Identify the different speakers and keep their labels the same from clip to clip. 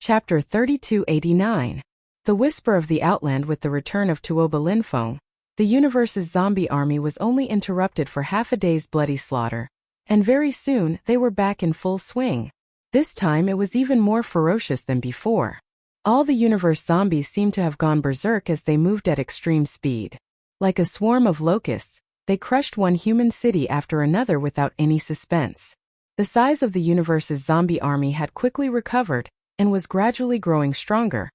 Speaker 1: Chapter 3289. The Whisper of the Outland. With the return of Tuoba Linfeng, the universe's zombie army was only interrupted for half a day's bloody slaughter, and very soon they were back in full swing. This time it was even more ferocious than before. All the universe zombies seemed to have gone berserk as they moved at extreme speed. Like a swarm of locusts, they crushed one human city after another without any suspense. The size of the universe's zombie army had quickly recovered and was gradually growing stronger.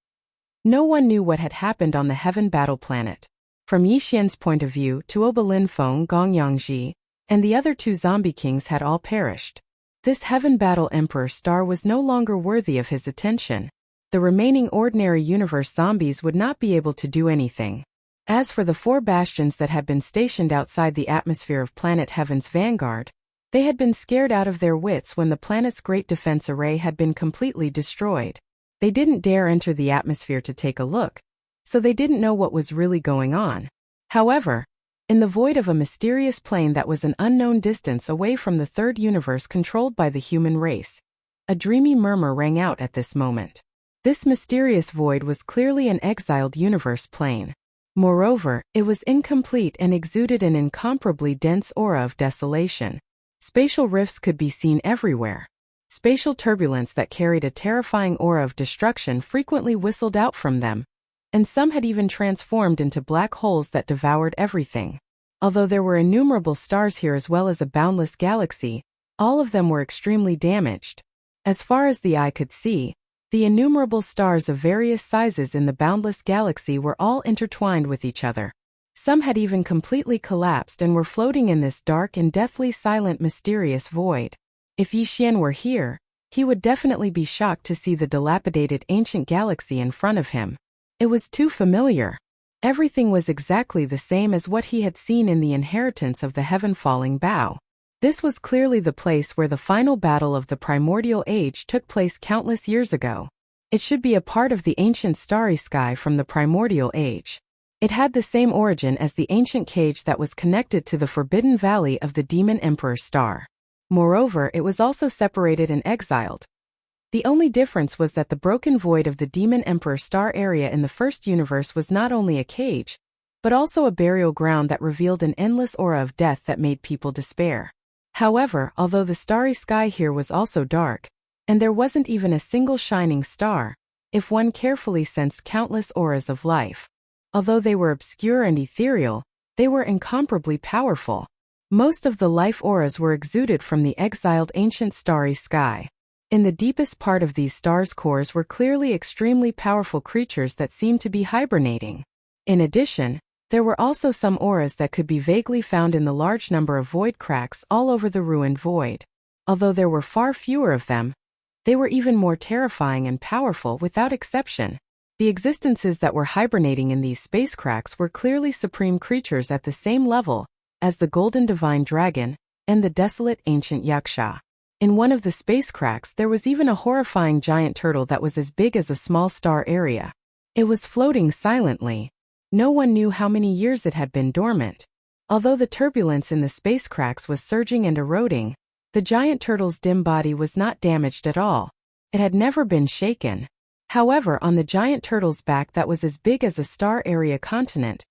Speaker 1: No one knew what had happened on the Heaven Battle Planet. From Yixian's point of view, Tuoba Linfeng, Gong Yangji, and the other two zombie kings had all perished. This Heaven Battle Emperor star was no longer worthy of his attention. The remaining ordinary universe zombies would not be able to do anything. As for the 4 bastions that had been stationed outside the atmosphere of Planet Heaven's vanguard, they had been scared out of their wits when the planet's great defense array had been completely destroyed. They didn't dare enter the atmosphere to take a look, so they didn't know what was really going on. However, in the void of a mysterious plane that was an unknown distance away from the third universe controlled by the human race, a dreamy murmur rang out at this moment. This mysterious void was clearly an exiled universe plane. Moreover, it was incomplete and exuded an incomparably dense aura of desolation. Spatial rifts could be seen everywhere. Spatial turbulence that carried a terrifying aura of destruction frequently whistled out from them, and some had even transformed into black holes that devoured everything. Although there were innumerable stars here as well as a boundless galaxy, all of them were extremely damaged. As far as the eye could see, the innumerable stars of various sizes in the boundless galaxy were all intertwined with each other. Some had even completely collapsed and were floating in this dark and deathly silent mysterious void. If Yixian were here, he would definitely be shocked to see the dilapidated ancient galaxy in front of him. It was too familiar. Everything was exactly the same as what he had seen in the inheritance of the heaven-falling bow. This was clearly the place where the final battle of the primordial age took place countless years ago. It should be a part of the ancient starry sky from the primordial age. It had the same origin as the ancient cage that was connected to the Forbidden Valley of the Demon Emperor star. Moreover, it was also separated and exiled. The only difference was that the broken void of the Demon Emperor star area in the first universe was not only a cage, but also a burial ground that revealed an endless aura of death that made people despair. However, although the starry sky here was also dark, and there wasn't even a single shining star, if one carefully sensed countless auras of life. Although they were obscure and ethereal, they were incomparably powerful. Most of the life auras were exuded from the exiled ancient starry sky. In the deepest part of these stars' cores were clearly extremely powerful creatures that seemed to be hibernating. In addition, there were also some auras that could be vaguely found in the large number of void cracks all over the ruined void. Although there were far fewer of them, they were even more terrifying and powerful without exception. The existences that were hibernating in these space cracks were clearly supreme creatures at the same level as the golden divine dragon and the desolate ancient yaksha. In one of the space cracks there was even a horrifying giant turtle that was as big as a small star area. It was floating silently. No one knew how many years it had been dormant. Although the turbulence in the space cracks was surging and eroding, the giant turtle's dim body was not damaged at all. It had never been shaken. However, on the giant turtle's back that was as big as a star area continent,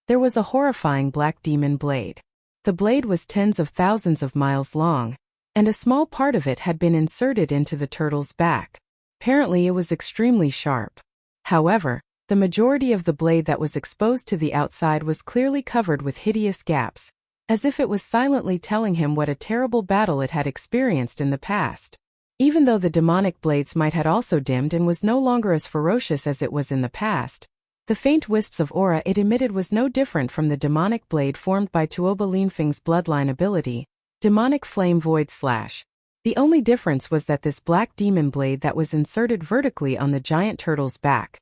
Speaker 1: there was a horrifying black demon blade. The blade was tens of thousands of miles long, and a small part of it had been inserted into the turtle's back. Apparently it was extremely sharp. However, the majority of the blade that was exposed to the outside was clearly covered with hideous gaps, as if it was silently telling him what a terrible battle it had experienced in the past. Even though the demonic blades might had also dimmed and was no longer as ferocious as it was in the past, the faint wisps of aura it emitted was no different from the demonic blade formed by Tuoba Linfeng's bloodline ability, Demonic Flame Void Slash. The only difference was that this black demon blade that was inserted vertically on the giant turtle's back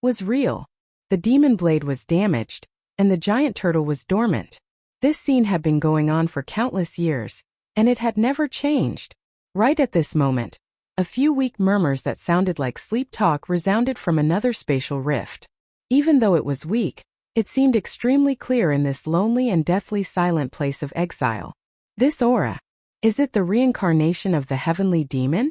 Speaker 1: was real. The demon blade was damaged, and the giant turtle was dormant. This scene had been going on for countless years, and it had never changed. Right at this moment, a few weak murmurs that sounded like sleep talk resounded from another spatial rift. Even though it was weak, it seemed extremely clear in this lonely and deathly silent place of exile. This aura, is it the reincarnation of the heavenly demon?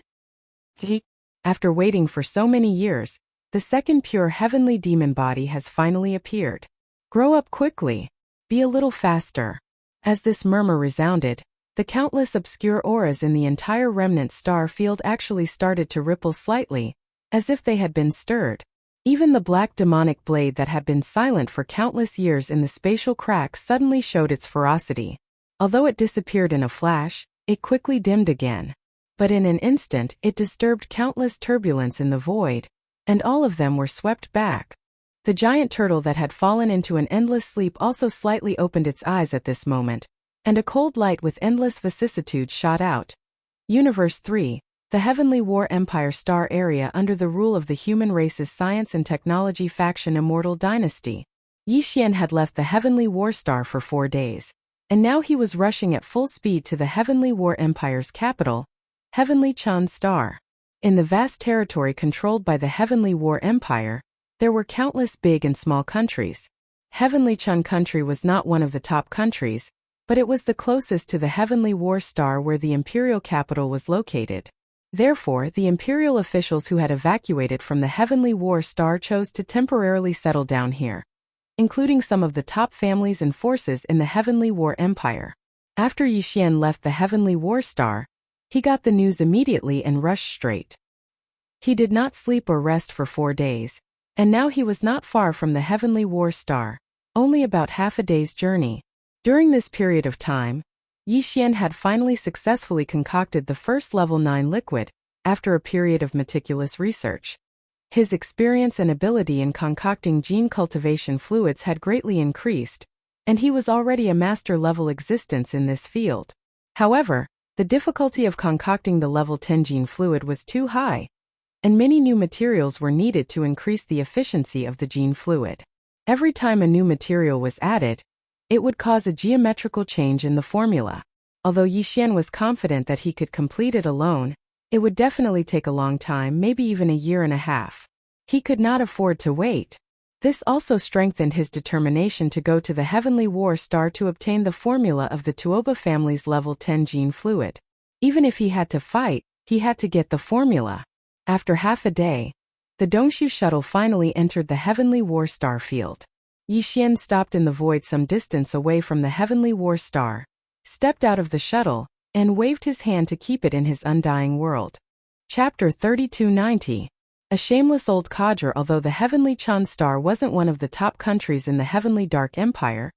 Speaker 1: After waiting for so many years, the second pure heavenly demon body has finally appeared. Grow up quickly. Be a little faster. As this murmur resounded, the countless obscure auras in the entire remnant star field actually started to ripple slightly, as if they had been stirred. Even the black demonic blade that had been silent for countless years in the spatial cracks suddenly showed its ferocity. Although it disappeared in a flash, it quickly dimmed again. But in an instant, it disturbed countless turbulence in the void, and all of them were swept back. The giant turtle that had fallen into an endless sleep also slightly opened its eyes at this moment, and a cold light with endless vicissitudes shot out. Universe 3, the Heavenly War Empire star area under the rule of the human race's science and technology faction Immortal Dynasty. Yi Xian had left the Heavenly War Star for 4 days, and now he was rushing at full speed to the Heavenly War Empire's capital, Heavenly Chan Star. In the vast territory controlled by the Heavenly War Empire, there were countless big and small countries. Heavenly Chan country was not one of the top countries, but it was the closest to the Heavenly War Star where the imperial capital was located. Therefore, the imperial officials who had evacuated from the Heavenly War Star chose to temporarily settle down here, including some of the top families and forces in the Heavenly War Empire. After Yi Xian left the Heavenly War Star, he got the news immediately and rushed straight. He did not sleep or rest for 4 days, and now he was not far from the Heavenly War Star, only about half a day's journey. During this period of time, Yi Xian had finally successfully concocted the first level 9 liquid, after a period of meticulous research. His experience and ability in concocting gene cultivation fluids had greatly increased, and he was already a master-level existence in this field. However, the difficulty of concocting the level 10 gene fluid was too high, and many new materials were needed to increase the efficiency of the gene fluid. Every time a new material was added, it would cause a geometrical change in the formula. Although Yi Xian was confident that he could complete it alone, it would definitely take a long time, maybe even a year and a half. He could not afford to wait. This also strengthened his determination to go to the Heavenly War Star to obtain the formula of the Tuoba family's level 10 gene fluid. Even if he had to fight, he had to get the formula. After half a day, the Dongshu shuttle finally entered the Heavenly War Star field. Yi Xian stopped in the void some distance away from the Heavenly War Star, stepped out of the shuttle, and waved his hand to keep it in his undying world. Chapter 3290. A shameless old codger. Although the Heavenly Chan Star wasn't one of the top countries in the Heavenly Dark Empire,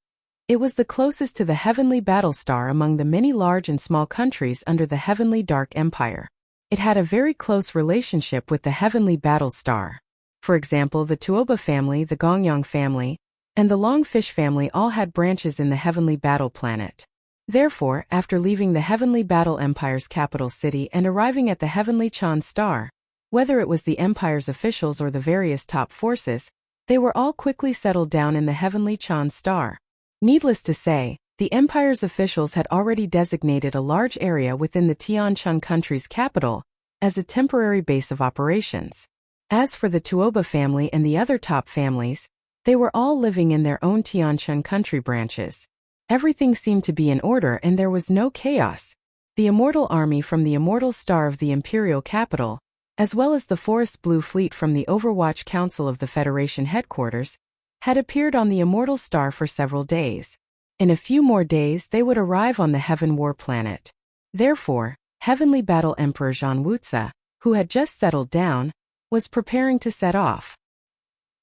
Speaker 1: it was the closest to the Heavenly Battle Star among the many large and small countries under the Heavenly Dark Empire. It had a very close relationship with the Heavenly Battle Star. For example, the Tuoba family, the Gongyang family, and the Longfish family all had branches in the Heavenly Battle Planet. Therefore, after leaving the Heavenly Battle Empire's capital city and arriving at the Heavenly Chan Star, whether it was the Empire's officials or the various top forces, they were all quickly settled down in the Heavenly Chan Star. Needless to say, the Empire's officials had already designated a large area within the Tianchun country's capital as a temporary base of operations. As for the Tuoba family and the other top families, they were all living in their own Tianchun country branches. Everything seemed to be in order and there was no chaos. The Immortal Army from the Immortal Star of the Imperial Capital, as well as the Forest Blue Fleet from the Overwatch Council of the Federation headquarters, had appeared on the Immortal Star for several days. In a few more days they would arrive on the Heaven War planet. Therefore, Heavenly Battle Emperor Zhang Wuzi, who had just settled down, was preparing to set off.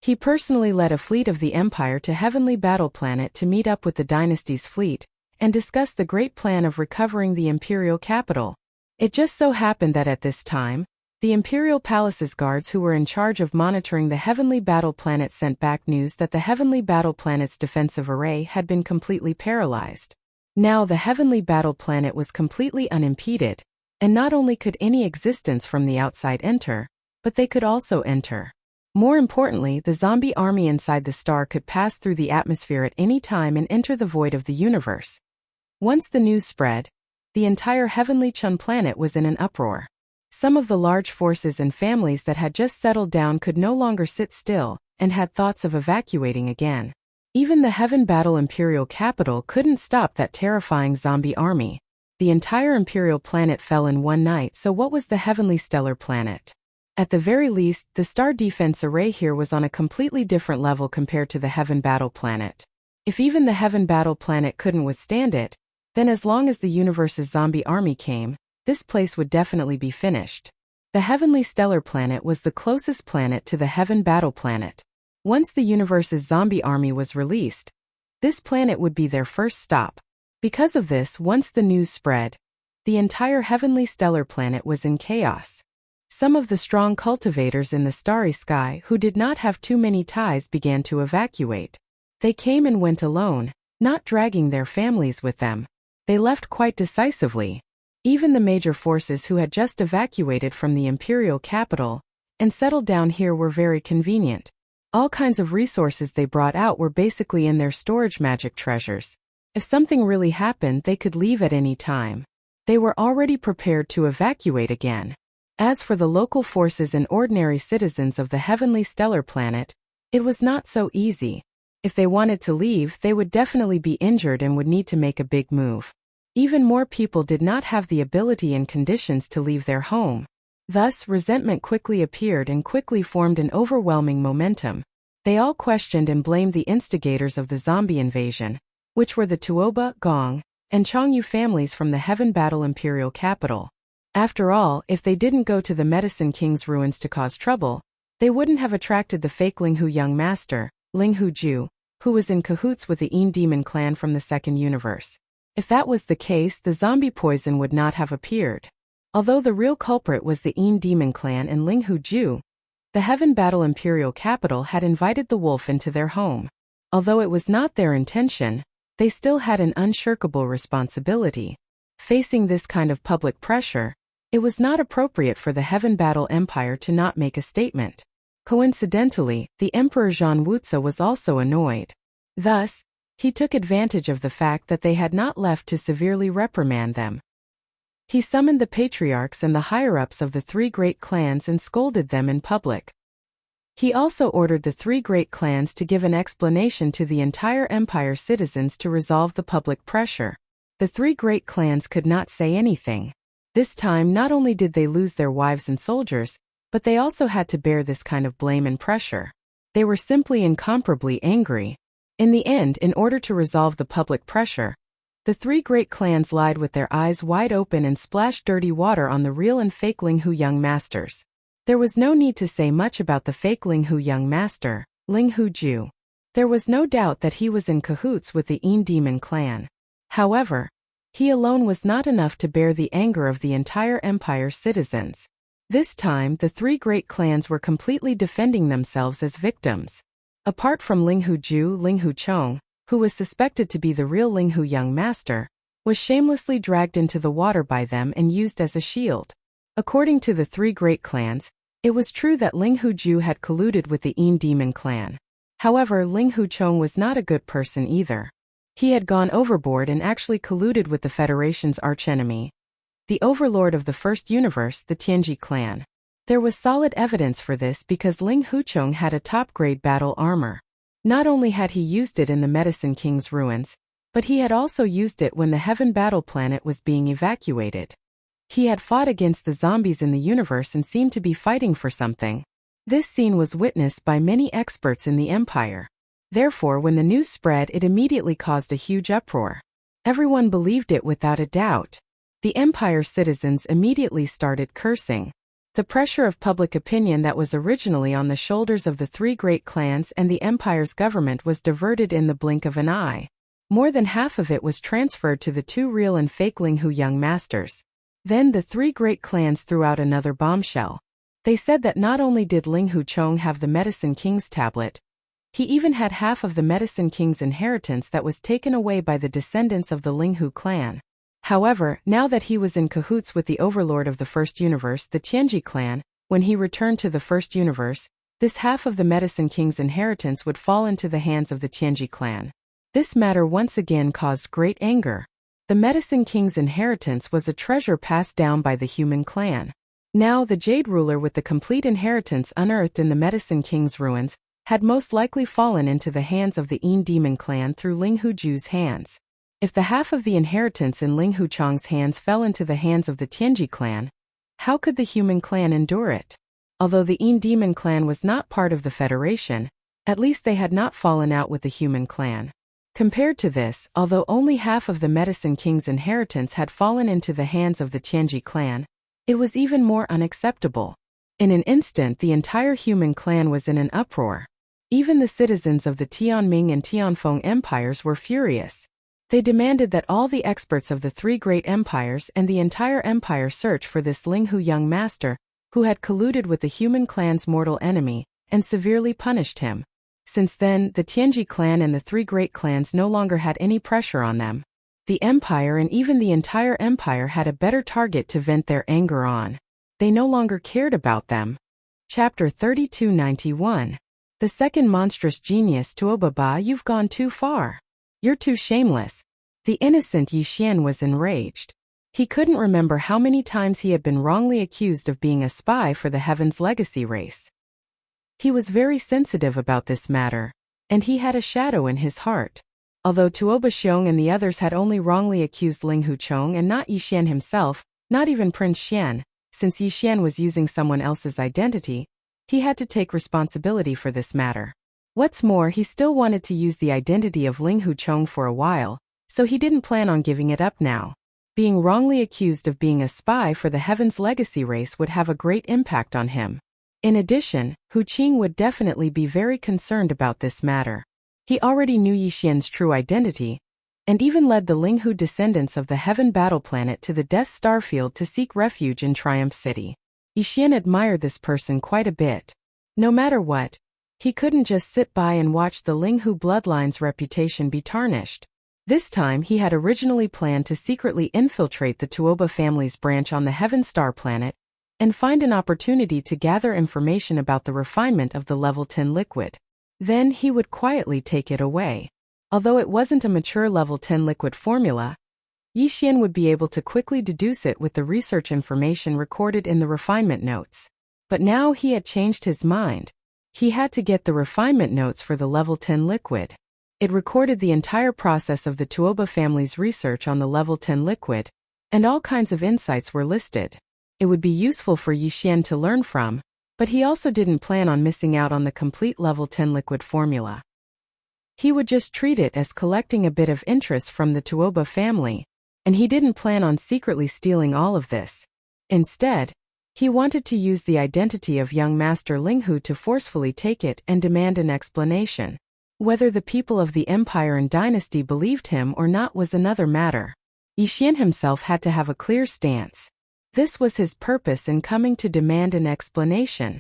Speaker 1: He personally led a fleet of the Empire to Heavenly Battle Planet to meet up with the Dynasty's fleet and discuss the great plan of recovering the Imperial capital. It just so happened that at this time, the Imperial Palace's guards who were in charge of monitoring the Heavenly Battle Planet sent back news that the Heavenly Battle Planet's defensive array had been completely paralyzed. Now the Heavenly Battle Planet was completely unimpeded, and not only could any existence from the outside enter, but they could also enter. More importantly, the zombie army inside the star could pass through the atmosphere at any time and enter the void of the universe. Once the news spread, the entire Heavenly Chun planet was in an uproar. Some of the large forces and families that had just settled down could no longer sit still, and had thoughts of evacuating again. Even the Heaven Battle Imperial capital couldn't stop that terrifying zombie army. The entire Imperial planet fell in one night, so what was the Heavenly Stellar planet? At the very least, the star defense array here was on a completely different level compared to the Heaven Battle Planet. If even the Heaven Battle Planet couldn't withstand it, then as long as the universe's zombie army came, this place would definitely be finished. The Heavenly Stellar Planet was the closest planet to the Heaven Battle Planet. Once the universe's zombie army was released, this planet would be their first stop. Because of this, once the news spread, the entire Heavenly Stellar Planet was in chaos. Some of the strong cultivators in the starry sky who did not have too many ties began to evacuate. They came and went alone, not dragging their families with them. They left quite decisively. Even the major forces who had just evacuated from the imperial capital and settled down here were very convenient. All kinds of resources they brought out were basically in their storage magic treasures. If something really happened, they could leave at any time. They were already prepared to evacuate again. As for the local forces and ordinary citizens of the Heavenly Stellar Planet, it was not so easy. If they wanted to leave, they would definitely be injured and would need to make a big move. Even more people did not have the ability and conditions to leave their home. Thus, resentment quickly appeared and quickly formed an overwhelming momentum. They all questioned and blamed the instigators of the zombie invasion, which were the Tuoba, Gong, and Chongyu families from the Heaven Battle Imperial capital. After all, if they didn't go to the Medicine King's ruins to cause trouble, they wouldn't have attracted the fake Linghu young master, Linghu Ju, who was in cahoots with the Een Demon clan from the Second Universe. If that was the case, the zombie poison would not have appeared. Although the real culprit was the Een Demon clan and Linghu Ju, the Heaven Battle Imperial capital had invited the wolf into their home. Although it was not their intention, they still had an unshirkable responsibility. Facing this kind of public pressure, it was not appropriate for the Heaven Battle Empire to not make a statement. Coincidentally, the Emperor Zhang Wuzi was also annoyed. Thus, he took advantage of the fact that they had not left to severely reprimand them. He summoned the patriarchs and the higher-ups of the three great clans and scolded them in public. He also ordered the three great clans to give an explanation to the entire empire's citizens to resolve the public pressure. The three great clans could not say anything. This time, not only did they lose their wives and soldiers, but they also had to bear this kind of blame and pressure. They were simply incomparably angry. In the end, in order to resolve the public pressure, the three great clans lied with their eyes wide open and splashed dirty water on the real and fake Linghu young masters. There was no need to say much about the fake Linghu young master, Linghu Ju. There was no doubt that he was in cahoots with the Een Demon clan. However, he alone was not enough to bear the anger of the entire empire's citizens. This time, the three great clans were completely defending themselves as victims. Apart from Linghu Ju, Linghu Chong, who was suspected to be the real Linghu young master, was shamelessly dragged into the water by them and used as a shield. According to the three great clans, it was true that Linghu Ju had colluded with the Een Demon clan. However, Linghu Chong was not a good person either. He had gone overboard and actually colluded with the Federation's archenemy, the overlord of the First Universe, the Tianji clan. There was solid evidence for this because Linghu Chong had a top-grade battle armor. Not only had he used it in the Medicine King's ruins, but he had also used it when the Heaven Battle Planet was being evacuated. He had fought against the zombies in the universe and seemed to be fighting for something. This scene was witnessed by many experts in the Empire. Therefore, when the news spread, it immediately caused a huge uproar. Everyone believed it without a doubt. The Empire's citizens immediately started cursing. The pressure of public opinion that was originally on the shoulders of the three great clans and the Empire's government was diverted in the blink of an eye. More than half of it was transferred to the two real and fake Linghu young masters. Then the three great clans threw out another bombshell. They said that not only did Linghu Chong have the Medicine King's tablet, he even had half of the Medicine King's inheritance that was taken away by the descendants of the Linghu clan. However, now that he was in cahoots with the overlord of the First Universe, the Tianji clan, when he returned to the First Universe, this half of the Medicine King's inheritance would fall into the hands of the Tianji clan. This matter once again caused great anger. The Medicine King's inheritance was a treasure passed down by the human clan. Now the Jade ruler with the complete inheritance unearthed in the Medicine King's ruins had most likely fallen into the hands of the Een Demon clan through Linghu Ju's hands. If the half of the inheritance in Linghu Chong's hands fell into the hands of the Tianji clan, how could the human clan endure it? Although the Demon clan was not part of the Federation, at least they had not fallen out with the Human clan. Compared to this, although only half of the Medicine King's inheritance had fallen into the hands of the Tianji clan, it was even more unacceptable. In an instant, the entire Human clan was in an uproar. Even the citizens of the Tianming and Tianfeng empires were furious. They demanded that all the experts of the three great empires and the entire empire search for this Linghu young master, who had colluded with the Human clan's mortal enemy, and severely punished him. Since then, the Tianji clan and the three great clans no longer had any pressure on them. The empire and even the entire empire had a better target to vent their anger on. They no longer cared about them. Chapter 3291. The second monstrous genius. Tuobaba, you've gone too far. You're too shameless. The innocent Yi Xian was enraged. He couldn't remember how many times he had been wrongly accused of being a spy for the Heaven's legacy race. He was very sensitive about this matter, and he had a shadow in his heart. Although Tuoba Xiong and the others had only wrongly accused Ling Huchong and not Yi Xian himself, not even Prince Xian, since Yi Xian was using someone else's identity, he had to take responsibility for this matter. What's more, he still wanted to use the identity of Ling Huchong for a while, so he didn't plan on giving it up now. Being wrongly accused of being a spy for the Heaven's legacy race would have a great impact on him. In addition, Hu Qing would definitely be very concerned about this matter. He already knew Yi Xian's true identity, and even led the Linghu descendants of the Heaven Battle Planet to the Death Star Field to seek refuge in Triumph City. Yi Xian admired this person quite a bit. No matter what, he couldn't just sit by and watch the Linghu bloodline's reputation be tarnished. This time he had originally planned to secretly infiltrate the Tuoba family's branch on the Heaven Star Planet, and find an opportunity to gather information about the refinement of the level 10 liquid. Then he would quietly take it away. Although it wasn't a mature level 10 liquid formula, Yi Xian would be able to quickly deduce it with the research information recorded in the refinement notes. But now he had changed his mind. He had to get the refinement notes for the level 10 liquid. It recorded the entire process of the Tuoba family's research on the level 10 liquid, and all kinds of insights were listed. It would be useful for Yi Xian to learn from, but he also didn't plan on missing out on the complete level 10 liquid formula. He would just treat it as collecting a bit of interest from the Tuoba family, and he didn't plan on secretly stealing all of this. Instead, he wanted to use the identity of young Master Linghu to forcefully take it and demand an explanation. Whether the people of the empire and dynasty believed him or not was another matter. Yi Xian himself had to have a clear stance. This was his purpose in coming to demand an explanation.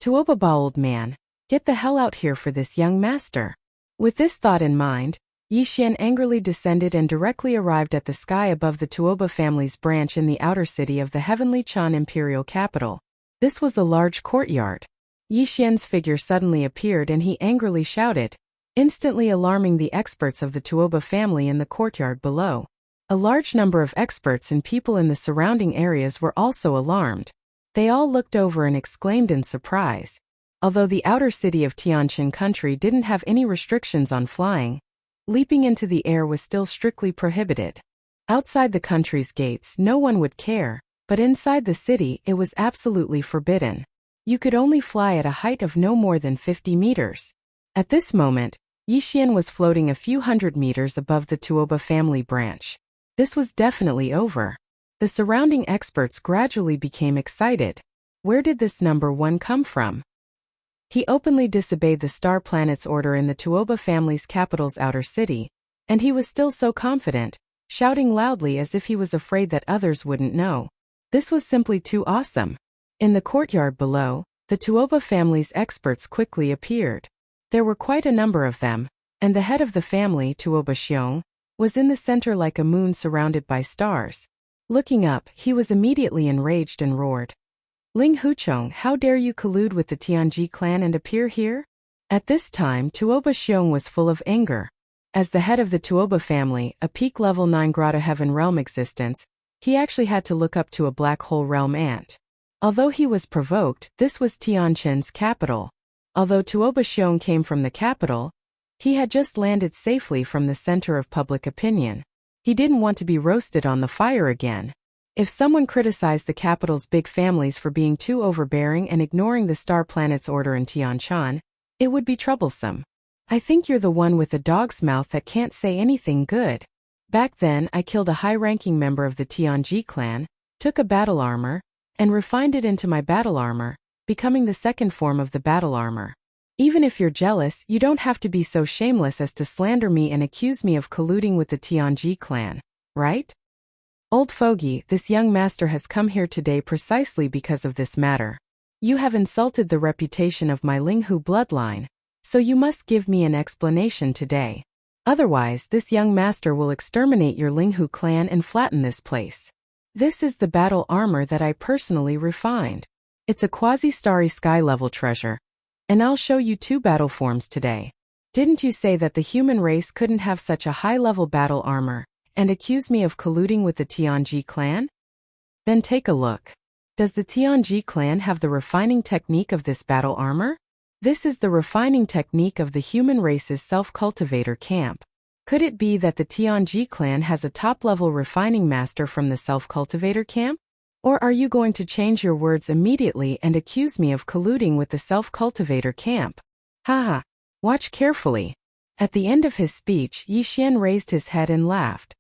Speaker 1: Tuobaba, old man, get the hell out here for this young master. With this thought in mind, Yi Xian angrily descended and directly arrived at the sky above the Tuoba family's branch in the outer city of the Heavenly Chan imperial capital. This was a large courtyard. Yi Xian's figure suddenly appeared and he angrily shouted, instantly alarming the experts of the Tuoba family in the courtyard below. A large number of experts and people in the surrounding areas were also alarmed. They all looked over and exclaimed in surprise. Although the outer city of Tianqin country didn't have any restrictions on flying, leaping into the air was still strictly prohibited. Outside the country's gates no one would care, but inside the city it was absolutely forbidden. You could only fly at a height of no more than 50 meters. At this moment, Yi Xian was floating a few hundred meters above the Tuoba family branch. This was definitely over. The surrounding experts gradually became excited. Where did this number one come from? He openly disobeyed the star planet's order in the Tuoba family's capital's outer city, and he was still so confident, shouting loudly as if he was afraid that others wouldn't know. This was simply too awesome. In the courtyard below, the Tuoba family's experts quickly appeared. There were quite a number of them, and the head of the family, Tuoba Xiong, was in the center like a moon surrounded by stars. Looking up, he was immediately enraged and roared, Ling Huchong, how dare you collude with the Tianji clan and appear here? At this time, Tuoba Xiong was full of anger. As the head of the Tuoba family, a peak level 9 Grotto Heaven realm existence, he actually had to look up to a black hole realm ant. Although he was provoked, this was Tianqin's capital. Although Tuoba Xiong came from the capital, he had just landed safely from the center of public opinion. He didn't want to be roasted on the fire again. If someone criticized the capital's big families for being too overbearing and ignoring the star planet's order in Tianshan, it would be troublesome. I think you're the one with the dog's mouth that can't say anything good. Back then, I killed a high-ranking member of the Tianji clan, took a battle armor, and refined it into my battle armor, becoming the second form of the battle armor. Even if you're jealous, you don't have to be so shameless as to slander me and accuse me of colluding with the Tianji clan, right? Old fogey, this young master has come here today precisely because of this matter. You have insulted the reputation of my Linghu bloodline, so you must give me an explanation today. Otherwise, this young master will exterminate your Linghu clan and flatten this place. This is the battle armor that I personally refined. It's a quasi-starry sky-level treasure. And I'll show you 2 battle forms today. Didn't you say that the human race couldn't have such a high-level battle armor, and accuse me of colluding with the Tianji clan? Then take a look. Does the Tianji clan have the refining technique of this battle armor? This is the refining technique of the human race's self-cultivator camp. Could it be that the Tianji clan has a top-level refining master from the self-cultivator camp? Or are you going to change your words immediately and accuse me of colluding with the self-cultivator camp? Haha. Watch carefully. At the end of his speech, Yi Xian raised his head and laughed.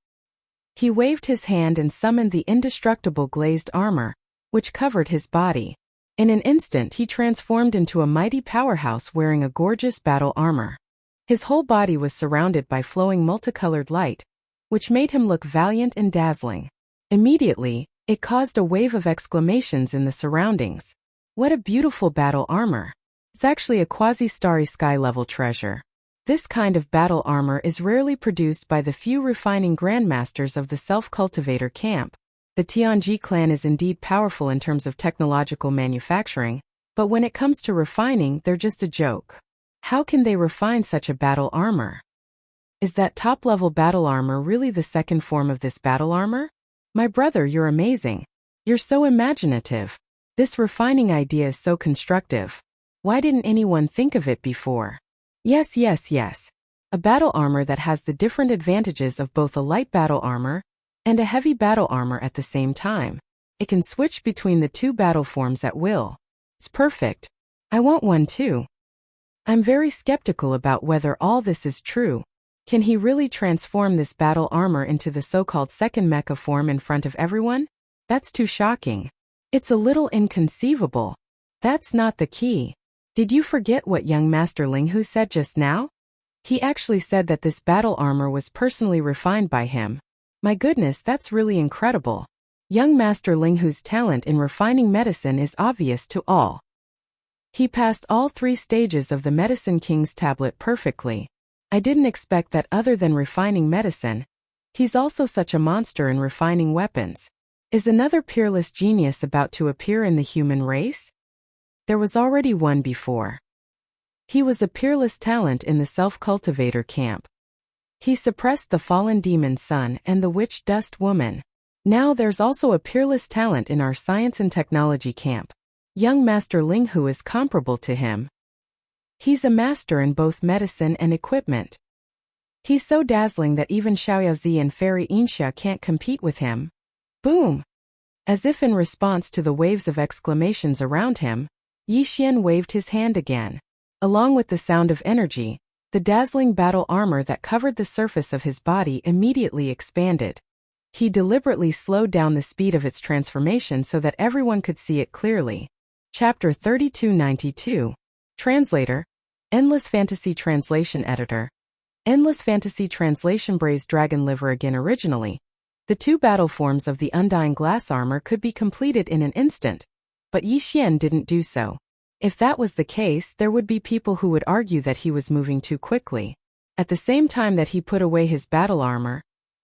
Speaker 1: He waved his hand and summoned the indestructible glazed armor, which covered his body. In an instant he transformed into a mighty powerhouse wearing a gorgeous battle armor. His whole body was surrounded by flowing multicolored light, which made him look valiant and dazzling. Immediately, it caused a wave of exclamations in the surroundings. What a beautiful battle armor! It's actually a quasi-starry sky-level treasure. This kind of battle armor is rarely produced by the few refining grandmasters of the self-cultivator camp. The Tianji clan is indeed powerful in terms of technological manufacturing, but when it comes to refining, they're just a joke. How can they refine such a battle armor? Is that top-level battle armor really the second form of this battle armor? My brother, you're amazing. You're so imaginative. This refining idea is so constructive. Why didn't anyone think of it before? Yes. A battle armor that has the different advantages of both a light battle armor and a heavy battle armor at the same time. It can switch between the 2 battle forms at will. It's perfect. I want one too. I'm very skeptical about whether all this is true. Can he really transform this battle armor into the so-called second mecha form in front of everyone? That's too shocking. It's a little inconceivable. That's not the key. Did you forget what young Master Linghu said just now? He actually said that this battle armor was personally refined by him. My goodness, that's really incredible. Young Master Linghu's talent in refining medicine is obvious to all. He passed all 3 stages of the Medicine King's tablet perfectly. I didn't expect that other than refining medicine. He's also such a monster in refining weapons. Is another peerless genius about to appear in the human race? There was already one before. He was a peerless talent in the self-cultivator camp. He suppressed the fallen demon sun and the witch dust woman. Now there's also a peerless talent in our science and technology camp. Young Master Linghu is comparable to him. He's a master in both medicine and equipment. He's so dazzling that even Xiaoyazi and Fairy Inxia can't compete with him. Boom! As if in response to the waves of exclamations around him, Yi Xian waved his hand again. Along with the sound of energy, the dazzling battle armor that covered the surface of his body immediately expanded. He deliberately slowed down the speed of its transformation so that everyone could see it clearly. Chapter 3292. Translator. Endless Fantasy Translation Editor. Endless Fantasy Translation. Braised dragon liver. Again, originally, the 2 battle forms of the undying glass armor could be completed in an instant, but Yi Xian didn't do so. If that was the case, there would be people who would argue that he was moving too quickly. At the same time that he put away his battle armor,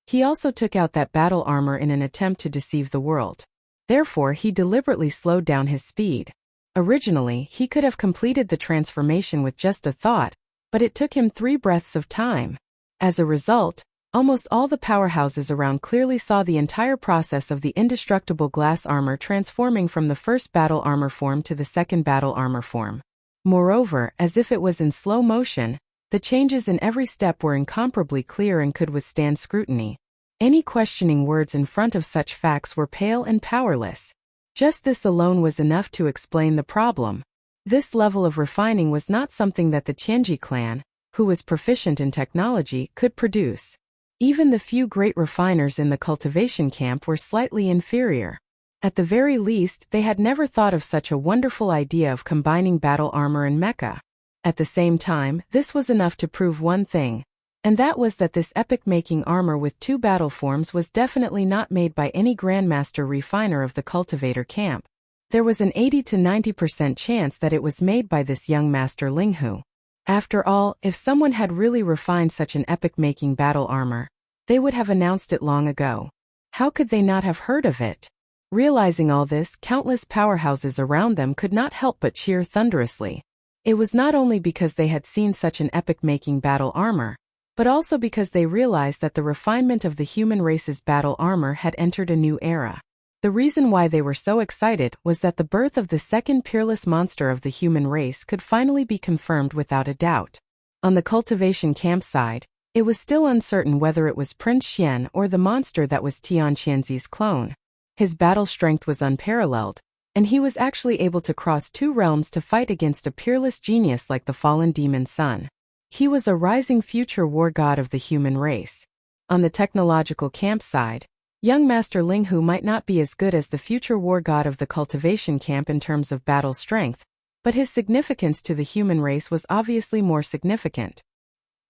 Speaker 1: he also took out that battle armor in an attempt to deceive the world. Therefore, he deliberately slowed down his speed. Originally, he could have completed the transformation with just a thought, but it took him 3 breaths of time. As a result, almost all the powerhouses around clearly saw the entire process of the indestructible glass armor transforming from the first battle armor form to the second battle armor form. Moreover, as if it was in slow motion, the changes in every step were incomparably clear and could withstand scrutiny. Any questioning words in front of such facts were pale and powerless. Just this alone was enough to explain the problem. This level of refining was not something that the Tianji clan, who was proficient in technology, could produce. Even the few great refiners in the cultivation camp were slightly inferior. At the very least, they had never thought of such a wonderful idea of combining battle armor and mecha. At the same time, this was enough to prove one thing, and that was that this epic-making armor with 2 battle forms was definitely not made by any Grandmaster refiner of the cultivator camp. There was an 80 to 90% chance that it was made by this young Master Linghu. After all, if someone had really refined such an epic-making battle armor, they would have announced it long ago. How could they not have heard of it? Realizing all this, countless powerhouses around them could not help but cheer thunderously. It was not only because they had seen such an epic-making battle armor, but also because they realized that the refinement of the human race's battle armor had entered a new era. The reason why they were so excited was that the birth of the second peerless monster of the human race could finally be confirmed without a doubt. On the cultivation campsite, it was still uncertain whether it was Prince Xian or the monster that was Tian Qianzi's clone. His battle strength was unparalleled, and he was actually able to cross 2 realms to fight against a peerless genius like the fallen demon sun. He was a rising future war god of the human race. On the technological campsite, young Master Linghu might not be as good as the future war god of the cultivation camp in terms of battle strength, but his significance to the human race was obviously more significant.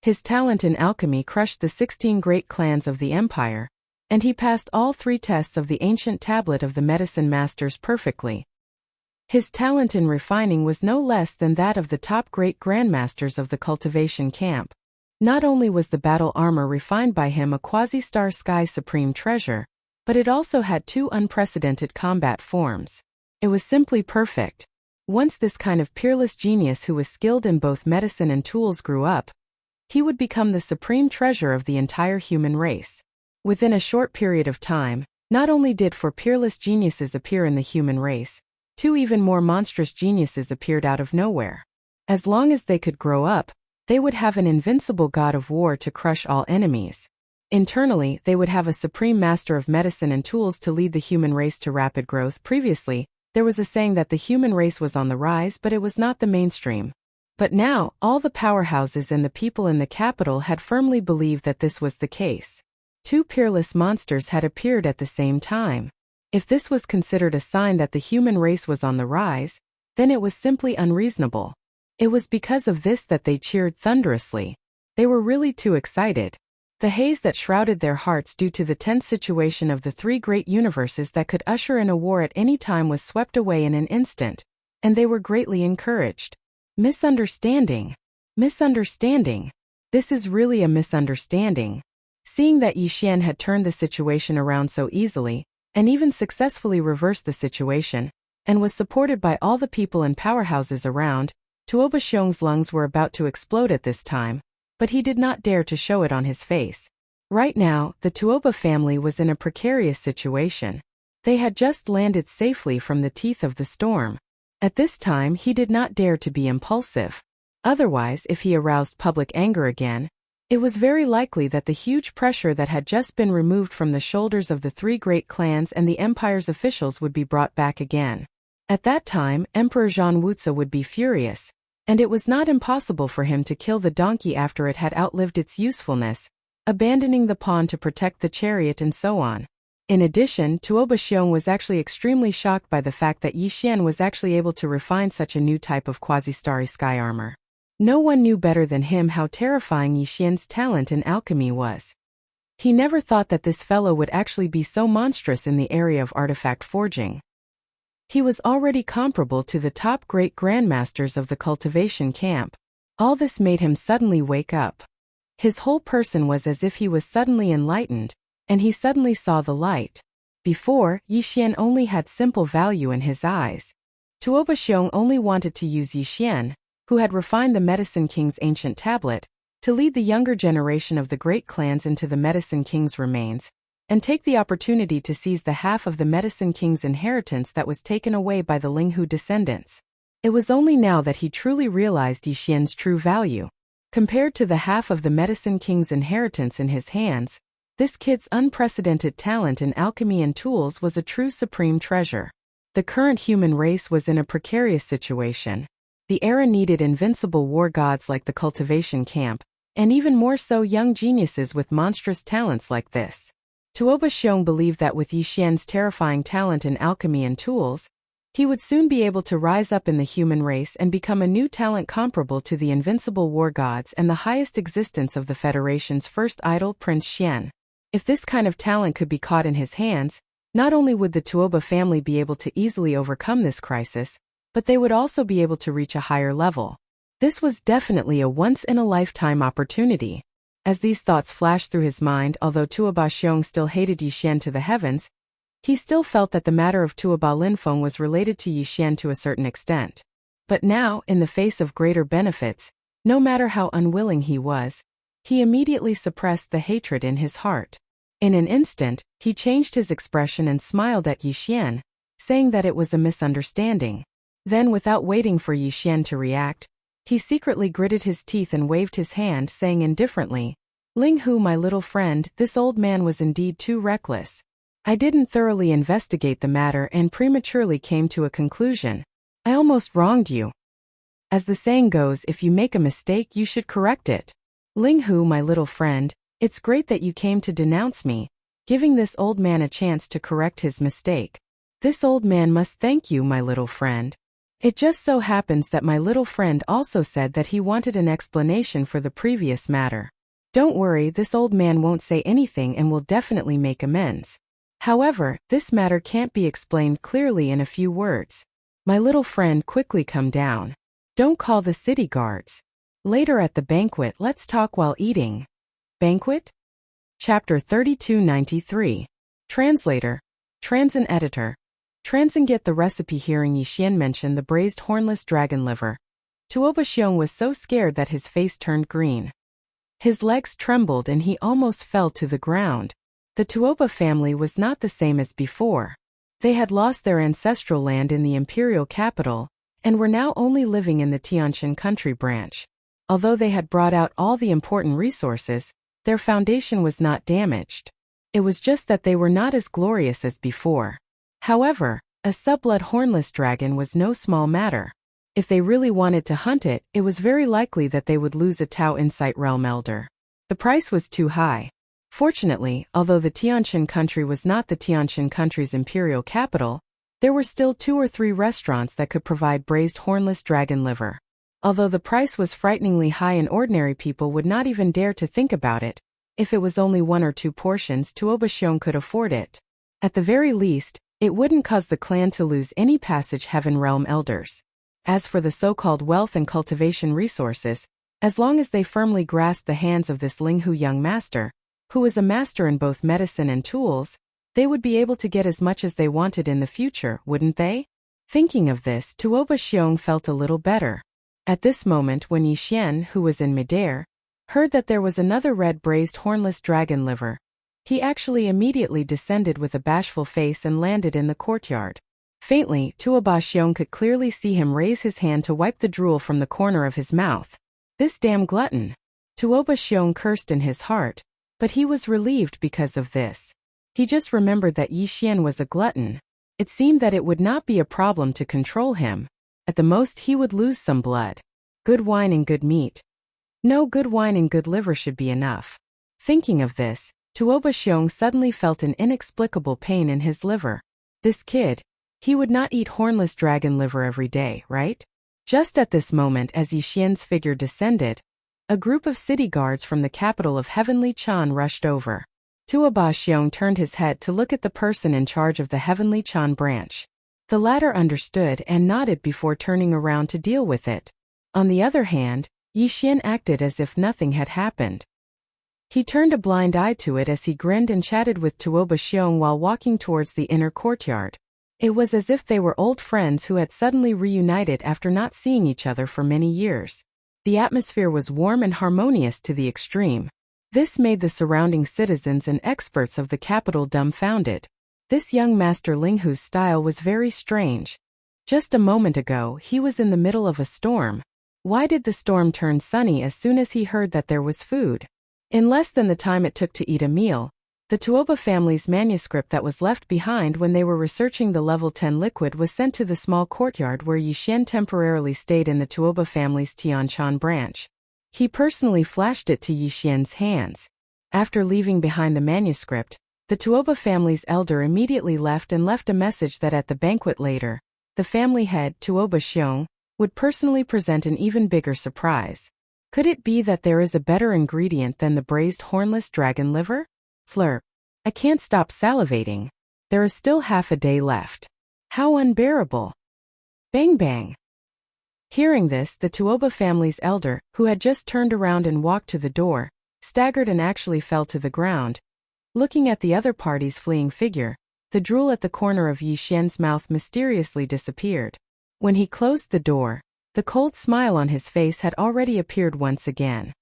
Speaker 1: His talent in alchemy crushed the 16 great clans of the empire, and he passed all 3 tests of the ancient tablet of the medicine masters perfectly. His talent in refining was no less than that of the top great grandmasters of the cultivation camp. Not only was the battle armor refined by him a quasi-star sky supreme treasure, but it also had 2 unprecedented combat forms. It was simply perfect. Once this kind of peerless genius who was skilled in both medicine and tools grew up, he would become the supreme treasure of the entire human race. Within a short period of time, not only did 4 peerless geniuses appear in the human race, 2 even more monstrous geniuses appeared out of nowhere. As long as they could grow up, they would have an invincible god of war to crush all enemies. Internally, they would have a supreme master of medicine and tools to lead the human race to rapid growth. Previously, there was a saying that the human race was on the rise, but it was not the mainstream. But now, all the powerhouses and the people in the capital had firmly believed that this was the case. 2 peerless monsters had appeared at the same time. If this was considered a sign that the human race was on the rise, then it was simply unreasonable. It was because of this that they cheered thunderously. They were really too excited. The haze that shrouded their hearts due to the tense situation of the 3 great universes that could usher in a war at any time was swept away in an instant, and they were greatly encouraged. Misunderstanding. Misunderstanding. This is really a misunderstanding. Seeing that Yi Xian had turned the situation around so easily, and even successfully reversed the situation, and was supported by all the people and powerhouses around, Tuoba Xiong's lungs were about to explode at this time, but he did not dare to show it on his face. Right now, the Tuoba family was in a precarious situation. They had just landed safely from the teeth of the storm. At this time, he did not dare to be impulsive. Otherwise, if he aroused public anger again, it was very likely that the huge pressure that had just been removed from the shoulders of the 3 great clans and the empire's officials would be brought back again. At that time, Emperor Zhang Wuzi would be furious, and it was not impossible for him to kill the donkey after it had outlived its usefulness, abandoning the pawn to protect the chariot and so on. In addition, Tuoba Xiong was actually extremely shocked by the fact that Yi Xian was actually able to refine such a new type of quasi-starry sky armor. No one knew better than him how terrifying Yi Xian's talent in alchemy was. He never thought that this fellow would actually be so monstrous in the area of artifact forging. He was already comparable to the top great grandmasters of the cultivation camp. All this made him suddenly wake up. His whole person was as if he was suddenly enlightened, and he suddenly saw the light. Before, Yi Xian only had simple value in his eyes. Tuoba Xiong only wanted to use Yi Xian, who had refined the Medicine King's ancient tablet, to lead the younger generation of the great clans into the Medicine King's remains, and take the opportunity to seize the half of the Medicine King's inheritance that was taken away by the Linghu descendants. It was only now that he truly realized Yi Xian's true value. Compared to the half of the Medicine King's inheritance in his hands, This kid's unprecedented talent in alchemy and tools was a true supreme treasure. The current human race was in a precarious situation. The era needed invincible war gods like the cultivation camp, and even more so young geniuses with monstrous talents like this. Tuoba Xiong believed that with Yixian's terrifying talent in alchemy and tools, he would soon be able to rise up in the human race and become a new talent comparable to the invincible war gods and the highest existence of the Federation's first idol, Prince Xian. If this kind of talent could be caught in his hands, not only would the Tuoba family be able to easily overcome this crisis, but they would also be able to reach a higher level. This was definitely a once-in-a-lifetime opportunity. As these thoughts flashed through his mind, although Tuoba Xiong still hated Yixian to the heavens, he still felt that the matter of Tuoba Linfeng was related to Yixian to a certain extent. But now, in the face of greater benefits, no matter how unwilling he was, he immediately suppressed the hatred in his heart. In an instant, he changed his expression and smiled at Yixian, saying that it was a misunderstanding. Then, without waiting for Yixian to react, he secretly gritted his teeth and waved his hand, saying indifferently, "Ling Hu, my little friend, this old man was indeed too reckless. I didn't thoroughly investigate the matter and prematurely came to a conclusion. I almost wronged you. As the saying goes, if you make a mistake, you should correct it. Ling Hu, my little friend, it's great that you came to denounce me, giving this old man a chance to correct his mistake. This old man must thank you, my little friend. It just so happens that my little friend also said that he wanted an explanation for the previous matter. Don't worry, this old man won't say anything and will definitely make amends. However, this matter can't be explained clearly in a few words. My little friend, quickly come down. Don't call the city guards. Later at the banquet, let's talk while eating." Banquet? Chapter 3293. Translator. Transin Editor. Transin get the recipe. Hearing Yixian mention the braised hornless dragon liver, Tuoba Xiong was so scared that his face turned green. His legs trembled and he almost fell to the ground. The Tuoba family was not the same as before. They had lost their ancestral land in the imperial capital, and were now only living in the Tianshan country branch. Although they had brought out all the important resources, their foundation was not damaged. It was just that they were not as glorious as before. However, a subblood hornless dragon was no small matter. If they really wanted to hunt it, it was very likely that they would lose a Tao Insight Realm Elder. The price was too high. Fortunately, although the Tianshan country was not the Tianshan country's imperial capital, there were still 2 or 3 restaurants that could provide braised hornless dragon liver. Although the price was frighteningly high and ordinary people would not even dare to think about it, if it was only 1 or 2 portions, Tuoba Xiong could afford it. At the very least, it wouldn't cause the clan to lose any Passage Heaven Realm Elders. As for the so-called wealth and cultivation resources, as long as they firmly grasped the hands of this Ling Hu young master, who was a master in both medicine and tools, they would be able to get as much as they wanted in the future, wouldn't they? Thinking of this, Tuoba Xiong felt a little better. At this moment, when Yixian, who was in midair, heard that there was another red braised hornless dragon liver, he actually immediately descended with a bashful face and landed in the courtyard. Faintly, Tuoba Xiong could clearly see him raise his hand to wipe the drool from the corner of his mouth. This damn glutton! Tuoba Xiong cursed in his heart, but he was relieved because of this. He just remembered that Yixian was a glutton. It seemed that it would not be a problem to control him. At the most he would lose some blood. Good wine and good meat. No, good wine and good liver should be enough. Thinking of this, Tuoba Xiong suddenly felt an inexplicable pain in his liver. This kid, he would not eat hornless dragon liver every day, right? Just at this moment, as Yixian's figure descended, a group of city guards from the capital of Heavenly Chan rushed over. Tuoba Xiong turned his head to look at the person in charge of the Heavenly Chan branch. The latter understood and nodded before turning around to deal with it. On the other hand, Yixian acted as if nothing had happened. He turned a blind eye to it as he grinned and chatted with Tuoba Xiong while walking towards the inner courtyard. It was as if they were old friends who had suddenly reunited after not seeing each other for many years. The atmosphere was warm and harmonious to the extreme. This made the surrounding citizens and experts of the capital dumbfounded. This young master Ling Hu's style was very strange. Just a moment ago, he was in the middle of a storm. Why did the storm turn sunny as soon as he heard that there was food? In less than the time it took to eat a meal, The Tuoba family's manuscript that was left behind when they were researching the level 10 liquid was sent to the small courtyard where Yixian temporarily stayed in the Tuoba family's Tianshan branch. He personally flashed it to Yixian's hands. After leaving behind the manuscript, the Tuoba family's elder immediately left a message that at the banquet later, the family head, Tuoba Xiong, would personally present an even bigger surprise. Could it be that there is a better ingredient than the braised hornless dragon liver? Slurp. I can't stop salivating. There is still half a day left. How unbearable. Bang bang. Hearing this, the Tuoba family's elder, who had just turned around and walked to the door, staggered and actually fell to the ground. Looking at the other party's fleeing figure, the drool at the corner of Yixian's mouth mysteriously disappeared. When he closed the door, the cold smile on his face had already appeared once again.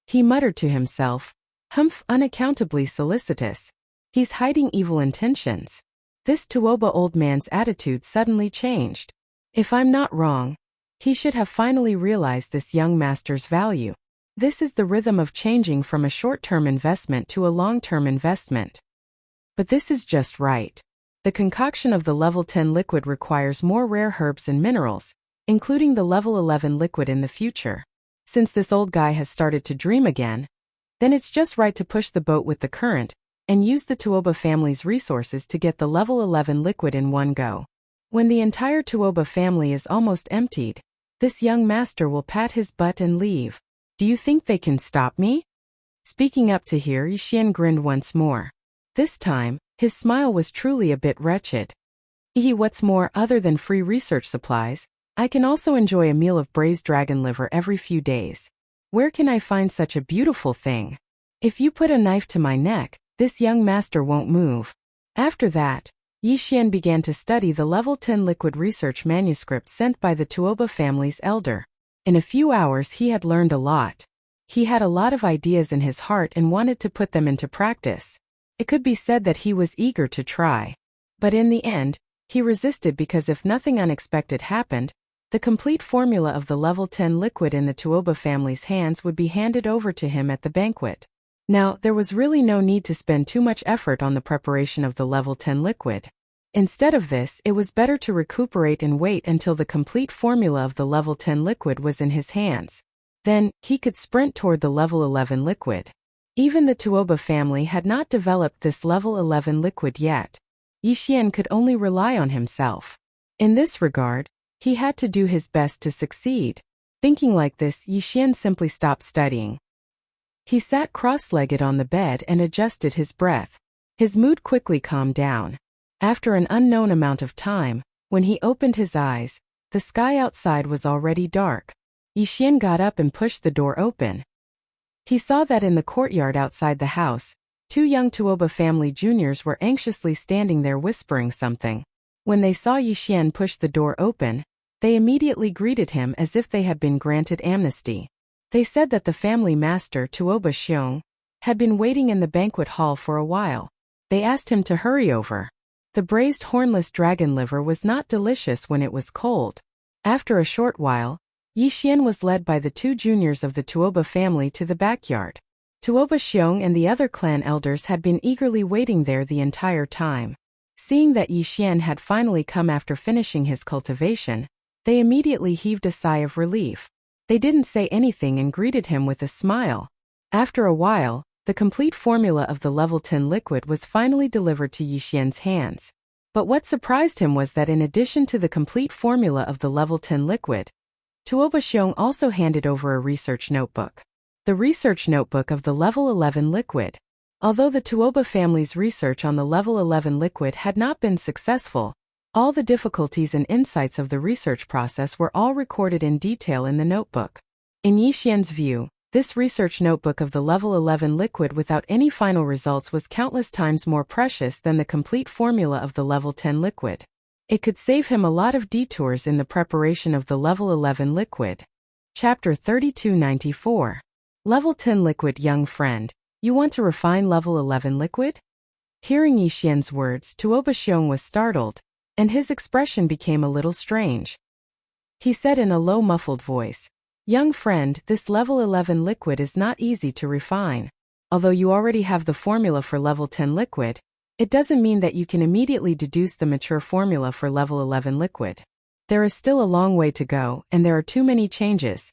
Speaker 1: He muttered to himself, "Humph, unaccountably solicitous. He's hiding evil intentions." This Tuoba old man's attitude suddenly changed. If I'm not wrong, he should have finally realized this young master's value. This is the rhythm of changing from a short-term investment to a long-term investment. But this is just right. The concoction of the level 10 liquid requires more rare herbs and minerals, including the level 11 liquid in the future. Since this old guy has started to dream again, then it's just right to push the boat with the current and use the Tuoba family's resources to get the level 11 liquid in one go. When the entire Tuoba family is almost emptied, this young master will pat his butt and leave. Do you think they can stop me? Speaking up to hear, Yixian grinned once more. This time, his smile was truly a bit wretched. What's more, other than free research supplies, I can also enjoy a meal of braised dragon liver every few days. Where can I find such a beautiful thing? If you put a knife to my neck, this young master won't move. After that, Yixian began to study the level 10 liquid research manuscript sent by the Tuoba family's elder. In a few hours he had learned a lot. He had a lot of ideas in his heart and wanted to put them into practice. It could be said that he was eager to try. But in the end, he resisted because if nothing unexpected happened, the complete formula of the level 10 liquid in the Tuoba family's hands would be handed over to him at the banquet. Now, there was really no need to spend too much effort on the preparation of the level 10 liquid. Instead of this, it was better to recuperate and wait until the complete formula of the level 10 liquid was in his hands. Then, he could sprint toward the level 11 liquid. Even the Tuoba family had not developed this level 11 liquid yet. Yixian could only rely on himself. In this regard, he had to do his best to succeed. Thinking like this, Yixian simply stopped studying. He sat cross-legged on the bed and adjusted his breath. His mood quickly calmed down. After an unknown amount of time, when he opened his eyes, the sky outside was already dark. Yixian got up and pushed the door open. He saw that in the courtyard outside the house, two young Tuoba family juniors were anxiously standing there whispering something. When they saw Yixian push the door open, they immediately greeted him as if they had been granted amnesty. They said that the family master, Tuoba Xiong, had been waiting in the banquet hall for a while. They asked him to hurry over. The braised hornless dragon liver was not delicious when it was cold. After a short while, Yixian was led by the two juniors of the Tuoba family to the backyard. Tuoba Xiong and the other clan elders had been eagerly waiting there the entire time. Seeing that Yixian had finally come after finishing his cultivation, they immediately heaved a sigh of relief. They didn't say anything and greeted him with a smile. After a while, the complete formula of the level 10 liquid was finally delivered to Yixian's hands. But what surprised him was that in addition to the complete formula of the level 10 liquid, Tuoba Xiong also handed over a research notebook. The research notebook of the level 11 liquid. Although the Tuoba family's research on the level 11 liquid had not been successful, all the difficulties and insights of the research process were all recorded in detail in the notebook. In Yixian's view, this research notebook of the level 11 liquid without any final results was countless times more precious than the complete formula of the level 10 liquid. It could save him a lot of detours in the preparation of the level 11 liquid. Chapter 3294. Level 10 liquid. Young friend, you want to refine level 11 liquid? Hearing Yixian's words, Tuoba Xiong was startled, and his expression became a little strange. He said in a low muffled voice, "Young friend, this level 11 liquid is not easy to refine. Although you already have the formula for level 10 liquid, it doesn't mean that you can immediately deduce the mature formula for level 11 liquid. There is still a long way to go, and there are too many changes.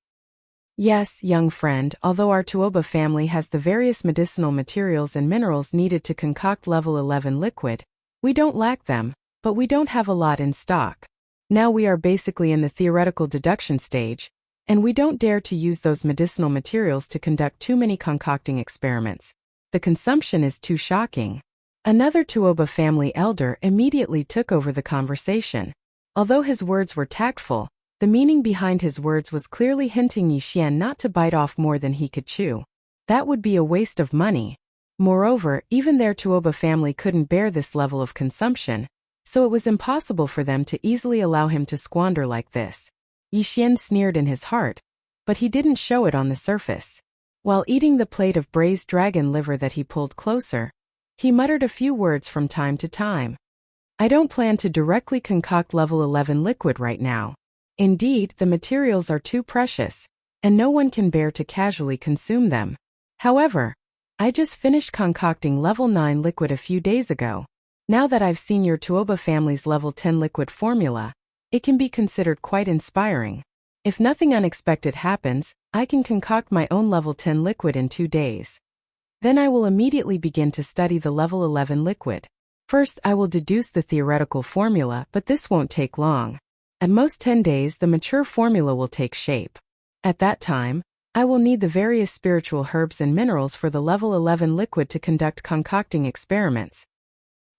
Speaker 1: Yes, young friend, although our tuoba family has the various medicinal materials and minerals needed to concoct level 11 liquid, we don't lack them, but we don't have a lot in stock. Now we are basically in the theoretical deduction stage, and we don't dare to use those medicinal materials to conduct too many concocting experiments. The consumption is too shocking. Another tuoba family elder immediately took over the conversation. Although his words were tactful, the meaning behind his words was clearly hinting Yixian not to bite off more than he could chew. That would be a waste of money. Moreover, even their tuoba family couldn't bear this level of consumption, so it was impossible for them to easily allow him to squander like this. Yixian sneered in his heart, but he didn't show it on the surface. While eating the plate of braised dragon liver that he pulled closer, he muttered a few words from time to time. I don't plan to directly concoct level 11 liquid right now. Indeed, the materials are too precious, and no one can bear to casually consume them. However, I just finished concocting level 9 liquid a few days ago. Now that I've seen your tuoba family's level 10 liquid formula, it can be considered quite inspiring. If nothing unexpected happens, I can concoct my own level 10 liquid in 2 days. Then I will immediately begin to study the level 11 liquid. First, I will deduce the theoretical formula, but this won't take long. At most 10 days, the mature formula will take shape. At that time, I will need the various spiritual herbs and minerals for the level 11 liquid to conduct concocting experiments.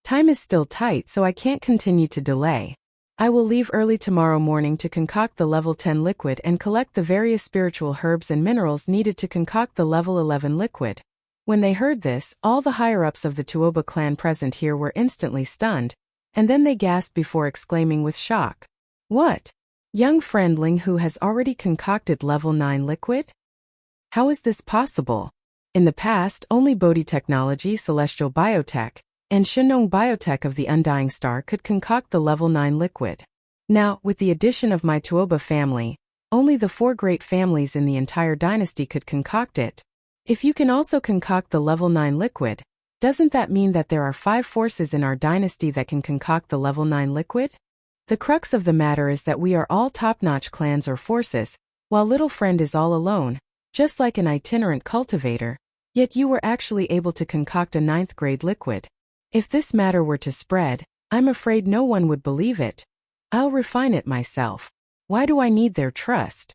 Speaker 1: Time is still tight, so I can't continue to delay. I will leave early tomorrow morning to concoct the level 10 liquid and collect the various spiritual herbs and minerals needed to concoct the level 11 liquid. When they heard this, all the higher-ups of the tuoba clan present here were instantly stunned, and then they gasped before exclaiming with shock. What? Young friend Ling Hu has already concocted level 9 liquid? How is this possible? In the past, only Bodhi Technology, Celestial Biotech, and Shenong Biotech of the Undying Star could concoct the level 9 liquid. Now, with the addition of my tuoba family, only the 4 great families in the entire dynasty could concoct it. If you can also concoct the level 9 liquid, doesn't that mean that there are 5 forces in our dynasty that can concoct the level 9 liquid? The crux of the matter is that we are all top-notch clans or forces, while little friend is all alone, just like an itinerant cultivator, yet you were actually able to concoct a 9th grade liquid. If this matter were to spread, I'm afraid no one would believe it. I'll refine it myself. Why do I need their trust?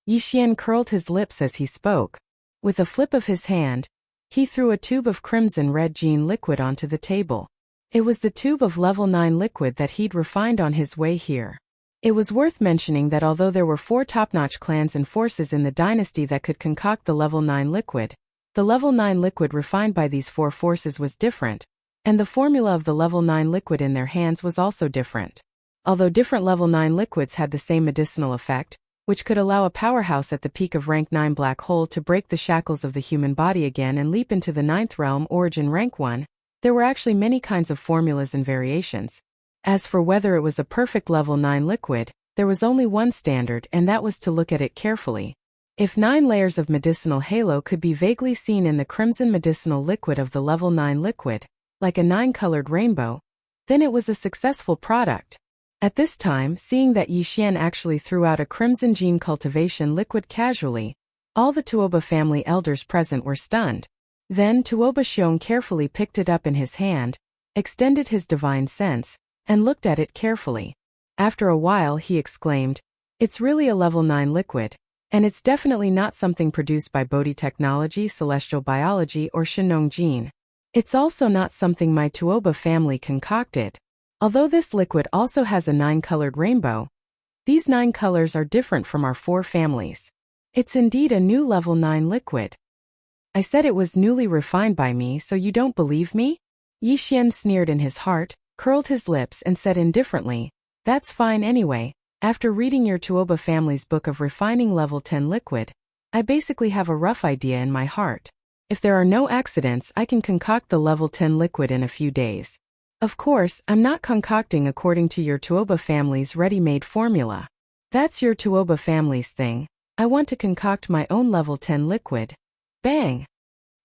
Speaker 1: Yixian curled his lips as he spoke. With a flip of his hand, he threw a tube of crimson red gene liquid onto the table. It was the tube of level 9 liquid that he'd refined on his way here. It was worth mentioning that although there were 4 top-notch clans and forces in the dynasty that could concoct the level 9 liquid, the level 9 liquid refined by these 4 forces was different, and the formula of the level 9 liquid in their hands was also different. Although different level 9 liquids had the same medicinal effect, which could allow a powerhouse at the peak of rank 9 black hole to break the shackles of the human body again and leap into the 9th realm origin rank 1, there were actually many kinds of formulas and variations. As for whether it was a perfect level 9 liquid, there was only one standard, and that was to look at it carefully. If 9 layers of medicinal halo could be vaguely seen in the crimson medicinal liquid of the level 9 liquid, like a 9-colored rainbow, then it was a successful product. At this time, seeing that Yixian actually threw out a crimson gene cultivation liquid casually, all the tuoba family elders present were stunned. Then Tuoba Xiong carefully picked it up in his hand, extended his divine sense, and looked at it carefully. After a while he exclaimed, "It's really a level 9 liquid, and it's definitely not something produced by Bodhi Technology, Celestial Biology, or Shenong Gene. It's also not something my tuoba family concocted. Although this liquid also has a 9-colored rainbow, these 9 colors are different from our 4 families. It's indeed a new level 9 liquid." I said it was newly refined by me, so you don't believe me? Yixian sneered in his heart, curled his lips and said indifferently, "That's fine anyway. After reading your tuoba family's book of refining level 10 liquid, I basically have a rough idea in my heart. If there are no accidents, I can concoct the level 10 liquid in a few days. Of course, I'm not concocting according to your tuoba family's ready-made formula. That's your tuoba family's thing. I want to concoct my own level 10 liquid." Bang!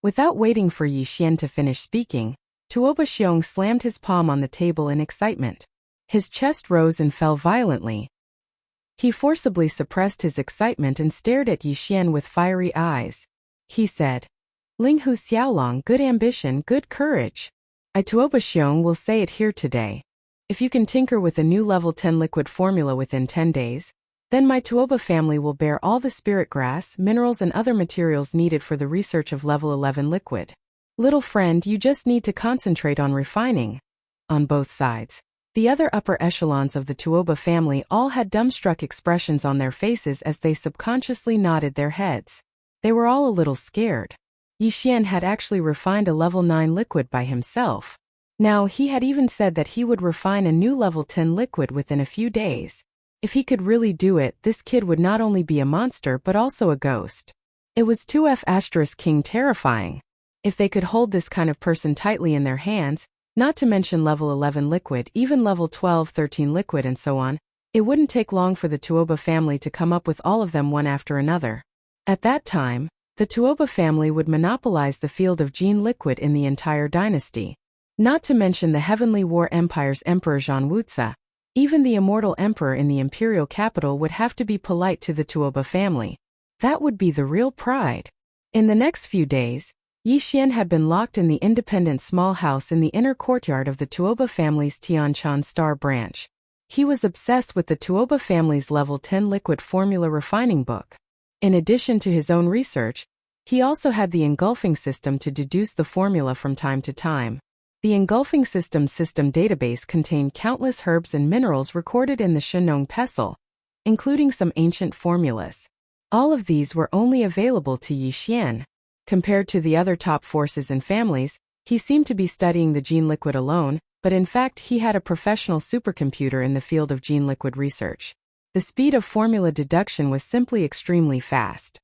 Speaker 1: Without waiting for Yi Xian to finish speaking, Tuoba Xiong slammed his palm on the table in excitement. His chest rose and fell violently. He forcibly suppressed his excitement and stared at Yi Xian with fiery eyes. He said, "Ling Hu Xiaolong, good ambition, good courage. I Tuoba Xiong will say it here today. If you can tinker with a new level 10 liquid formula within 10 days, then my Tuoba family will bear all the spirit grass, minerals and other materials needed for the research of level 11 liquid. Little friend, you just need to concentrate on refining." On both sides, the other upper echelons of the Tuoba family all had dumbstruck expressions on their faces as they subconsciously nodded their heads. They were all a little scared. Yi Xian had actually refined a level 9 liquid by himself. Now, he had even said that he would refine a new level 10 liquid within a few days. If he could really do it, this kid would not only be a monster but also a ghost. It was 2F king terrifying. If they could hold this kind of person tightly in their hands, not to mention level 11 liquid, even level 12, 13 liquid and so on, it wouldn't take long for the Tuoba family to come up with all of them one after another. At that time, the Tuoba family would monopolize the field of gene liquid in the entire dynasty. Not to mention the Heavenly War Empire's Emperor Zhang Wuzi. Even the immortal emperor in the imperial capital would have to be polite to the Tuoba family. That would be the real pride. In the next few days, Yi Xian had been locked in the independent small house in the inner courtyard of the Tuoba family's Tianchan Star branch. He was obsessed with the Tuoba family's level 10 liquid formula refining book. In addition to his own research, he also had the engulfing system to deduce the formula from time to time. The engulfing system database contained countless herbs and minerals recorded in the Shenong Pestle, including some ancient formulas. All of these were only available to Yi Xian. Compared to the other top forces and families, he seemed to be studying the gene liquid alone, but in fact he had a professional supercomputer in the field of gene liquid research. The speed of formula deduction was simply extremely fast.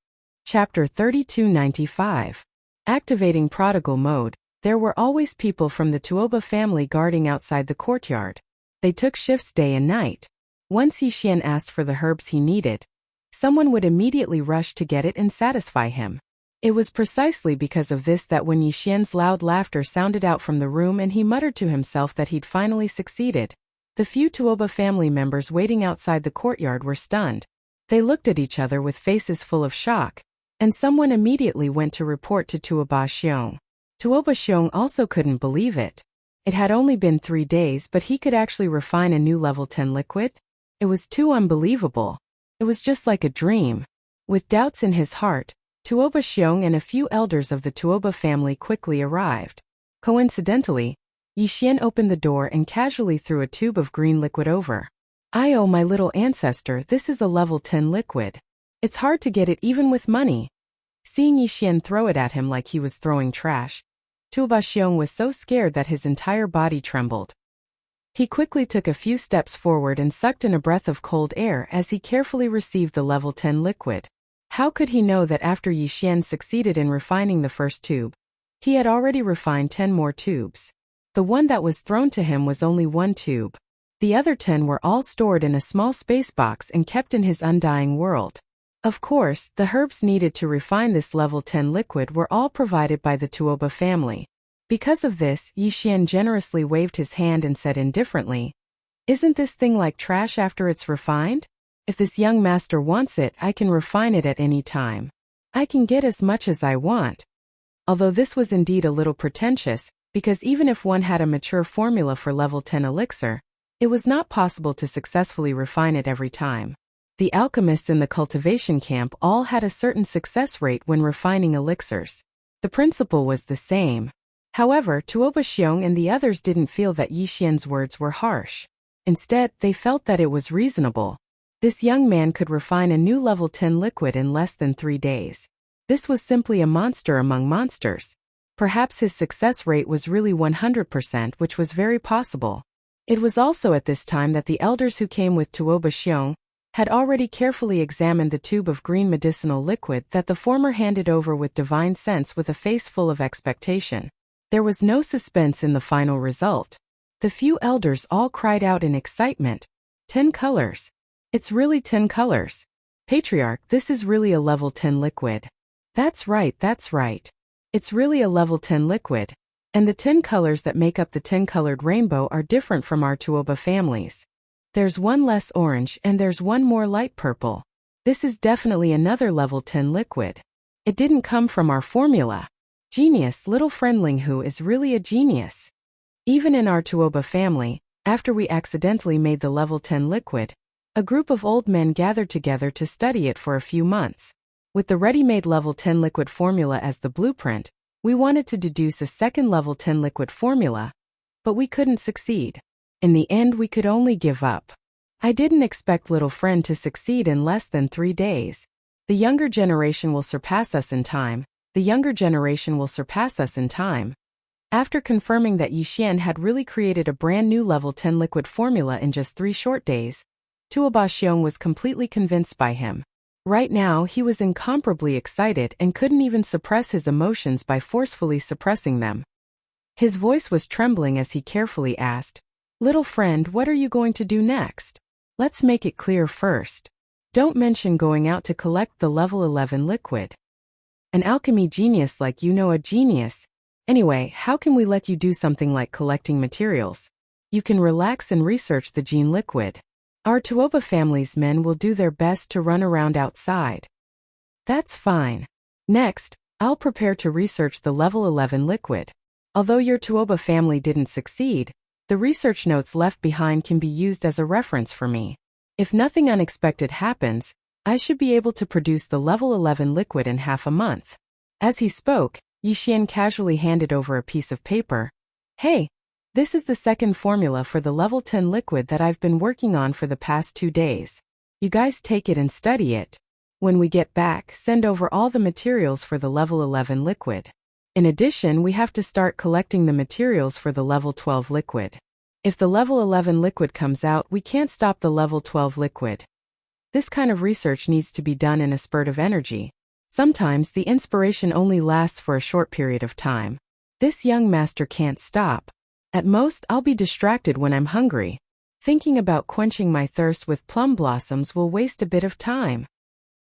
Speaker 1: Chapter 3295. Activating Prodigal Mode. There were always people from the Tuoba family guarding outside the courtyard. They took shifts day and night. Once Yi Xian asked for the herbs he needed, someone would immediately rush to get it and satisfy him. It was precisely because of this that when Yi Xian's loud laughter sounded out from the room and he muttered to himself that he'd finally succeeded, the few Tuoba family members waiting outside the courtyard were stunned. They looked at each other with faces full of shock, and someone immediately went to report to Tuoba Xiong. Tuoba Xiong also couldn't believe it. It had only been 3 days, but he could actually refine a new level 10 liquid? It was too unbelievable. It was just like a dream. With doubts in his heart, Tuoba Xiong and a few elders of the Tuoba family quickly arrived. Coincidentally, Yi Xian opened the door and casually threw a tube of green liquid over. "Oh, my little ancestor, this is a level 10 liquid. It's hard to get it even with money." Seeing Yi Xian throw it at him like he was throwing trash, Tuoba Xiong was so scared that his entire body trembled. He quickly took a few steps forward and sucked in a breath of cold air as he carefully received the level 10 liquid. How could he know that after Yi Xian succeeded in refining the first tube, he had already refined 10 more tubes? The one that was thrown to him was only 1 tube. The other 10 were all stored in a small space box and kept in his undying world. Of course, the herbs needed to refine this level 10 liquid were all provided by the Tuoba family. Because of this, Yi Xian generously waved his hand and said indifferently, "Isn't this thing like trash after it's refined? If this young master wants it, I can refine it at any time. I can get as much as I want." Although this was indeed a little pretentious, because even if one had a mature formula for level 10 elixir, it was not possible to successfully refine it every time. The alchemists in the cultivation camp all had a certain success rate when refining elixirs. The principle was the same. However, Tuoba Xiong and the others didn't feel that Yi Xian's words were harsh. Instead, they felt that it was reasonable. This young man could refine a new level 10 liquid in less than 3 days. This was simply a monster among monsters. Perhaps his success rate was really 100%, which was very possible. It was also at this time that the elders who came with Tuoba Xiong had already carefully examined the tube of green medicinal liquid that the former handed over with divine sense with a face full of expectation. There was no suspense in the final result. The few elders all cried out in excitement, 10 colors. It's really 10 colors. Patriarch, this is really a level 10 liquid. That's right, that's right. It's really a level 10 liquid, and the 10 colors that make up the 10-colored rainbow are different from our tuoba families. There's one less orange and there's one more light purple. This is definitely another level 10 liquid. It didn't come from our formula. Genius, little friendling who is really a genius. Even in our tuoba family, after we accidentally made the level 10 liquid, a group of old men gathered together to study it for a few months. With the ready-made level 10 liquid formula as the blueprint, we wanted to deduce a second level 10 liquid formula, but we couldn't succeed. In the end, we could only give up. I didn't expect little friend to succeed in less than 3 days. The younger generation will surpass us in time. The younger generation will surpass us in time. After confirming that Yixian had really created a brand new level 10 liquid formula in just 3 short days, Tuoba Xiong was completely convinced by him. Right now, he was incomparably excited and couldn't even suppress his emotions by forcefully suppressing them. His voice was trembling as he carefully asked, "Little friend, what are you going to do next? Let's make it clear first. Don't mention going out to collect the level 11 liquid. An alchemy genius like you know a genius. Anyway, how can we let you do something like collecting materials? You can relax and research the gene liquid. Our tuoba family's men will do their best to run around outside." "That's fine. Next, I'll prepare to research the level 11 liquid. Although your tuoba family didn't succeed, the research notes left behind can be used as a reference for me. If nothing unexpected happens, I should be able to produce the level 11 liquid in half a month." As he spoke, Yixian casually handed over a piece of paper. "Hey, this is the second formula for the level 10 liquid that I've been working on for the past 2 days. You guys take it and study it. When we get back, send over all the materials for the level 11 liquid. In addition, we have to start collecting the materials for the level 12 liquid. If the level 11 liquid comes out, we can't stop the level 12 liquid. This kind of research needs to be done in a spurt of energy. Sometimes the inspiration only lasts for a short period of time. This young master can't stop. At most, I'll be distracted when I'm hungry. Thinking about quenching my thirst with plum blossoms will waste a bit of time."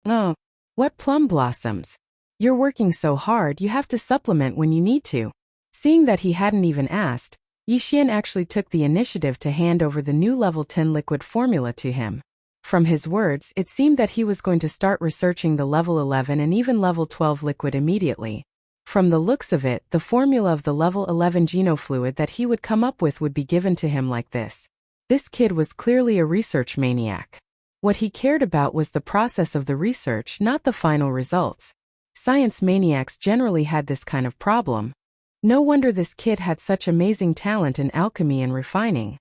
Speaker 1: "Oh, what plum blossoms? You're working so hard you have to supplement when you need to." Seeing that he hadn't even asked, Yixian actually took the initiative to hand over the new level 10 liquid formula to him. From his words, it seemed that he was going to start researching the level 11 and even level 12 liquid immediately. From the looks of it, the formula of the level 11 genofluid that he would come up with would be given to him like this. This kid was clearly a research maniac. What he cared about was the process of the research, not the final results. Science maniacs generally had this kind of problem. No wonder this kid had such amazing talent in alchemy and refining.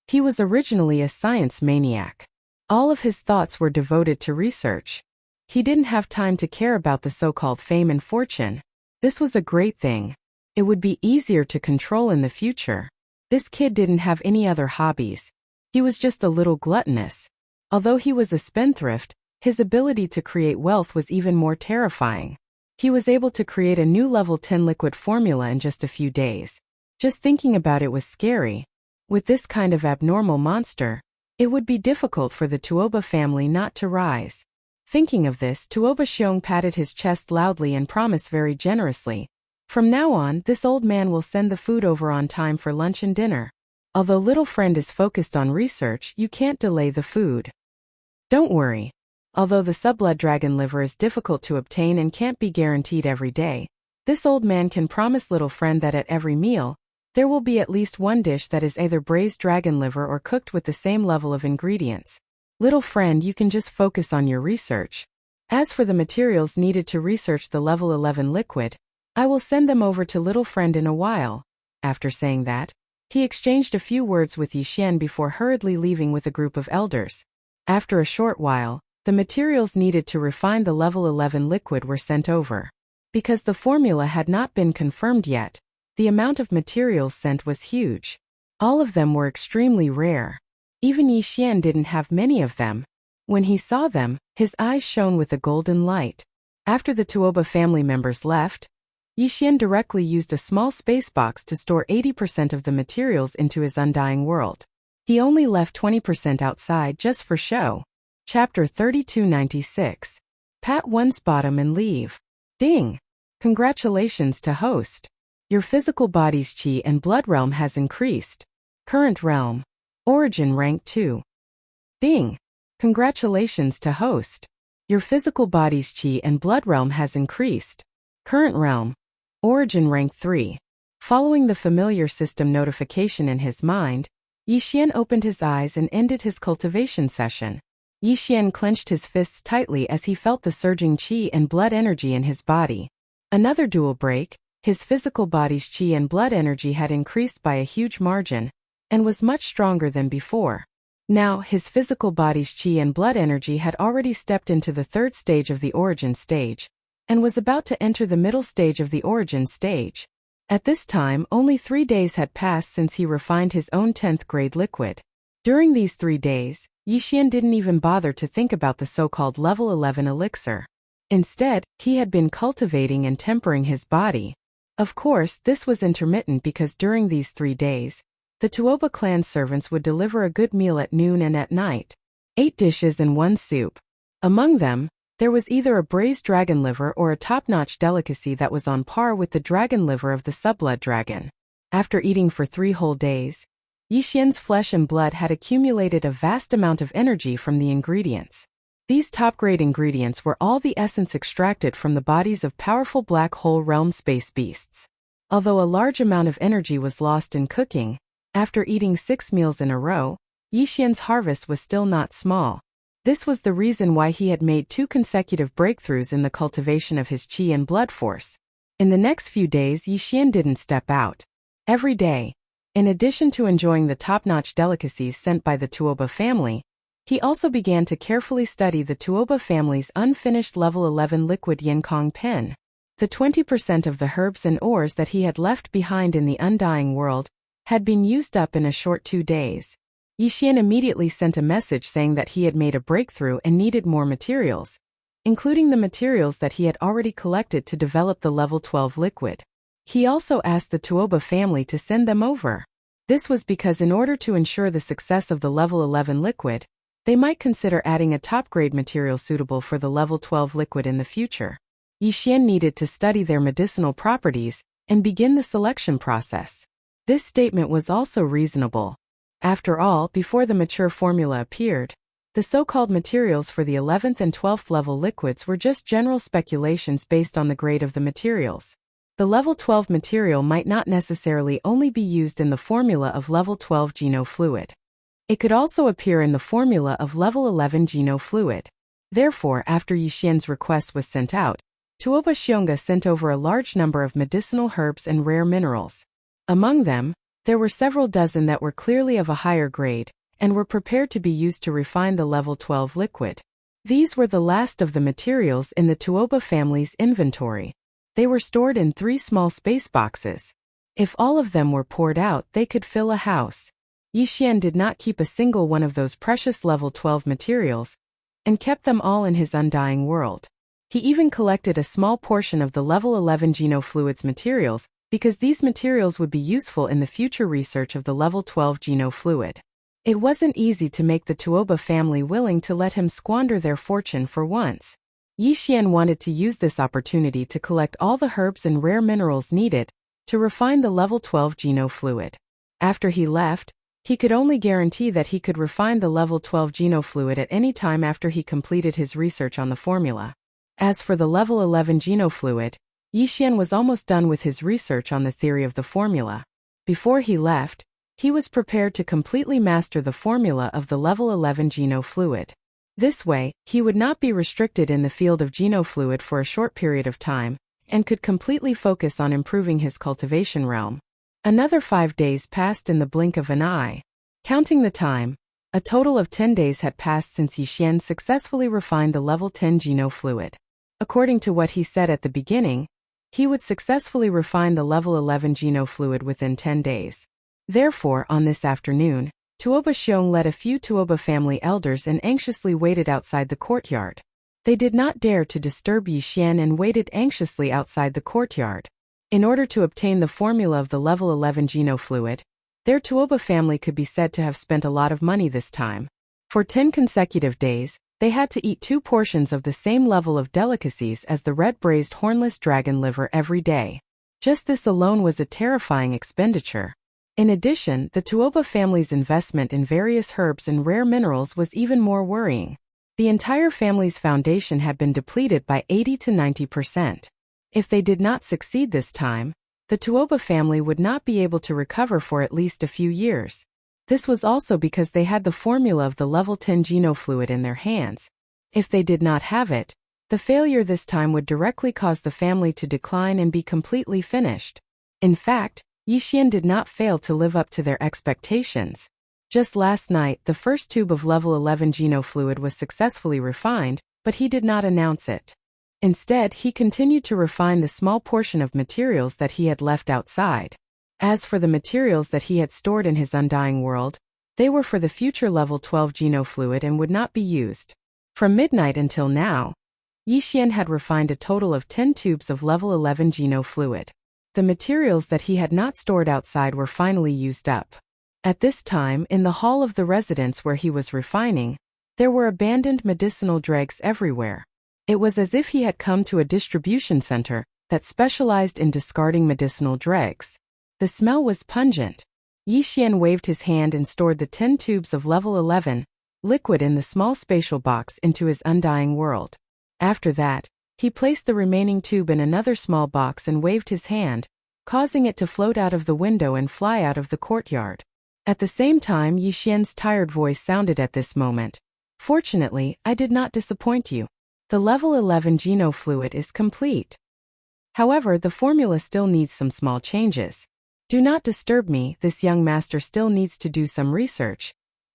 Speaker 1: He was originally a science maniac. All of his thoughts were devoted to research. He didn't have time to care about the so-called fame and fortune. This was a great thing. It would be easier to control in the future. This kid didn't have any other hobbies. He was just a little gluttonous. Although he was a spendthrift, his ability to create wealth was even more terrifying. He was able to create a new level 10 liquid formula in just a few days. Just thinking about it was scary. With this kind of abnormal monster, it would be difficult for the Tuoba family not to rise. Thinking of this, Tuoba Xiong patted his chest loudly and promised very generously. From now on, this old man will send the food over on time for lunch and dinner. Although little friend is focused on research, you can't delay the food. Don't worry. Although the subblood dragon liver is difficult to obtain and can't be guaranteed every day, this old man can promise little friend that at every meal, there will be at least one dish that is either braised dragon liver or cooked with the same level of ingredients. Little friend, you can just focus on your research. As for the materials needed to research the level 11 liquid, I will send them over to little friend in a while. After saying that, he exchanged a few words with Yixian before hurriedly leaving with a group of elders. After a short while, the materials needed to refine the level 11 liquid were sent over. Because the formula had not been confirmed yet, the amount of materials sent was huge. All of them were extremely rare. Even Yixian didn't have many of them. When he saw them, his eyes shone with a golden light. After the Tuoba family members left, Yixian directly used a small space box to store 80% of the materials into his undying world. He only left 20% outside just for show. Chapter 3296. Pat one's bottom and leave. Ding! Congratulations to host. Your physical body's chi and blood realm has increased. Current realm. Origin rank 2. Ding. Congratulations to host. Your physical body's chi and blood realm has increased. Current realm. Origin rank 3. Following the familiar system notification in his mind, Yixian opened his eyes and ended his cultivation session. Yixian clenched his fists tightly as he felt the surging qi and blood energy in his body. Another dual break, his physical body's qi and blood energy had increased by a huge margin, and was much stronger than before. Now, his physical body's qi and blood energy had already stepped into the third stage of the origin stage, and was about to enter the middle stage of the origin stage. At this time, only 3 days had passed since he refined his own 10th grade liquid. During these 3 days, Yixian didn't even bother to think about the so-called level 11 elixir. Instead, he had been cultivating and tempering his body. Of course, this was intermittent because during these 3 days, the Tuoba clan servants would deliver a good meal at noon and at night. 8 dishes and 1 soup. Among them, there was either a braised dragon liver or a top-notch delicacy that was on par with the dragon liver of the subblood dragon. After eating for 3 whole days, Yixian's flesh and blood had accumulated a vast amount of energy from the ingredients. These top-grade ingredients were all the essence extracted from the bodies of powerful black hole realm space beasts. Although a large amount of energy was lost in cooking, after eating 6 meals in a row, Yixian's harvest was still not small. This was the reason why he had made 2 consecutive breakthroughs in the cultivation of his qi and blood force. In the next few days, Yixian didn't step out. Every day, in addition to enjoying the top-notch delicacies sent by the Tuoba family, he also began to carefully study the Tuoba family's unfinished level 11 liquid Yinkong pen. The 20% of the herbs and ores that he had left behind in the undying world had been used up in a short 2 days. Yixian immediately sent a message saying that he had made a breakthrough and needed more materials, including the materials that he had already collected to develop the level 12 liquid. He also asked the Tuoba family to send them over. This was because in order to ensure the success of the level 11 liquid, they might consider adding a top-grade material suitable for the level 12 liquid in the future. Yixian needed to study their medicinal properties and begin the selection process. This statement was also reasonable. After all, before the mature formula appeared, the so-called materials for the 11th and 12th level liquids were just general speculations based on the grade of the materials. The level 12 material might not necessarily only be used in the formula of level 12 Geno fluid. It could also appear in the formula of level 11 Geno fluid. Therefore, after Yixian's request was sent out, Tuoba Xionga sent over a large number of medicinal herbs and rare minerals. Among them, there were several dozen that were clearly of a higher grade, and were prepared to be used to refine the level 12 liquid. These were the last of the materials in the Tuoba family's inventory. They were stored in 3 small space boxes. If all of them were poured out, they could fill a house. Yixian did not keep a single one of those precious level 12 materials, and kept them all in his undying world. He even collected a small portion of the level 11 Geno fluids materials, because these materials would be useful in the future research of the level 12 Geno fluid. It wasn't easy to make the Tuoba family willing to let him squander their fortune for once. Yixian wanted to use this opportunity to collect all the herbs and rare minerals needed to refine the level 12 Geno fluid. After he left, he could only guarantee that he could refine the level 12 Geno fluid at any time after he completed his research on the formula. As for the level 11 Geno fluid, Yixian was almost done with his research on the theory of the formula. Before he left, he was prepared to completely master the formula of the level 11 Geno fluid. This way, he would not be restricted in the field of Geno fluid for a short period of time, and could completely focus on improving his cultivation realm. Another 5 days passed in the blink of an eye. Counting the time, a total of 10 days had passed since Yixian successfully refined the level 10 Geno fluid. According to what he said at the beginning, he would successfully refine the level 11 Geno fluid within 10 days. Therefore, on this afternoon, Tuoba Xiong led a few Tuoba family elders and anxiously waited outside the courtyard. They did not dare to disturb Yixian and waited anxiously outside the courtyard. In order to obtain the formula of the level 11 Geno fluid, their Tuoba family could be said to have spent a lot of money this time. For 10 consecutive days, They had to eat 2 portions of the same level of delicacies as the red braised hornless dragon liver every day. Just this alone was a terrifying expenditure. In addition, the Tuoba family's investment in various herbs and rare minerals was even more worrying. The entire family's foundation had been depleted by 80 to 90%. If they did not succeed this time, the Tuoba family would not be able to recover for at least a few years. This was also because they had the formula of the level 10 genofluid in their hands. If they did not have it, the failure this time would directly cause the family to decline and be completely finished. In fact, Yixian did not fail to live up to their expectations. Just last night, the first tube of level 11 genofluid was successfully refined, but he did not announce it. Instead, he continued to refine the small portion of materials that he had left outside. As for the materials that he had stored in his undying world, they were for the future level 12 genofluid and would not be used. From midnight until now, Yixian had refined a total of 10 tubes of level 11 genofluid. The materials that he had not stored outside were finally used up. At this time, in the hall of the residence where he was refining, there were abandoned medicinal dregs everywhere. It was as if he had come to a distribution center that specialized in discarding medicinal dregs. The smell was pungent. Yixian waved his hand and stored the 10 tubes of level 11 liquid in the small spatial box into his undying world. After that, he placed the remaining tube in another small box and waved his hand, causing it to float out of the window and fly out of the courtyard. At the same time, Yixian's tired voice sounded at this moment. Fortunately, I did not disappoint you. The level 11 genofluid is complete. However, the formula still needs some small changes. Do not disturb me, this young master still needs to do some research.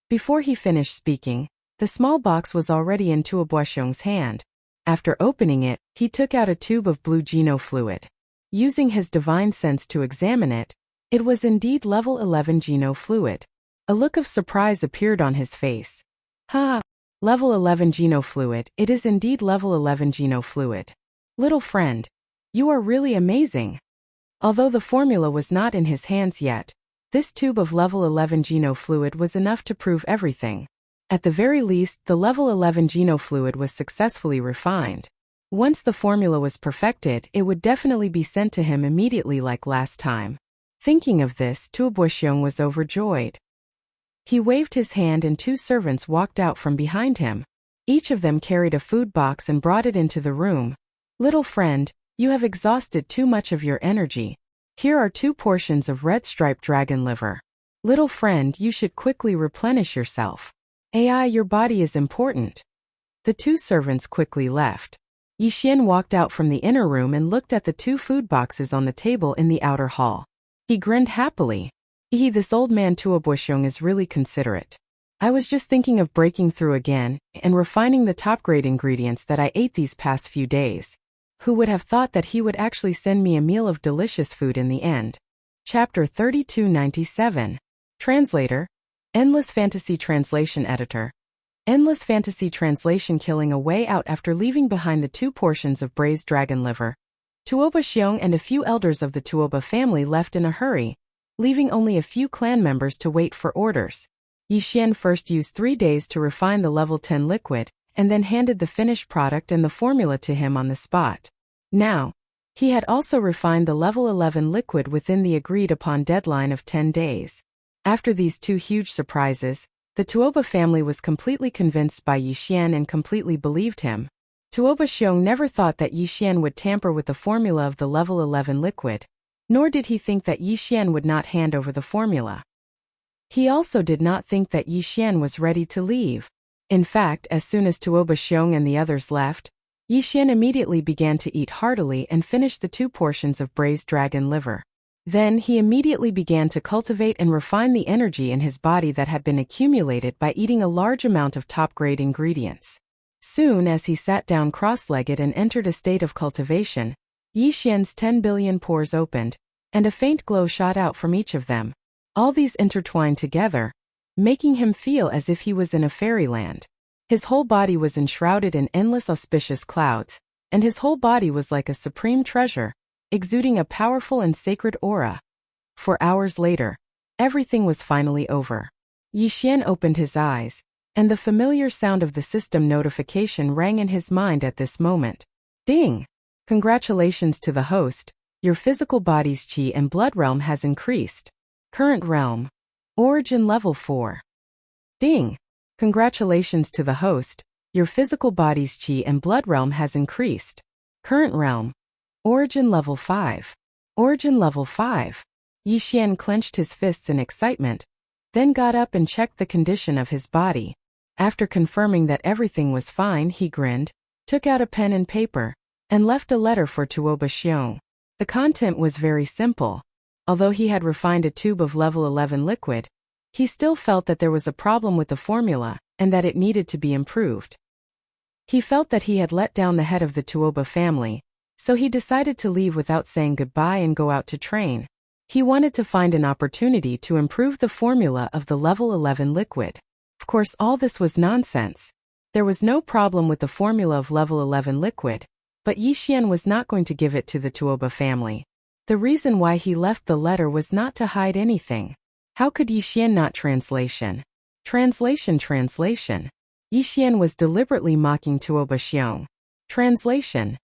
Speaker 1: Before he finished speaking, the small box was already in Tuoboxiong's hand. After opening it, he took out a tube of blue genofluid. Using his divine sense to examine it, it was indeed level 11 genofluid. A look of surprise appeared on his face. Ha! Level 11 genofluid, it is indeed level 11 genofluid. Little friend, you are really amazing. Although the formula was not in his hands yet, this tube of level 11 genofluid was enough to prove everything. At the very least, the level 11 genofluid was successfully refined. Once the formula was perfected, it would definitely be sent to him immediately like last time. Thinking of this, Tuoboxiong was overjoyed. He waved his hand and 2 servants walked out from behind him. Each of them carried a food box and brought it into the room. Little friend, you have exhausted too much of your energy. Here are 2 portions of red striped dragon liver. Little friend, you should quickly replenish yourself. AI, your body is important. The 2 servants quickly left. Yixian walked out from the inner room and looked at the 2 food boxes on the table in the outer hall. He grinned happily. This old man Tuoboxiong is really considerate. I was just thinking of breaking through again and refining the top-grade ingredients that I ate these past few days. Who would have thought that he would actually send me a meal of delicious food in the end? Chapter 3297. Translator. Endless Fantasy Translation Editor. Endless Fantasy Translation. Killing a way out after leaving behind the 2 portions of braised dragon liver. Tuoboxiong and a few elders of the Tuoba family left in a hurry, leaving only a few clan members to wait for orders. Yixian first used 3 days to refine the level 10 liquid, and then handed the finished product and the formula to him on the spot. Now, he had also refined the level 11 liquid within the agreed-upon deadline of 10 days. After these 2 huge surprises, the Tuoba family was completely convinced by Yixian and completely believed him. Tuoboxiong never thought that Yixian would tamper with the formula of the level 11 liquid, nor did he think that Yixian would not hand over the formula. He also did not think that Yixian was ready to leave. In fact, as soon as Tuoboxiong and the others left, Yixian immediately began to eat heartily and finished the 2 portions of braised dragon liver. Then he immediately began to cultivate and refine the energy in his body that had been accumulated by eating a large amount of top-grade ingredients. Soon as he sat down cross-legged and entered a state of cultivation, Yixian's 10 billion pores opened, and a faint glow shot out from each of them. All these intertwined together, making him feel as if he was in a fairyland. His whole body was enshrouded in endless auspicious clouds, and his whole body was like a supreme treasure, exuding a powerful and sacred aura. 4 hours later, everything was finally over. Yixian opened his eyes, and the familiar sound of the system notification rang in his mind at this moment. Ding! Congratulations to the host, your physical body's chi and blood realm has increased. Current realm. Origin level 4. Ding! Congratulations to the host, your physical body's chi and blood realm has increased. Current realm. Origin level 5. Origin level 5. Yi Xian clenched his fists in excitement, then got up and checked the condition of his body. After confirming that everything was fine, he grinned, took out a pen and paper, and left a letter for Tuoba Xiong. The content was very simple. Although he had refined a tube of level 11 liquid, he still felt that there was a problem with the formula, and that it needed to be improved. He felt that he had let down the head of the Tuoba family, so he decided to leave without saying goodbye and go out to train. He wanted to find an opportunity to improve the formula of the level 11 liquid. Of course, all this was nonsense. There was no problem with the formula of level 11 liquid, but Yi Xian was not going to give it to the Tuoba family. The reason why he left the letter was not to hide anything. How could Yi Xian not translation? Translation. Yi Xian was deliberately mocking Tuoba Xiong. Translation.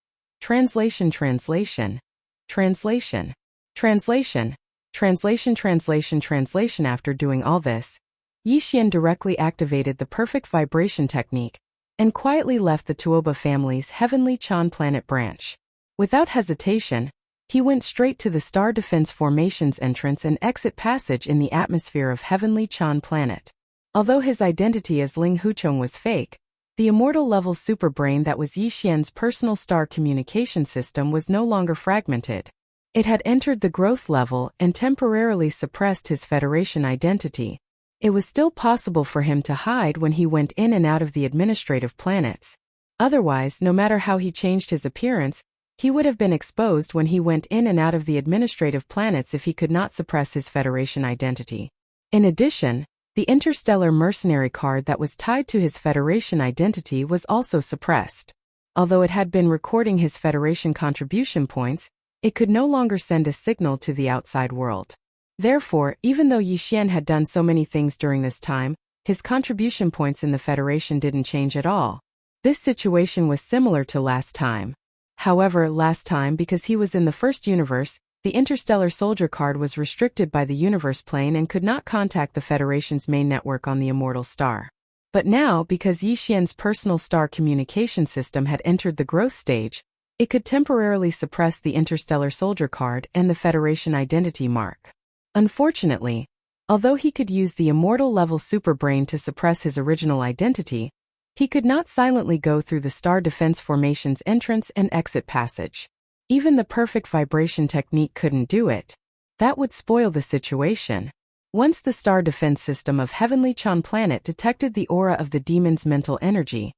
Speaker 1: After doing all this, Yi Xian directly activated the perfect vibration technique and quietly left the Tuoba family's Heavenly Chan planet branch. Without hesitation, he went straight to the Star Defense Formation's entrance and exit passage in the atmosphere of Heavenly Chan planet. Although his identity as Ling Huchong was fake, the immortal-level superbrain that was Yi Xian's personal star communication system was no longer fragmented. It had entered the growth level and temporarily suppressed his Federation identity. It was still possible for him to hide when he went in and out of the administrative planets. Otherwise, no matter how he changed his appearance, he would have been exposed when he went in and out of the administrative planets if he could not suppress his Federation identity. In addition, the interstellar mercenary card that was tied to his Federation identity was also suppressed. Although it had been recording his Federation contribution points, it could no longer send a signal to the outside world. Therefore, even though Yi Xian had done so many things during this time, his contribution points in the Federation didn't change at all. This situation was similar to last time. However, last time, because he was in the first universe, the interstellar soldier card was restricted by the universe plane and could not contact the Federation's main network on the immortal star. But now, because Yi Xian's personal star communication system had entered the growth stage, it could temporarily suppress the interstellar soldier card and the Federation identity mark. Unfortunately, although he could use the immortal-level superbrain to suppress his original identity, he could not silently go through the Star Defense Formation's entrance and exit passage. Even the perfect vibration technique couldn't do it. That would spoil the situation. Once the Star Defense System of Heavenly Chan Planet detected the aura of the demon's mental energy,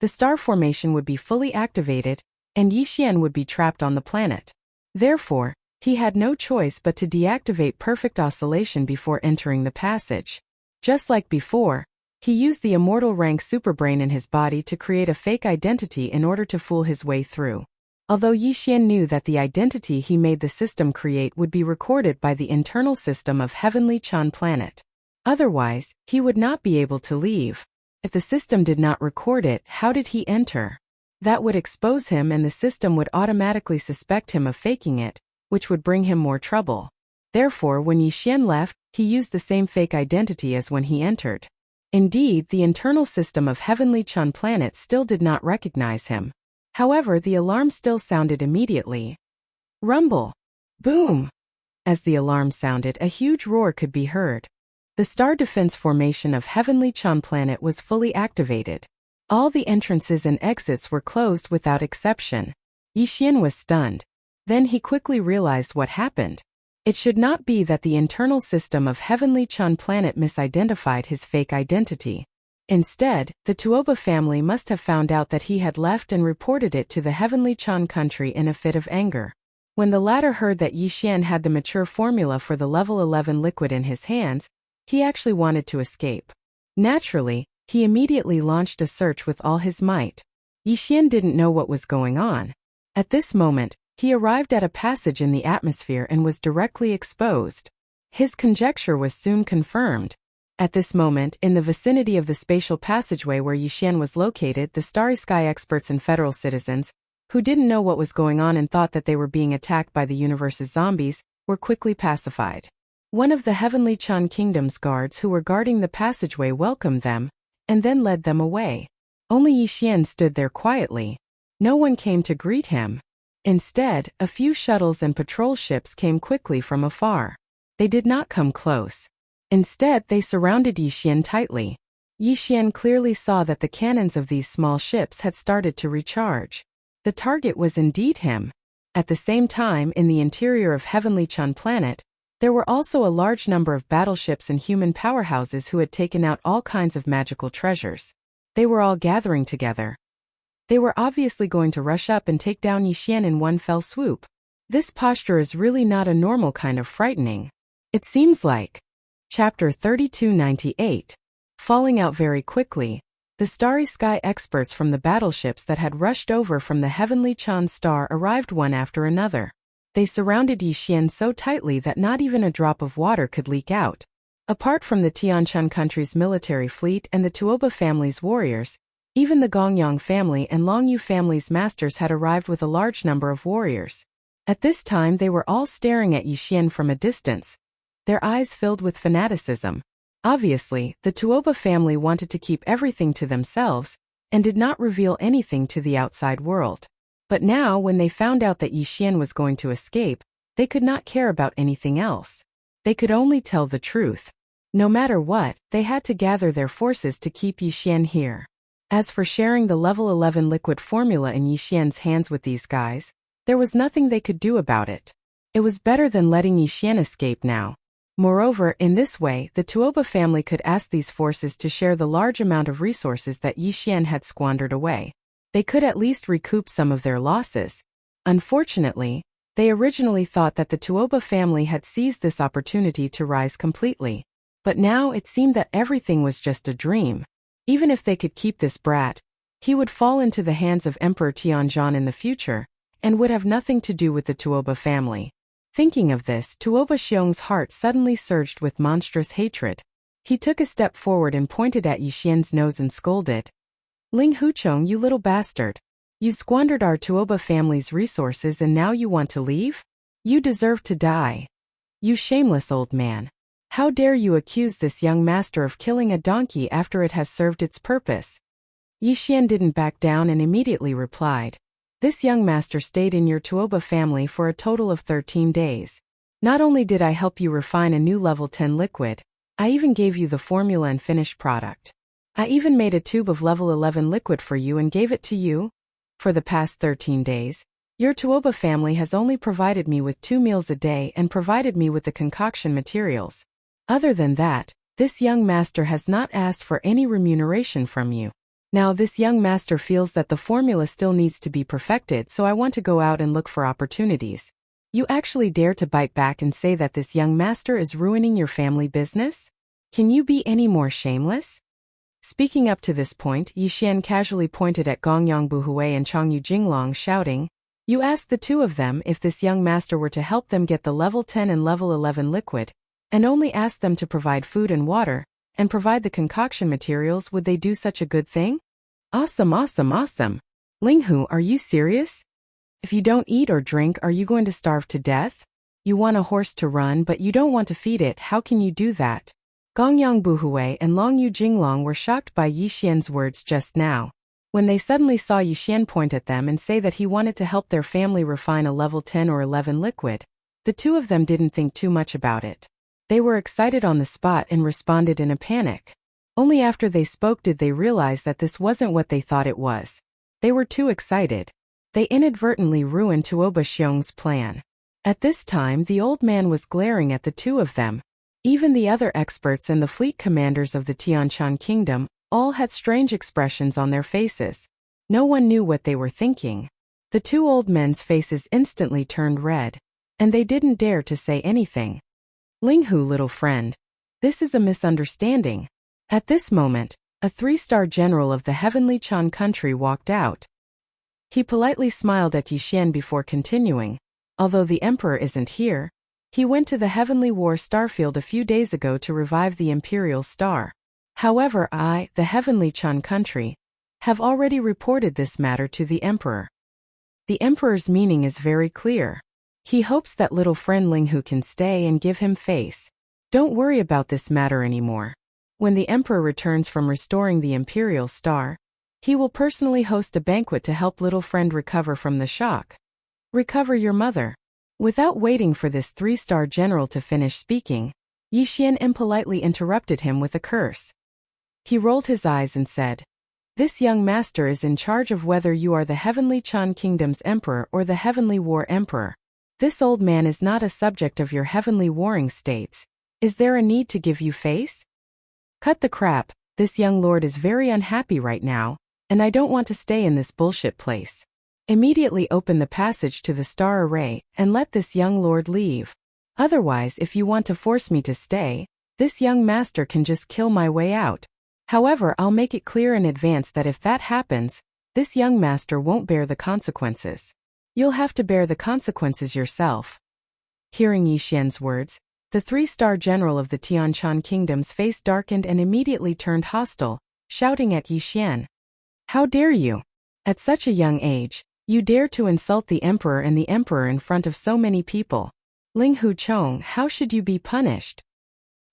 Speaker 1: the star formation would be fully activated, and Yi Xian would be trapped on the planet. Therefore, he had no choice but to deactivate perfect oscillation before entering the passage. Just like before, he used the immortal rank superbrain in his body to create a fake identity in order to fool his way through. Although Yi Xian knew that the identity he made the system create would be recorded by the internal system of Heavenly Chan Planet. Otherwise, he would not be able to leave. If the system did not record it, how did he enter? That would expose him and the system would automatically suspect him of faking it, which would bring him more trouble. Therefore, when Yi Xian left, he used the same fake identity as when he entered. Indeed, the internal system of Heavenly Chan Planet still did not recognize him. However, the alarm still sounded immediately. Rumble! Boom! As the alarm sounded, a huge roar could be heard. The Star Defense Formation of Heavenly Chan Planet was fully activated. All the entrances and exits were closed without exception. Yi Xian was stunned. Then he quickly realized what happened. It should not be that the internal system of Heavenly Chan Planet misidentified his fake identity. Instead, the Tuoba family must have found out that he had left and reported it to the Heavenly Chan country in a fit of anger. When the latter heard that Yi Xian had the mature formula for the level 11 liquid in his hands, he actually wanted to escape. Naturally, he immediately launched a search with all his might. Yi Xian didn't know what was going on. At this moment, he arrived at a passage in the atmosphere and was directly exposed. His conjecture was soon confirmed. At this moment, in the vicinity of the spatial passageway where Yixian was located, the Starry Sky experts and federal citizens, who didn't know what was going on and thought that they were being attacked by the universe's zombies, were quickly pacified. One of the Heavenly Chan Kingdom's guards who were guarding the passageway welcomed them, and then led them away. Only Yixian stood there quietly. No one came to greet him. Instead, a few shuttles and patrol ships came quickly from afar. They did not come close. Instead, they surrounded Yixian tightly. Yixian clearly saw that the cannons of these small ships had started to recharge. The target was indeed him. At the same time, in the interior of Heavenly Chan Planet, there were also a large number of battleships and human powerhouses who had taken out all kinds of magical treasures. They were all gathering together. They were obviously going to rush up and take down Yixian in one fell swoop. This posture is really not a normal kind of frightening. It seems like. Chapter 3298. Falling out very quickly, the Starry Sky experts from the battleships that had rushed over from the Heavenly Chan star arrived one after another. They surrounded Yixian so tightly that not even a drop of water could leak out. Apart from the Tianshan country's military fleet and the Tuoba family's warriors, even the Gongyang family and Longyu family's masters had arrived with a large number of warriors. At this time they were all staring at Yixian from a distance, their eyes filled with fanaticism. Obviously, the Tuoba family wanted to keep everything to themselves and did not reveal anything to the outside world. But now, when they found out that Yixian was going to escape, they could not care about anything else. They could only tell the truth. No matter what, they had to gather their forces to keep Yixian here. As for sharing the level 11 liquid formula in Yixian's hands with these guys, there was nothing they could do about it. It was better than letting Yixian escape now. Moreover, in this way, the Tuoba family could ask these forces to share the large amount of resources that Yixian had squandered away. They could at least recoup some of their losses. Unfortunately, they originally thought that the Tuoba family had seized this opportunity to rise completely. But now it seemed that everything was just a dream. Even if they could keep this brat, he would fall into the hands of Emperor Tianzhan in the future, and would have nothing to do with the Tuoba family. Thinking of this, Tuoba Xiong's heart suddenly surged with monstrous hatred. He took a step forward and pointed at Yixian's nose and scolded. Ling Huchong, you little bastard. You squandered our Tuoba family's resources and now you want to leave? You deserve to die. You shameless old man. How dare you accuse this young master of killing a donkey after it has served its purpose? Yixian didn't back down and immediately replied. This young master stayed in your Tuoba family for a total of 13 days. Not only did I help you refine a new level 10 liquid, I even gave you the formula and finished product. I even made a tube of level 11 liquid for you and gave it to you. For the past 13 days, your Tuoba family has only provided me with 2 meals a day and provided me with the concoction materials. Other than that, this young master has not asked for any remuneration from you. Now this young master feels that the formula still needs to be perfected, so I want to go out and look for opportunities. You actually dare to bite back and say that this young master is ruining your family business? Can you be any more shameless? Speaking up to this point, Yixian casually pointed at Gongyang Buhui and Changyu Jinglong, shouting, You asked the two of them if this young master were to help them get the level 10 and level 11 liquid, and only asked them to provide food and water, and provide the concoction materials, would they do such a good thing? Awesome, awesome, awesome. Linghu, are you serious? If you don't eat or drink, are you going to starve to death? You want a horse to run but you don't want to feed it, how can you do that? Gongyang Buhui and Longyu Jinglong were shocked by Yixian's words just now. When they suddenly saw Yixian point at them and say that he wanted to help their family refine a level 10 or 11 liquid, the two of them didn't think too much about it. They were excited on the spot and responded in a panic. Only after they spoke did they realize that this wasn't what they thought it was. They were too excited. They inadvertently ruined Tuoba Xiong's plan. At this time the old man was glaring at the two of them. Even the other experts and the fleet commanders of the Tianshan Kingdom all had strange expressions on their faces. No one knew what they were thinking. The two old men's faces instantly turned red, and they didn't dare to say anything. Linghu, little friend. This is a misunderstanding. At this moment, a 3-star general of the Heavenly Chan country walked out. He politely smiled at Yixian before continuing. Although the emperor isn't here, He went to the Heavenly War starfield a few days ago to revive the Imperial Star. However, I, the Heavenly Chun country, have already reported this matter to the Emperor. The Emperor's meaning is very clear. He hopes that little friend Linghu can stay and give him face. Don't worry about this matter anymore. When the Emperor returns from restoring the Imperial Star, he will personally host a banquet to help little friend recover from the shock. Recover your mother. Without waiting for this 3-star general to finish speaking, Yi Xian impolitely interrupted him with a curse. He rolled his eyes and said, "This young master is in charge of whether you are the Heavenly Chun Kingdom's emperor or the Heavenly War emperor. This old man is not a subject of your heavenly warring states. Is there a need to give you face? Cut the crap, this young lord is very unhappy right now, and I don't want to stay in this bullshit place. Immediately open the passage to the star array and let this young lord leave. Otherwise, if you want to force me to stay, this young master can just kill my way out. However, I'll make it clear in advance that if that happens, this young master won't bear the consequences. You'll have to bear the consequences yourself." Hearing Yi Xian's words, the 3-star general of the Tianshan Kingdom's face darkened and immediately turned hostile, shouting at Yi Xian. "How dare you? At such a young age, you dare to insult the emperor and the emperor in front of so many people. Ling Hu Chong, how should you be punished?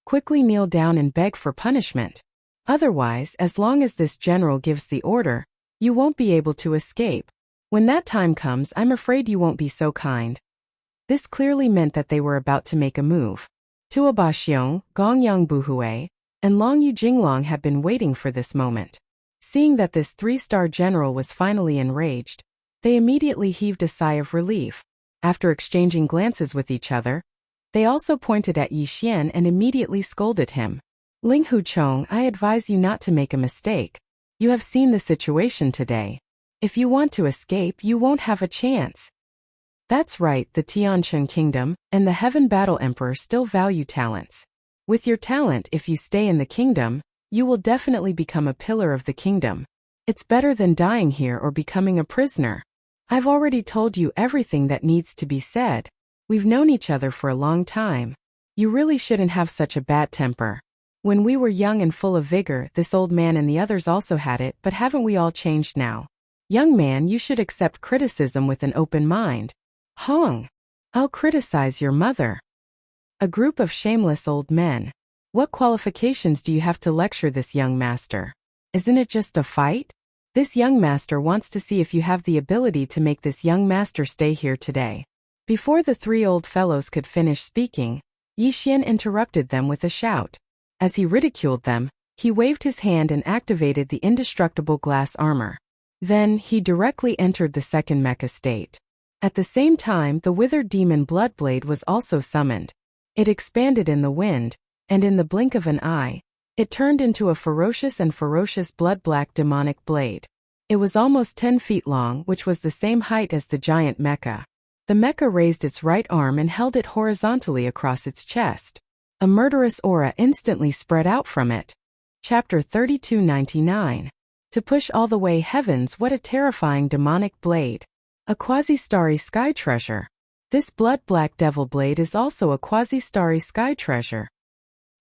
Speaker 1: Quickly kneel down and beg for punishment. Otherwise, as long as this general gives the order, you won't be able to escape. When that time comes, I'm afraid you won't be so kind." This clearly meant that they were about to make a move. Tuoba Xiong, Gongyang Buhui, and Long Yu Jinglong had been waiting for this moment. Seeing that this 3-star general was finally enraged, they immediately heaved a sigh of relief. After exchanging glances with each other, they also pointed at Yi Xian and immediately scolded him. "Ling Hu Chong, I advise you not to make a mistake. You have seen the situation today. If you want to escape, you won't have a chance." That's right, the Tianshan Kingdom and the Heaven Battle Emperor still value talents. With your talent, if you stay in the kingdom, you will definitely become a pillar of the kingdom. It's better than dying here or becoming a prisoner. I've already told you everything that needs to be said. We've known each other for a long time. You really shouldn't have such a bad temper. When we were young and full of vigor, this old man and the others also had it, but haven't we all changed now? Young man, you should accept criticism with an open mind. Hong. I'll criticize your mother. A group of shameless old men. What qualifications do you have to lecture this young master? Isn't it just a fight? This young master wants to see if you have the ability to make this young master stay here today. Before the 3 old fellows could finish speaking, Yi Xian interrupted them with a shout. As he ridiculed them, he waved his hand and activated the indestructible glass armor. Then, he directly entered the second mecha state. At the same time, the withered demon Bloodblade was also summoned. It expanded in the wind, and in the blink of an eye, it turned into a ferocious blood-black demonic blade. It was almost 10 feet long, which was the same height as the giant mecha. The mecha raised its right arm and held it horizontally across its chest. A murderous aura instantly spread out from it. Chapter 3299. To push all the way heavens, what a terrifying demonic blade. A quasi-starry sky treasure. This blood-black devil blade is also a quasi-starry sky treasure.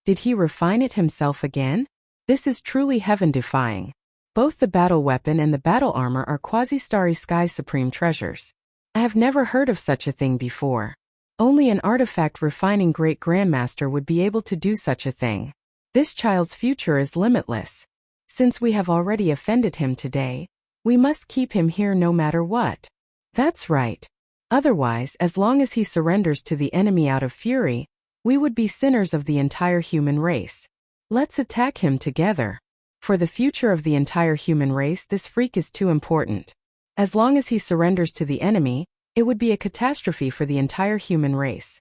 Speaker 1: Did he refine it himself again? This is truly heaven-defying. Both the battle weapon and the battle armor are quasi-starry sky supreme treasures. I have never heard of such a thing before. Only an artifact refining great grandmaster would be able to do such a thing. This child's future is limitless. Since we have already offended him today, we must keep him here no matter what. That's right. Otherwise, as long as he surrenders to the enemy out of fury, we would be sinners of the entire human race. Let's attack him together. For the future of the entire human race, this freak is too important. As long as he surrenders to the enemy, it would be a catastrophe for the entire human race.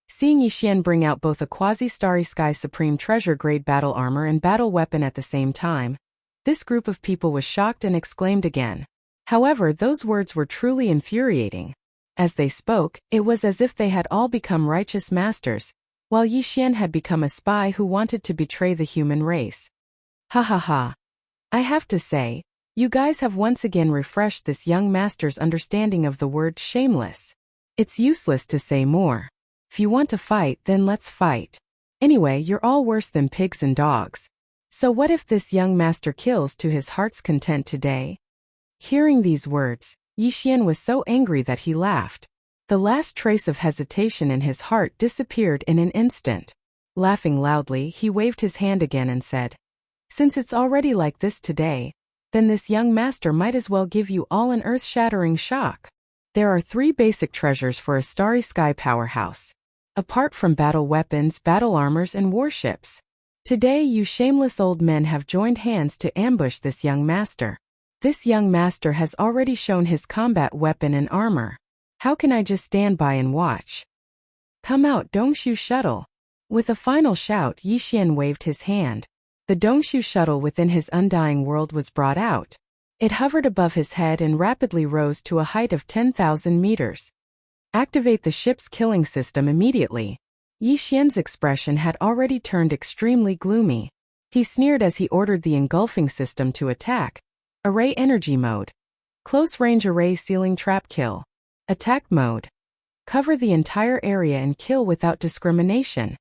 Speaker 1: Seeing Yi Xian bring out both a quasi-starry sky supreme treasure grade battle armor and battle weapon at the same time, this group of people was shocked and exclaimed again. However, those words were truly infuriating. As they spoke, it was as if they had all become righteous masters, while Yi Xian had become a spy who wanted to betray the human race. Ha ha ha. I have to say, you guys have once again refreshed this young master's understanding of the word shameless. It's useless to say more. If you want to fight, then let's fight. Anyway, you're all worse than pigs and dogs. So what if this young master kills to his heart's content today? Hearing these words, Yixian was so angry that he laughed. The last trace of hesitation in his heart disappeared in an instant. Laughing loudly, he waved his hand again and said, "Since it's already like this today, then this young master might as well give you all an earth-shattering shock. There are 3 basic treasures for a starry sky powerhouse. Apart from battle weapons, battle armors, and warships. Today you shameless old men have joined hands to ambush this young master. This young master has already shown his combat weapon and armor. How can I just stand by and watch? Come out, Dongshu shuttle." With a final shout, Yixian waved his hand. The Dongshu shuttle within his undying world was brought out. It hovered above his head and rapidly rose to a height of 10,000 meters. "Activate the ship's killing system immediately." Yixian's expression had already turned extremely gloomy. He sneered as he ordered the engulfing system to attack. Array energy mode. Close range array ceiling trap kill. Attack mode. Cover the entire area and kill without discrimination.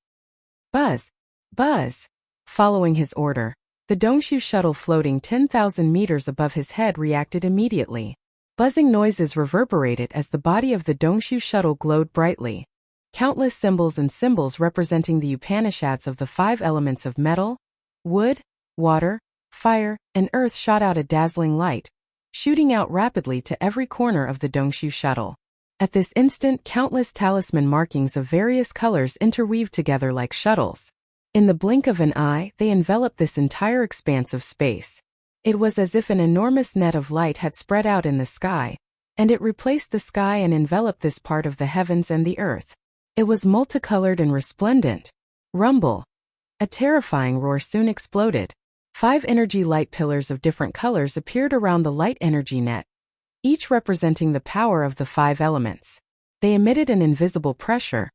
Speaker 1: Buzz. Buzz. Following his order, the Dongshu shuttle floating 10,000 meters above his head reacted immediately. Buzzing noises reverberated as the body of the Dongshu shuttle glowed brightly. Countless symbols and symbols representing the Upanishads of the 5 elements of metal, wood, water, fire, and earth shot out a dazzling light, shooting out rapidly to every corner of the Dongshu shuttle. At this instant, countless talisman markings of various colors interweaved together like shuttles. In the blink of an eye, they enveloped this entire expanse of space. It was as if an enormous net of light had spread out in the sky, and it replaced the sky and enveloped this part of the heavens and the earth. It was multicolored and resplendent. Rumble. A terrifying roar soon exploded. 5 energy light pillars of different colors appeared around the light energy net, each representing the power of the 5 elements. They emitted an invisible pressure,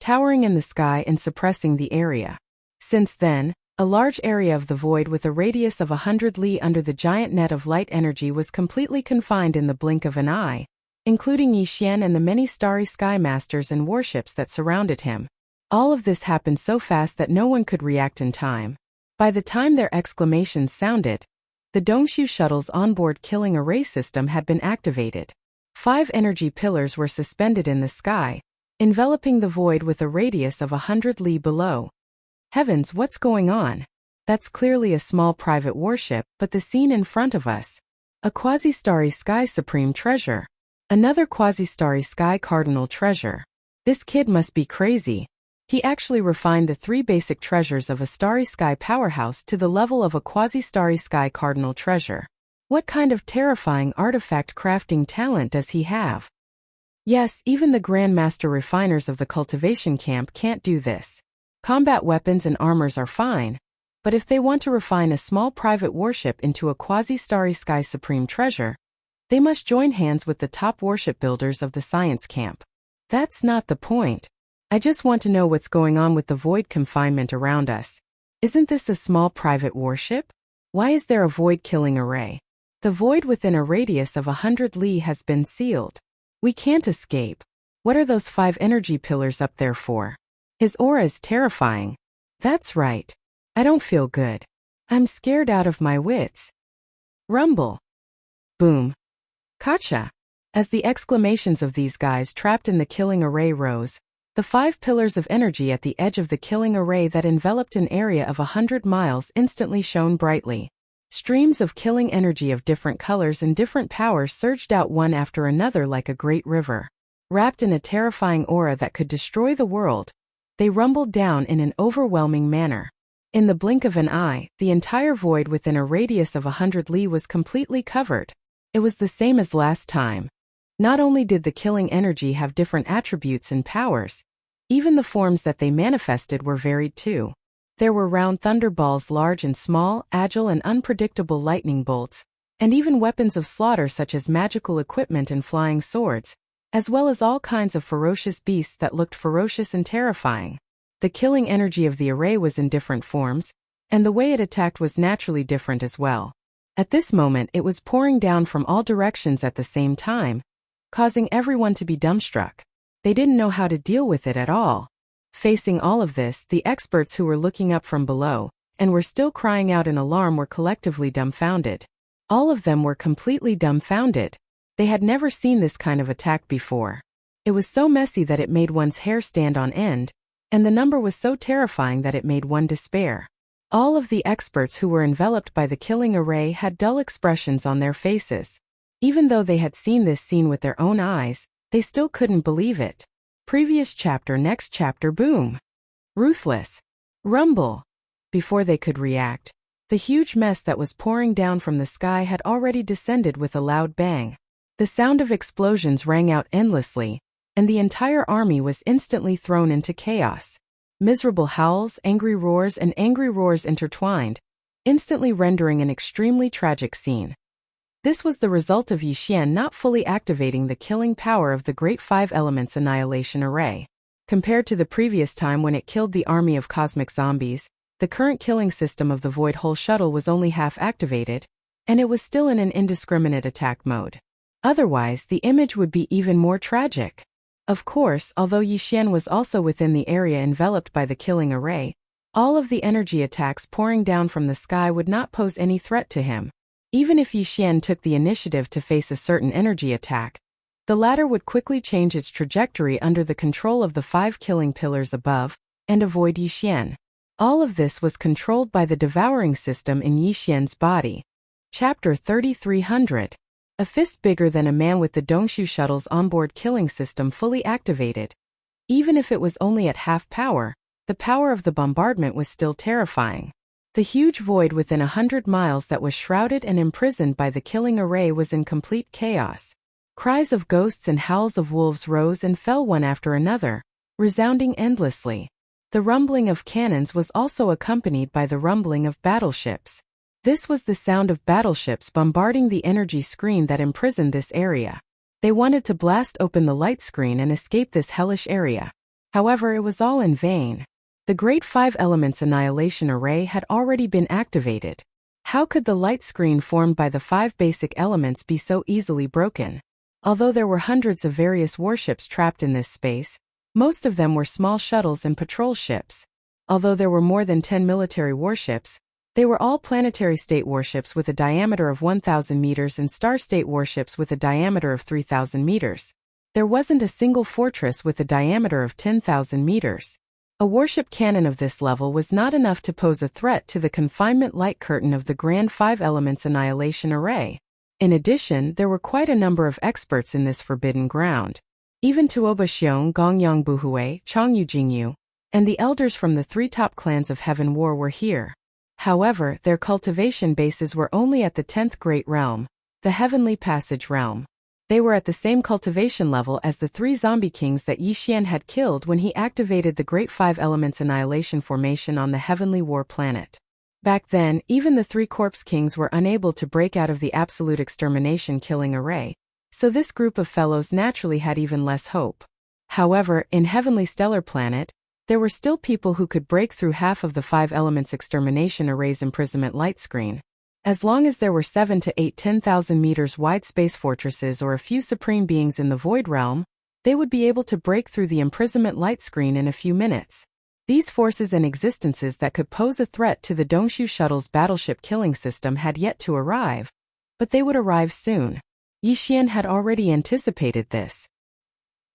Speaker 1: towering in the sky and suppressing the area. Since then, a large area of the void with a radius of 100 li under the giant net of light energy was completely confined in the blink of an eye, including Yixian and the many starry sky masters and warships that surrounded him. All of this happened so fast that no one could react in time. By the time their exclamations sounded, the Dongshu shuttle's onboard killing array system had been activated. 5 energy pillars were suspended in the sky, enveloping the void with a radius of 100 li below. Heavens, what's going on? That's clearly a small private warship, but the scene in front of us. A quasi-starry sky supreme treasure. Another quasi-starry sky cardinal treasure. This kid must be crazy. He actually refined the 3 basic treasures of a starry sky powerhouse to the level of a quasi-starry sky cardinal treasure. What kind of terrifying artifact crafting talent does he have? Yes, even the Grandmaster refiners of the cultivation camp can't do this. Combat weapons and armors are fine, but if they want to refine a small private warship into a quasi-starry sky supreme treasure, they must join hands with the top warship builders of the science camp. That's not the point. I just want to know what's going on with the void confinement around us. Isn't this a small private warship? Why is there a void killing array? The void within a radius of 100 li has been sealed. We can't escape. What are those 5 energy pillars up there for? His aura is terrifying. That's right. I don't feel good. I'm scared out of my wits. Rumble. Boom. Gotcha. As the exclamations of these guys trapped in the killing array rose, the 5 pillars of energy at the edge of the killing array that enveloped an area of 100 miles instantly shone brightly. Streams of killing energy of different colors and different powers surged out one after another like a great river. Wrapped in a terrifying aura that could destroy the world, they rumbled down in an overwhelming manner. In the blink of an eye, the entire void within a radius of 100 li was completely covered. It was the same as last time. Not only did the killing energy have different attributes and powers, even the forms that they manifested were varied too. There were round thunderballs, large and small, agile and unpredictable lightning bolts, and even weapons of slaughter such as magical equipment and flying swords, as well as all kinds of ferocious beasts that looked ferocious and terrifying. The killing energy of the array was in different forms, and the way it attacked was naturally different as well. At this moment it was pouring down from all directions at the same time, causing everyone to be dumbstruck. They didn't know how to deal with it at all. Facing all of this, the experts who were looking up from below and were still crying out in alarm were collectively dumbfounded. All of them were completely dumbfounded. They had never seen this kind of attack before. It was so messy that it made one's hair stand on end, and the number was so terrifying that it made one despair. All of the experts who were enveloped by the killing array had dull expressions on their faces. Even though they had seen this scene with their own eyes, they still couldn't believe it. Previous chapter, next chapter, boom. Ruthless. Rumble. Before they could react, the huge mess that was pouring down from the sky had already descended with a loud bang. The sound of explosions rang out endlessly, and the entire army was instantly thrown into chaos. Miserable howls, angry roars intertwined, instantly rendering an extremely tragic scene. This was the result of Yi Xian not fully activating the killing power of the Great Five Elements Annihilation Array. Compared to the previous time when it killed the army of cosmic zombies, the current killing system of the Void Hole Shuttle was only half activated, and it was still in an indiscriminate attack mode. Otherwise, the image would be even more tragic. Of course, although Yi Xian was also within the area enveloped by the killing array, all of the energy attacks pouring down from the sky would not pose any threat to him. Even if Yi Xian took the initiative to face a certain energy attack, the latter would quickly change its trajectory under the control of the 5 killing pillars above, and avoid Yi Xian. All of this was controlled by the devouring system in Yi Xian's body. Chapter 3300. A fist bigger than a man with the Dongshu shuttle's onboard killing system fully activated. Even if it was only at half power, the power of the bombardment was still terrifying. The huge void within 100 miles that was shrouded and imprisoned by the killing array was in complete chaos. Cries of ghosts and howls of wolves rose and fell one after another, resounding endlessly. The rumbling of cannons was also accompanied by the rumbling of battleships. This was the sound of battleships bombarding the energy screen that imprisoned this area. They wanted to blast open the light screen and escape this hellish area. However, it was all in vain. The Great Five Elements Annihilation Array had already been activated. How could the light screen formed by the 5 basic elements be so easily broken? Although there were hundreds of various warships trapped in this space, most of them were small shuttles and patrol ships. Although there were more than 10 military warships, they were all planetary state warships with a diameter of 1,000 meters and star state warships with a diameter of 3,000 meters. There wasn't a single fortress with a diameter of 10,000 meters. A warship cannon of this level was not enough to pose a threat to the confinement light curtain of the Grand Five Elements Annihilation Array. In addition, there were quite a number of experts in this forbidden ground. Even Tuoba Xiong, Gongyang Buhui, Changyu Jingyu, and the elders from the 3 top clans of Heaven War were here. However, their cultivation bases were only at the 10th Great Realm, the Heavenly Passage Realm. They were at the same cultivation level as the 3 zombie kings that Yi Xian had killed when he activated the Great Five Elements Annihilation Formation on the Heavenly War planet. Back then, even the 3 corpse kings were unable to break out of the absolute extermination killing array, so this group of fellows naturally had even less hope. However, in Heavenly Stellar Planet, there were still people who could break through half of the 5 elements extermination array's imprisonment light screen. As long as there were 7 to 8 10,000 meters wide space fortresses or a few supreme beings in the Void Realm, they would be able to break through the imprisonment light screen in a few minutes. These forces and existences that could pose a threat to the Dongshu shuttle's battleship killing system had yet to arrive, but they would arrive soon. Yi Xian had already anticipated this.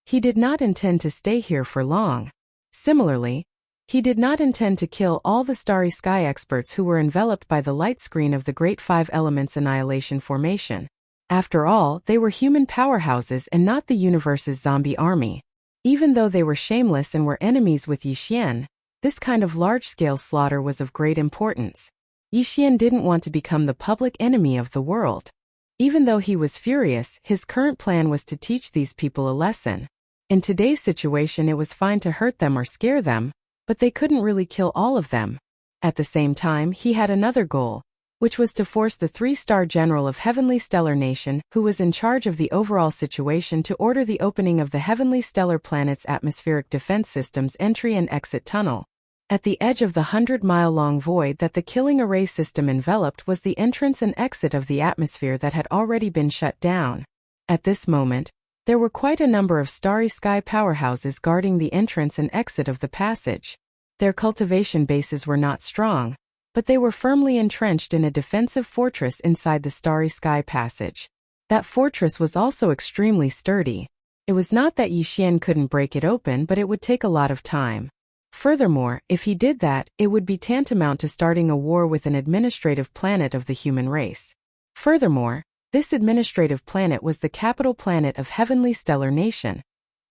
Speaker 1: He did not intend to stay here for long. Similarly, he did not intend to kill all the Starry Sky experts who were enveloped by the light screen of the Great Five Elements Annihilation Formation. After all, they were human powerhouses and not the universe's zombie army. Even though they were shameless and were enemies with Yi Xian, this kind of large-scale slaughter was of great importance. Yi Xian didn't want to become the public enemy of the world. Even though he was furious, his current plan was to teach these people a lesson. In today's situation, it was fine to hurt them or scare them, but they couldn't really kill all of them. At the same time, he had another goal, which was to force the 3-star general of Heavenly Stellar Nation, who was in charge of the overall situation, to order the opening of the Heavenly Stellar Planet's atmospheric defense system's entry and exit tunnel. At the edge of the 100-mile-long void that the killing array system enveloped was the entrance and exit of the atmosphere that had already been shut down. At this moment, There were quite a number of starry sky powerhouses guarding the entrance and exit of the passage. Their cultivation bases were not strong, but they were firmly entrenched in a defensive fortress inside the starry sky passage. That fortress was also extremely sturdy. It was not that Yi Xian couldn't break it open, but it would take a lot of time. Furthermore, if he did that, it would be tantamount to starting a war with an administrative planet of the human race. Furthermore, this administrative planet was the capital planet of Heavenly Stellar Nation,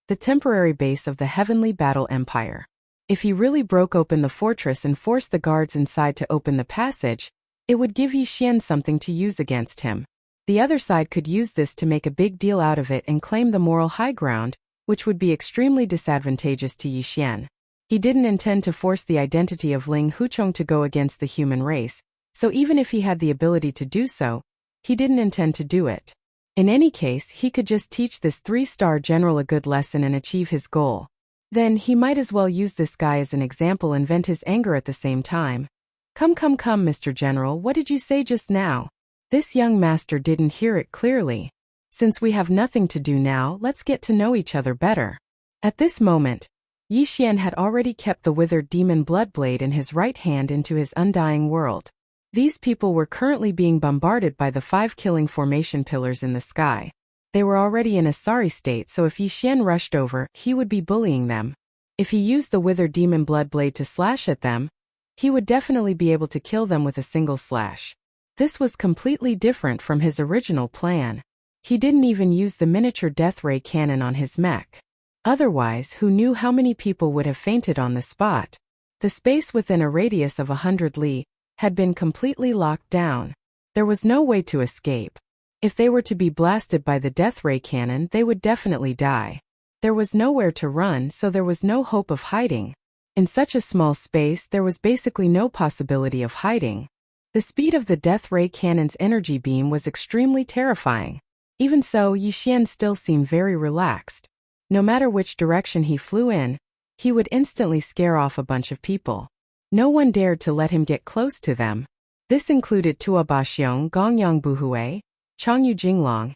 Speaker 1: the temporary base of the Heavenly Battle Empire. If he really broke open the fortress and forced the guards inside to open the passage, it would give Yi Xian something to use against him. The other side could use this to make a big deal out of it and claim the moral high ground, which would be extremely disadvantageous to Yi Xian. He didn't intend to force the identity of Ling Huchong to go against the human race, so even if he had the ability to do so, he didn't intend to do it. In any case, he could just teach this 3-star general a good lesson and achieve his goal. Then he might as well use this guy as an example and vent his anger at the same time. Come, Mr. General, what did you say just now? This young master didn't hear it clearly. Since we have nothing to do now, let's get to know each other better. At this moment, Yi Xian had already kept the withered demon bloodblade in his right hand into his undying world. These people were currently being bombarded by the 5 killing formation pillars in the sky. They were already in a sorry state, so if Yi Xian rushed over, he would be bullying them. If he used the withered demon bloodblade to slash at them, he would definitely be able to kill them with a single slash. This was completely different from his original plan. He didn't even use the miniature death ray cannon on his mech. Otherwise, who knew how many people would have fainted on the spot? The space within a radius of 100 li had been completely locked down. There was no way to escape. If they were to be blasted by the death ray cannon, they would definitely die. There was nowhere to run, so there was no hope of hiding. In such a small space, there was basically no possibility of hiding. The speed of the death ray cannon's energy beam was extremely terrifying. Even so, Yi Xian still seemed very relaxed. No matter which direction he flew in, he would instantly scare off a bunch of people. No one dared to let him get close to them. This included Tua Baxiong, Gongyang Buhui, Changyu Jinglong,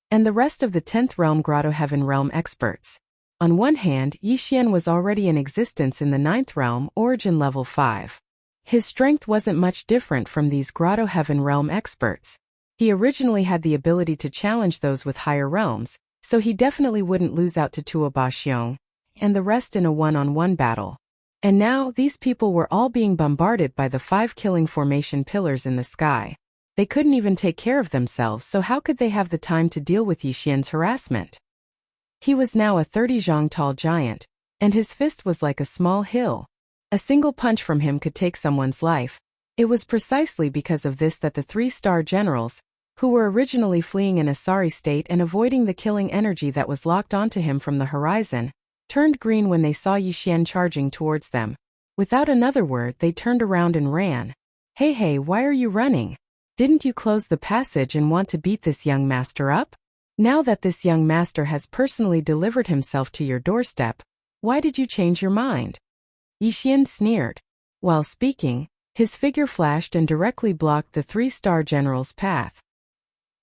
Speaker 1: and the rest of the 10th Realm Grotto Heaven Realm experts. On one hand, Yi Xian was already in existence in the 9th Realm, Origin Level 5. His strength wasn't much different from these Grotto Heaven Realm experts. He originally had the ability to challenge those with higher realms, so he definitely wouldn't lose out to Tua Baxiong and the rest in a one-on-one battle. And now, these people were all being bombarded by the 5 killing formation pillars in the sky. They couldn't even take care of themselves, so how could they have the time to deal with Yi Xian's harassment? He was now a 30 zhang tall giant, and his fist was like a small hill. A single punch from him could take someone's life. It was precisely because of this that the 3-star generals, who were originally fleeing in a sorry state and avoiding the killing energy that was locked onto him from the horizon, turned green when they saw Yi Xian charging towards them. Without another word, they turned around and ran. Hey, why are you running? Didn't you close the passage and want to beat this young master up? Now that this young master has personally delivered himself to your doorstep, why did you change your mind? Yi Xian sneered. While speaking, his figure flashed and directly blocked the 3-star general's path.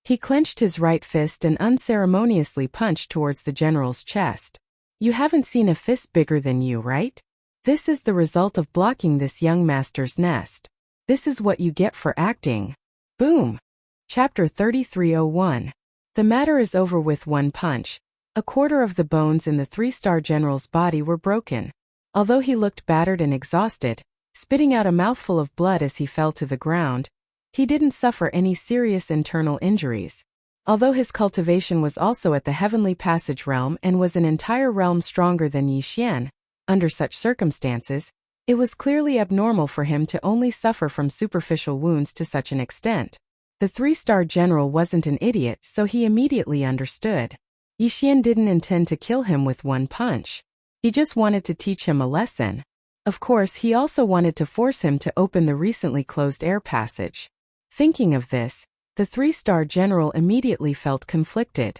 Speaker 1: He clenched his right fist and unceremoniously punched towards the general's chest. You haven't seen a fist bigger than you, right? This is the result of blocking this young master's nest. This is what you get for acting. Boom! Chapter 3301. The matter is over with one punch. A quarter of the bones in the 3-star general's body were broken. Although he looked battered and exhausted, spitting out a mouthful of blood as he fell to the ground, he didn't suffer any serious internal injuries. Although his cultivation was also at the Heavenly Passage realm and was an entire realm stronger than Yi Xian, under such circumstances, it was clearly abnormal for him to only suffer from superficial wounds to such an extent. The 3-star general wasn't an idiot, so he immediately understood. Yi Xian didn't intend to kill him with one punch. He just wanted to teach him a lesson. Of course, he also wanted to force him to open the recently closed air passage. Thinking of this, the 3-star general immediately felt conflicted.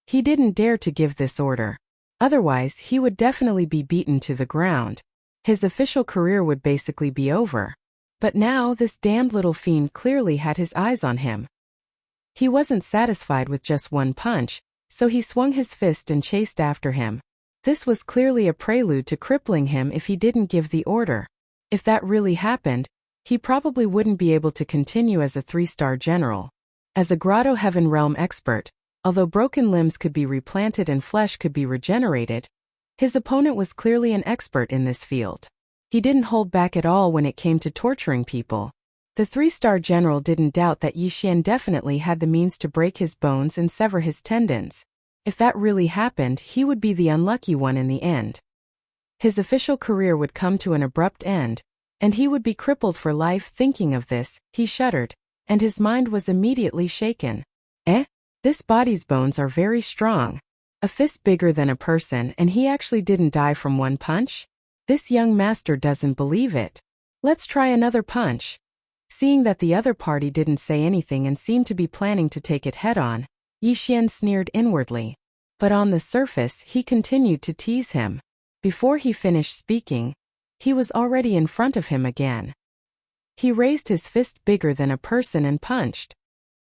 Speaker 1: He didn't dare to give this order. Otherwise, he would definitely be beaten to the ground. His official career would basically be over. But now, this damned little fiend clearly had his eyes on him. He wasn't satisfied with just one punch, So he swung his fist and chased after him. This was clearly a prelude to crippling him if he didn't give the order. If that really happened, he probably wouldn't be able to continue as a 3-star general. As a Grotto Heaven Realm expert, although broken limbs could be replanted and flesh could be regenerated, his opponent was clearly an expert in this field. He didn't hold back at all when it came to torturing people. The 3-star general didn't doubt that Yi Xian definitely had the means to break his bones and sever his tendons. If that really happened, he would be the unlucky one in the end. His official career would come to an abrupt end, and he would be crippled for life. Thinking of this, he shuddered, and his mind was immediately shaken. This body's bones are very strong. A fist bigger than a person, and he actually didn't die from one punch? This young master doesn't believe it. Let's try another punch. Seeing that the other party didn't say anything and seemed to be planning to take it head-on, Yi Xian sneered inwardly. But on the surface, he continued to tease him. Before he finished speaking, he was already in front of him again. He raised his fist bigger than a person and punched.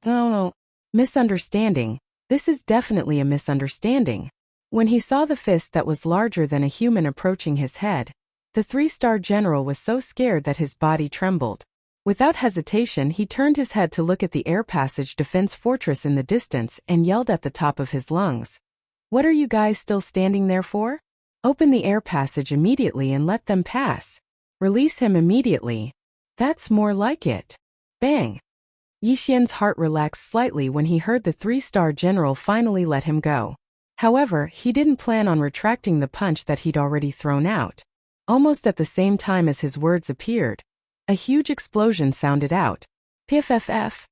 Speaker 1: No. Misunderstanding. This is definitely a misunderstanding. When he saw the fist that was larger than a human approaching his head, the 3-star general was so scared that his body trembled. Without hesitation, he turned his head to look at the air passage defense fortress in the distance and yelled at the top of his lungs. What are you guys still standing there for? Open the air passage immediately and let them pass. Release him immediately. That's more like it. Bang! Yi Xian's heart relaxed slightly when he heard the 3-star general finally let him go. However, he didn't plan on retracting the punch that he'd already thrown out. Almost at the same time as his words appeared, a huge explosion sounded out. Pff.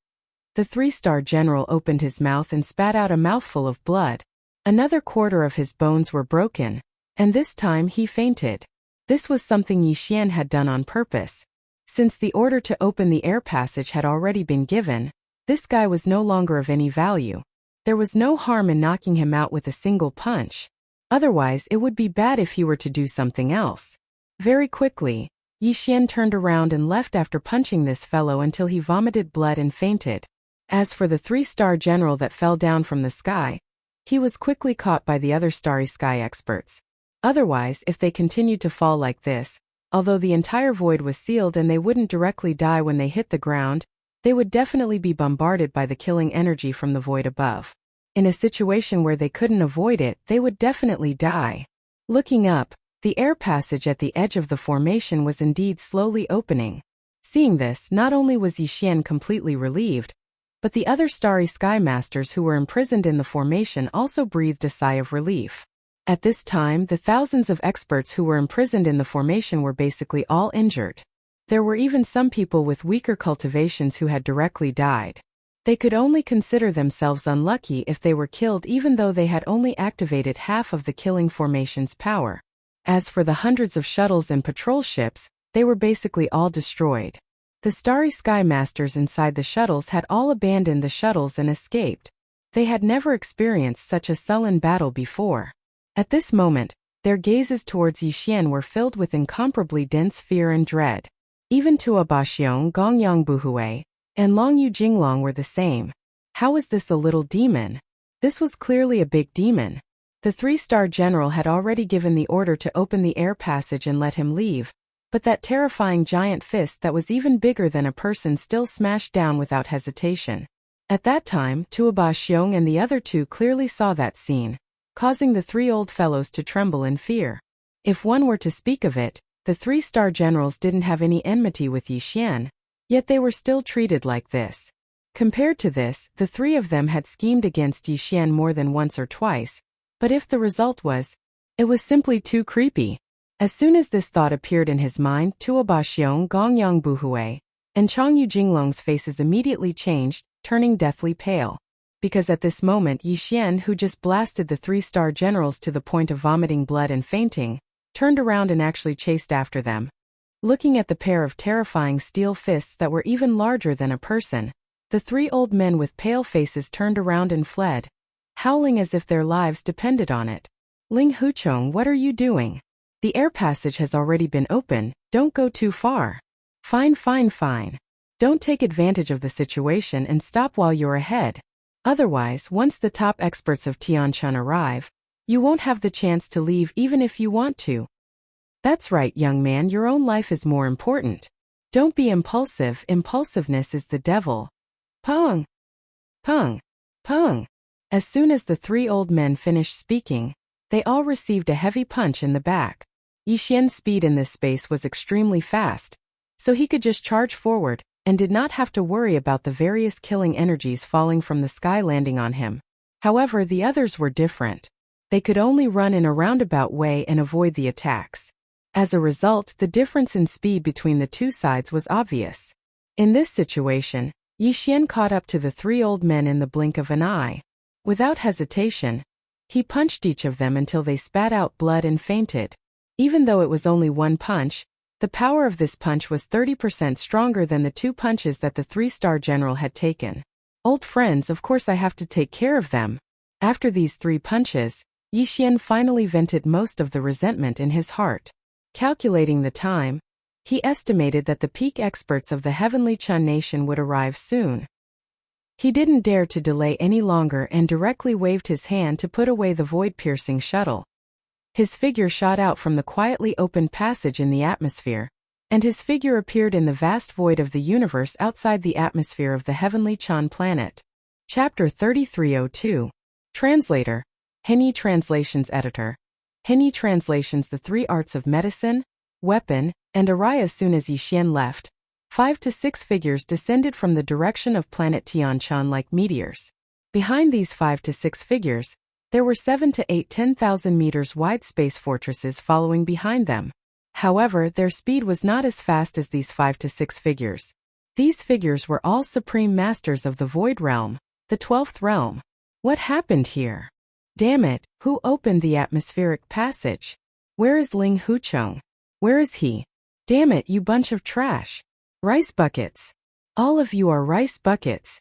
Speaker 1: The 3-star general opened his mouth and spat out a mouthful of blood. Another quarter of his bones were broken, and this time he fainted. This was something Yi Xian had done on purpose. Since the order to open the air passage had already been given, this guy was no longer of any value. There was no harm in knocking him out with a single punch. Otherwise, it would be bad if he were to do something else. Very quickly, Yi Xian turned around and left after punching this fellow until he vomited blood and fainted. As for the 3-star general that fell down from the sky, he was quickly caught by the other starry sky experts. Otherwise, if they continued to fall like this, although the entire void was sealed and they wouldn't directly die when they hit the ground, they would definitely be bombarded by the killing energy from the void above. In a situation where they couldn't avoid it, they would definitely die. Looking up, the air passage at the edge of the formation was indeed slowly opening. Seeing this, not only was Yi Xian completely relieved, but the other starry sky masters who were imprisoned in the formation also breathed a sigh of relief. At this time, the thousands of experts who were imprisoned in the formation were basically all injured. There were even some people with weaker cultivations who had directly died. They could only consider themselves unlucky if they were killed, even though they had only activated half of the killing formation's power. As for the hundreds of shuttles and patrol ships, they were basically all destroyed. The starry sky masters inside the shuttles had all abandoned the shuttles and escaped. They had never experienced such a sullen battle before. At this moment, their gazes towards Yi Xian were filled with incomparably dense fear and dread. Even Tua Baxiong Gongyang Buhui and Long Yu Jinglong were the same. How was this a little demon? This was clearly a big demon. The 3-star general had already given the order to open the air passage and let him leave, but that terrifying giant fist that was even bigger than a person still smashed down without hesitation. At that time, Tua Baxiong and the other two clearly saw that scene, causing the 3 old fellows to tremble in fear. If one were to speak of it, the 3-star generals didn't have any enmity with Yi Xian, yet they were still treated like this. Compared to this, the 3 of them had schemed against Yi Xian more than once or twice, but if the result was, it was simply too creepy. As soon as this thought appeared in his mind, Tua Baxiong Gongyang Buhui and Chong Yu Jinglong's faces immediately changed, turning deathly pale. Because at this moment Yi Xian, who just blasted the 3-star generals to the point of vomiting blood and fainting, turned around and actually chased after them. Looking at the pair of terrifying steel fists that were even larger than a person, the 3 old men with pale faces turned around and fled, howling as if their lives depended on it. Ling Huchong, what are you doing? The air passage has already been opened, don't go too far. Fine. Don't take advantage of the situation and stop while you're ahead. Otherwise, once the top experts of Tianquan arrive, you won't have the chance to leave even if you want to. That's right, young man, your own life is more important. Don't be impulsive, impulsiveness is the devil. Pung! Pung! Pung! As soon as the three old men finished speaking, they all received a heavy punch in the back. Yi Xian's speed in this space was extremely fast, so he could just charge forward, and did not have to worry about the various killing energies falling from the sky landing on him. However, the others were different. They could only run in a roundabout way and avoid the attacks. As a result, the difference in speed between the two sides was obvious. In this situation, Yi Xian caught up to the three old men in the blink of an eye. Without hesitation, he punched each of them until they spat out blood and fainted. Even though it was only one punch, the power of this punch was 30% stronger than the 2 punches that the 3-star general had taken. Old friends, of course I have to take care of them. After these 3 punches, Yi Xian finally vented most of the resentment in his heart. Calculating the time, he estimated that the peak experts of the Heavenly Chun Nation would arrive soon. He didn't dare to delay any longer and directly waved his hand to put away the void-piercing shuttle. His figure shot out from the quietly opened passage in the atmosphere, and his figure appeared in the vast void of the universe outside the atmosphere of the Heavenly Chun planet. Chapter 3302. Translator. Henyi Translations Editor. Henyi Translations. The 3 arts of medicine, weapon, and array. As soon as Yi Xian left, 5 to 6 figures descended from the direction of planet Tianquan like meteors. Behind these 5 to 6 figures, there were 7 to 8 10,000 meters wide space fortresses following behind them. However, their speed was not as fast as these 5 to 6 figures. These figures were all supreme masters of the Void Realm, the 12th realm. What happened here? Damn it, who opened the atmospheric passage? Where is Ling Huchong? Where is he? Damn it, you bunch of trash. Rice buckets. All of you are rice buckets.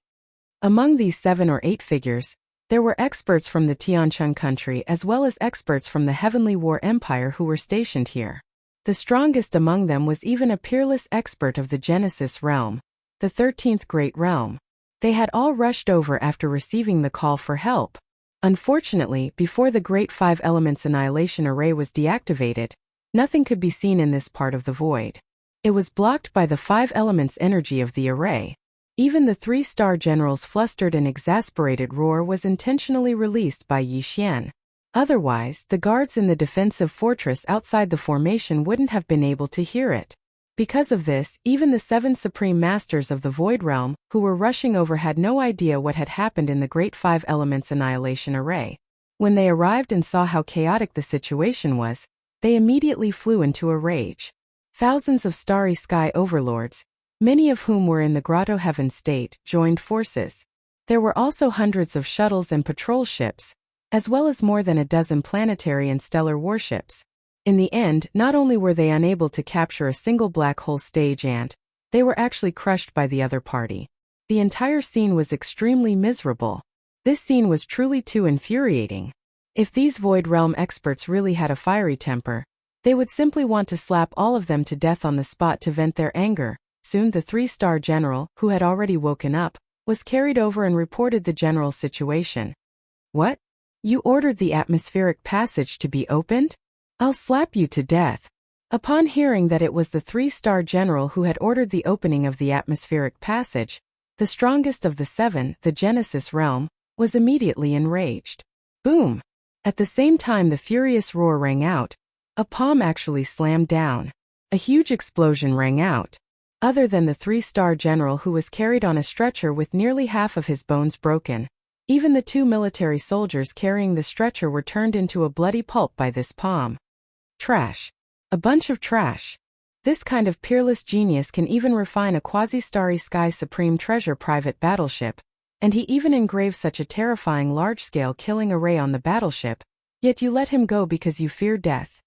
Speaker 1: Among these 7 or 8 figures, there were experts from the Tianquan country as well as experts from the Heavenly War Empire who were stationed here. The strongest among them was even a peerless expert of the Genesis realm, the 13th Great Realm. They had all rushed over after receiving the call for help. Unfortunately, before the Great 5 Elements Annihilation Array was deactivated, nothing could be seen in this part of the void. It was blocked by the 5 elements energy of the array. Even the 3-star general's flustered and exasperated roar was intentionally released by Yi Xian. Otherwise, the guards in the defensive fortress outside the formation wouldn't have been able to hear it. Because of this, even the 7 supreme masters of the Void Realm, who were rushing over, had no idea what had happened in the Great 5 Elements Annihilation Array. When they arrived and saw how chaotic the situation was, they immediately flew into a rage. Thousands of starry sky overlords, many of whom were in the Grotto Heaven state, joined forces. There were also hundreds of shuttles and patrol ships, as well as more than a dozen planetary and stellar warships. In the end, not only were they unable to capture a single black hole stage ant, they were actually crushed by the other party. The entire scene was extremely miserable. This scene was truly too infuriating. If these Void Realm experts really had a fiery temper, they would simply want to slap all of them to death on the spot to vent their anger. Soon the 3-star general, who had already woken up, was carried over and reported the general's situation. What? You ordered the atmospheric passage to be opened? I'll slap you to death. Upon hearing that it was the 3-star general who had ordered the opening of the atmospheric passage, the strongest of the 7, the Genesis realm, was immediately enraged. Boom! At the same time the furious roar rang out, a palm actually slammed down. A huge explosion rang out. Other than the 3-star general, who was carried on a stretcher with nearly half of his bones broken, even the 2 military soldiers carrying the stretcher were turned into a bloody pulp by this palm. Trash. A bunch of trash. This kind of peerless genius can even refine a quasi-starry sky supreme treasure private battleship, and he even engraved such a terrifying large-scale killing array on the battleship, yet you let him go because you fear death.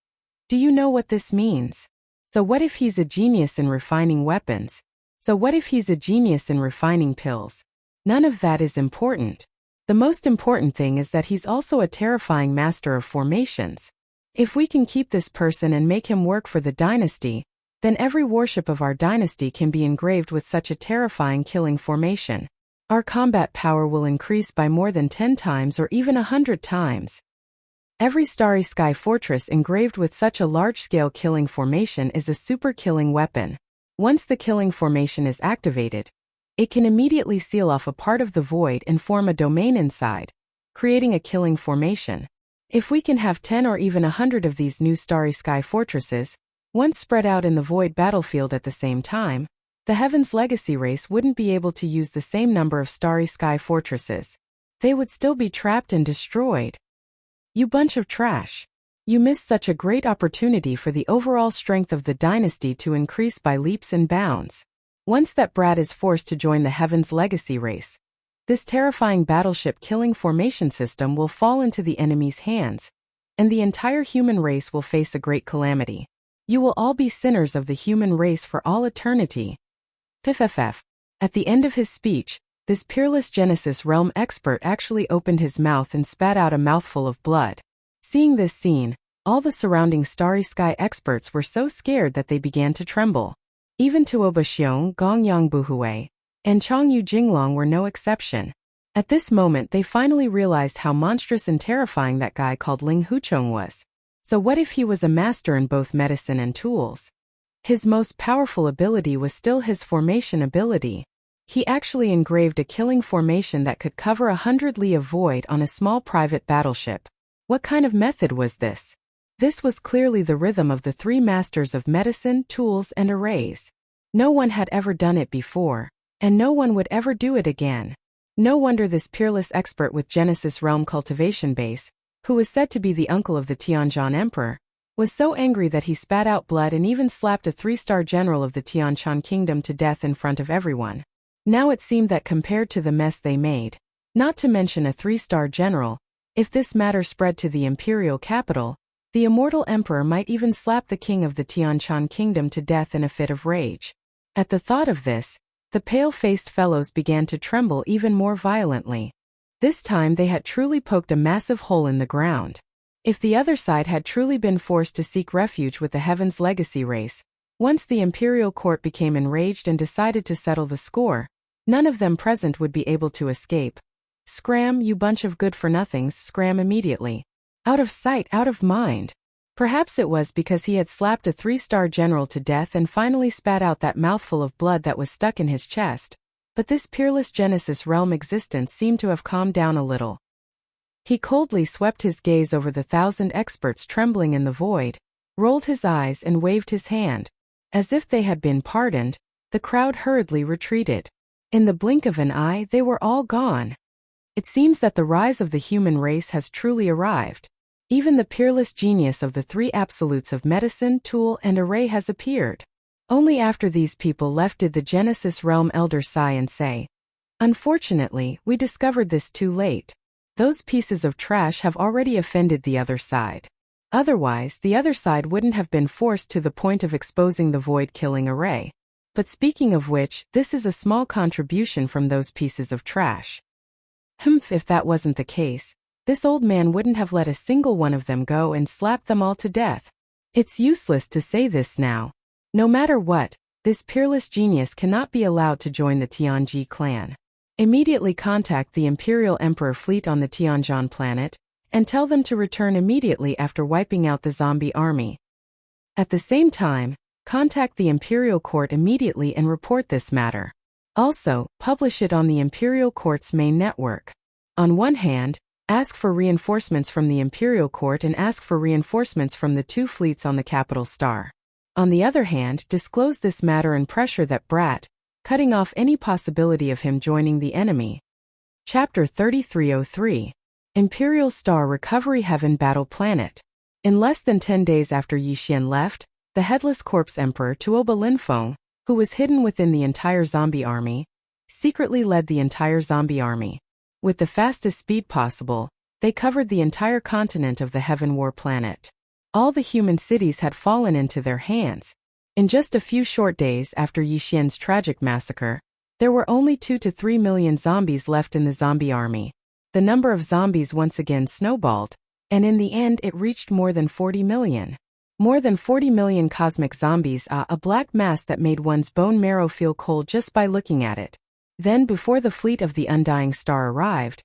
Speaker 1: Do you know what this means? So what if he's a genius in refining weapons? So what if he's a genius in refining pills? None of that is important. The most important thing is that he's also a terrifying master of formations. If we can keep this person and make him work for the dynasty, then every warship of our dynasty can be engraved with such a terrifying killing formation. Our combat power will increase by more than 10 times or even 100 times. Every starry sky fortress engraved with such a large-scale killing formation is a super killing weapon. Once the killing formation is activated, it can immediately seal off a part of the void and form a domain inside, creating a killing formation. If we can have 10 or even 100 of these new starry sky fortresses, once spread out in the void battlefield at the same time, the Heaven's Legacy race wouldn't be able to use the same number of starry sky fortresses. They would still be trapped and destroyed. You bunch of trash. You missed such a great opportunity for the overall strength of the dynasty to increase by leaps and bounds. Once that brat is forced to join the Heaven's Legacy race, this terrifying battleship killing formation system will fall into the enemy's hands, and the entire human race will face a great calamity. You will all be sinners of the human race for all eternity. FFF. At the end of his speech, this peerless Genesis realm expert actually opened his mouth and spat out a mouthful of blood. Seeing this scene, all the surrounding starry sky experts were so scared that they began to tremble. Even Tuoba Xiong, Gongyang Buhui, and Changyu Jinglong were no exception. At this moment they finally realized how monstrous and terrifying that guy called Ling Huchong was. So what if he was a master in both medicine and tools? His most powerful ability was still his formation ability. He actually engraved a killing formation that could cover 100 li of void on a small private battleship. What kind of method was this? This was clearly the rhythm of the three masters of medicine, tools, and arrays. No one had ever done it before, and no one would ever do it again. No wonder this peerless expert with Genesis Realm cultivation base, who was said to be the uncle of the Tianzhan Emperor, was so angry that he spat out blood and even slapped a 3-star general of the Tianshan Kingdom to death in front of everyone. Now it seemed that compared to the mess they made, not to mention a 3-star general, if this matter spread to the imperial capital, the immortal emperor might even slap the king of the Tianshan Kingdom to death in a fit of rage. At the thought of this, the pale-faced fellows began to tremble even more violently. This time they had truly poked a massive hole in the ground. If the other side had truly been forced to seek refuge with the Heaven's Legacy race, once the imperial court became enraged and decided to settle the score, none of them present would be able to escape. Scram, you bunch of good-for-nothings, scram immediately. Out of sight, out of mind. Perhaps it was because he had slapped a 3-star general to death and finally spat out that mouthful of blood that was stuck in his chest, but this peerless Genesis realm existence seemed to have calmed down a little. He coldly swept his gaze over the 1,000 experts trembling in the void, rolled his eyes and waved his hand. As if they had been pardoned, the crowd hurriedly retreated. In the blink of an eye, they were all gone. It seems that the rise of the human race has truly arrived. Even the peerless genius of the three absolutes of medicine, tool, and array has appeared. Only after these people left did the Genesis realm elder sigh and say, "Unfortunately, we discovered this too late. Those pieces of trash have already offended the other side. Otherwise, the other side wouldn't have been forced to the point of exposing the void-killing array. But speaking of which, this is a small contribution from those pieces of trash." If that wasn't the case, this old man wouldn't have let a single one of them go and slapped them all to death. It's useless to say this now. No matter what, this peerless genius cannot be allowed to join the Tianji clan. Immediately contact the Imperial Emperor fleet on the Tianzhan planet, and tell them to return immediately after wiping out the zombie army. At the same time, contact the Imperial Court immediately and report this matter. Also, publish it on the Imperial Court's main network. On one hand, ask for reinforcements from the Imperial Court and ask for reinforcements from the 2 fleets on the capital star. On the other hand, disclose this matter and pressure that brat, cutting off any possibility of him joining the enemy. Chapter 3303. Imperial Star Recovery Heaven Battle Planet. In less than 10 days after Yi Xian left, the Headless Corpse Emperor Tuoba Linfeng, who was hidden within the entire zombie army, secretly led the entire zombie army. With the fastest speed possible, they covered the entire continent of the Heaven War planet. All the human cities had fallen into their hands. In just a few short days after Yi Xian's tragic massacre, there were only 2 to 3 million zombies left in the zombie army. The number of zombies once again snowballed, and in the end it reached more than 40 million. More than 40 million cosmic zombies, a black mass that made one's bone marrow feel cold just by looking at it. Then, before the fleet of the undying star arrived,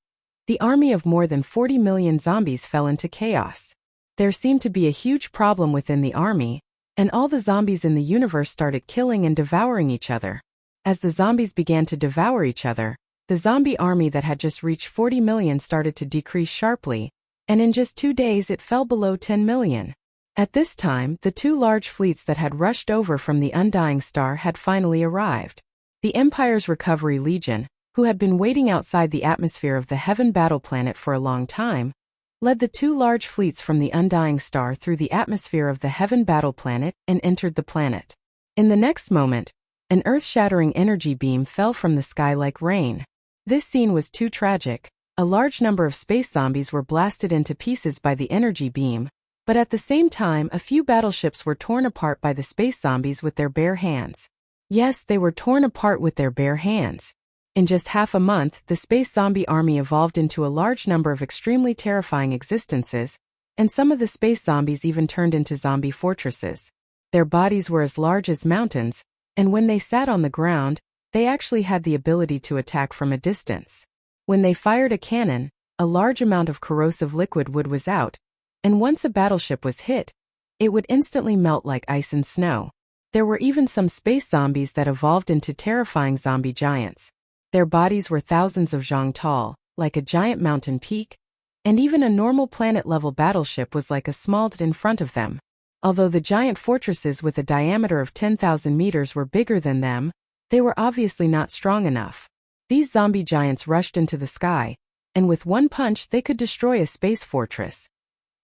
Speaker 1: the army of more than 40 million zombies fell into chaos. There seemed to be a huge problem within the army, and all the zombies in the universe started killing and devouring each other. As the zombies began to devour each other, the zombie army that had just reached 40 million started to decrease sharply, and in just 2 days it fell below 10 million. At this time, the two large fleets that had rushed over from the undying star had finally arrived. The Empire's Recovery Legion, who had been waiting outside the atmosphere of the Heaven Battle Planet for a long time, led the two large fleets from the undying star through the atmosphere of the Heaven Battle Planet and entered the planet. In the next moment, an earth-shattering energy beam fell from the sky like rain. This scene was too tragic. A large number of space zombies were blasted into pieces by the energy beam, but at the same time a few battleships were torn apart by the space zombies with their bare hands. Yes, they were torn apart with their bare hands. In just half a month, the space zombie army evolved into a large number of extremely terrifying existences, and some of the space zombies even turned into zombie fortresses. Their bodies were as large as mountains, and when they sat on the ground, they actually had the ability to attack from a distance. When they fired a cannon, a large amount of corrosive liquid wood was out, and once a battleship was hit, it would instantly melt like ice and snow. There were even some space zombies that evolved into terrifying zombie giants. Their bodies were thousands of zhang tall, like a giant mountain peak, and even a normal planet-level battleship was like a small dot in front of them. Although the giant fortresses with a diameter of 10,000 meters were bigger than them, they were obviously not strong enough. These zombie giants rushed into the sky, and with one punch they could destroy a space fortress.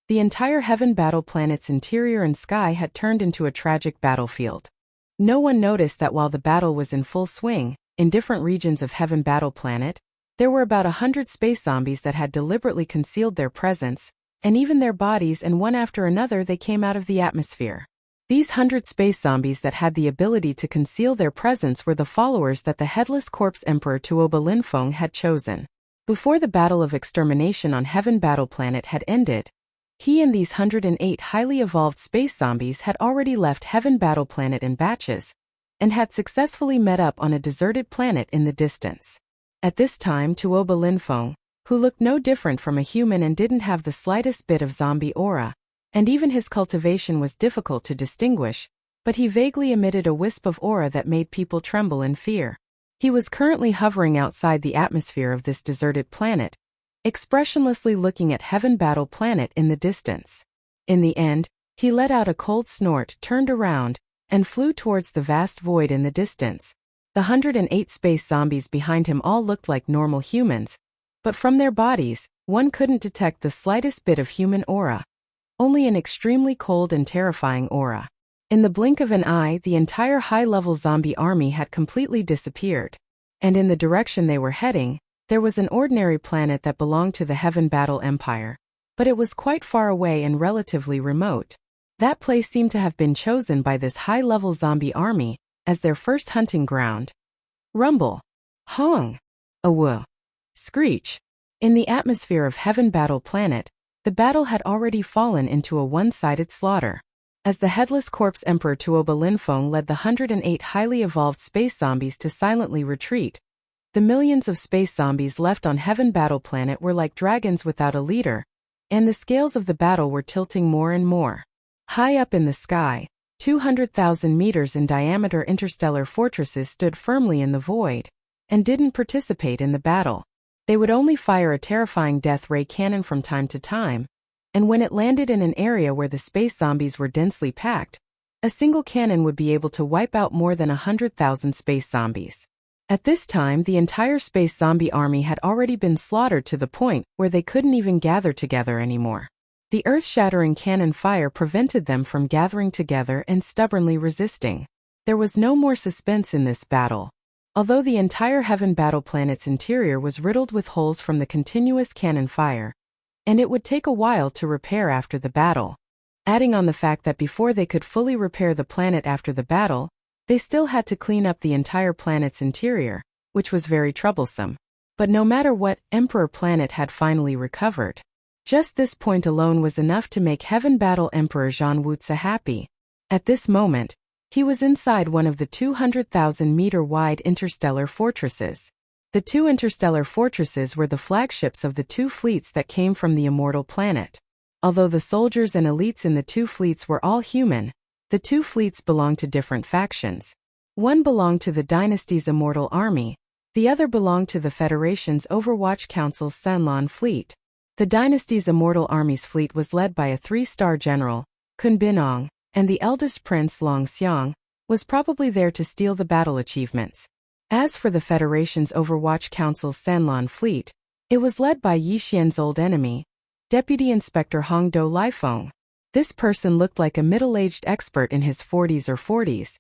Speaker 1: The entire Heaven Battle Planet's interior and sky had turned into a tragic battlefield. No one noticed that while the battle was in full swing, in different regions of Heaven Battle Planet, there were about 100 space zombies that had deliberately concealed their presence, and even their bodies, and one after another they came out of the atmosphere. These 100 space zombies that had the ability to conceal their presence were the followers that the Headless Corpse Emperor Tuoba Linfeng had chosen. Before the battle of extermination on Heaven Battle Planet had ended, he and these 108 highly evolved space zombies had already left Heaven Battle Planet in batches, and had successfully met up on a deserted planet in the distance. At this time, Tuoba Linfeng, who looked no different from a human and didn't have the slightest bit of zombie aura, and even his cultivation was difficult to distinguish, but he vaguely emitted a wisp of aura that made people tremble in fear. He was currently hovering outside the atmosphere of this deserted planet, expressionlessly looking at Heaven Battle Planet in the distance. In the end, he let out a cold snort, turned around, and flew towards the vast void in the distance. The 108 space zombies behind him all looked like normal humans, but from their bodies, one couldn't detect the slightest bit of human aura. Only an extremely cold and terrifying aura. In the blink of an eye, the entire high-level zombie army had completely disappeared. And in the direction they were heading, there was an ordinary planet that belonged to the Heaven Battle Empire, but it was quite far away and relatively remote. That place seemed to have been chosen by this high-level zombie army as their first hunting ground. Rumble. Hong. Awoo. Screech. In the atmosphere of Heaven Battle Planet, the battle had already fallen into a one-sided slaughter. As the Headless Corpse Emperor Tuoba Linfeng led the 108 highly evolved space zombies to silently retreat, the millions of space zombies left on Heaven Battle Planet were like dragons without a leader, and the scales of the battle were tilting more and more. High up in the sky, 200,000 meters in diameter interstellar fortresses stood firmly in the void, and didn't participate in the battle. They would only fire a terrifying death ray cannon from time to time, and when it landed in an area where the space zombies were densely packed, a single cannon would be able to wipe out more than 100,000 space zombies. At this time, the entire space zombie army had already been slaughtered to the point where they couldn't even gather together anymore. The earth-shattering cannon fire prevented them from gathering together and stubbornly resisting. There was no more suspense in this battle. Although the entire Heaven Battle Planet's interior was riddled with holes from the continuous cannon fire, and it would take a while to repair after the battle. Adding on the fact that before they could fully repair the planet after the battle, they still had to clean up the entire planet's interior, which was very troublesome. But no matter what, Emperor Planet had finally recovered. Just this point alone was enough to make Heaven Battle Emperor Zhan Wuzi happy. At this moment, he was inside one of the 200,000-meter-wide interstellar fortresses. The two interstellar fortresses were the flagships of the two fleets that came from the immortal planet. Although the soldiers and elites in the two fleets were all human, the two fleets belonged to different factions. One belonged to the dynasty's immortal army, the other belonged to the Federation's Overwatch Council's Sanlan fleet. The dynasty's immortal army's fleet was led by a 3-star general, Kun Binong, and the eldest prince Long Xiang was probably there to steal the battle achievements. As for the Federation's Overwatch Council's Sanlan fleet, it was led by Yi Xian's old enemy, Deputy Inspector Hong Do Lifeng. This person looked like a middle-aged expert in his 40s or 40s.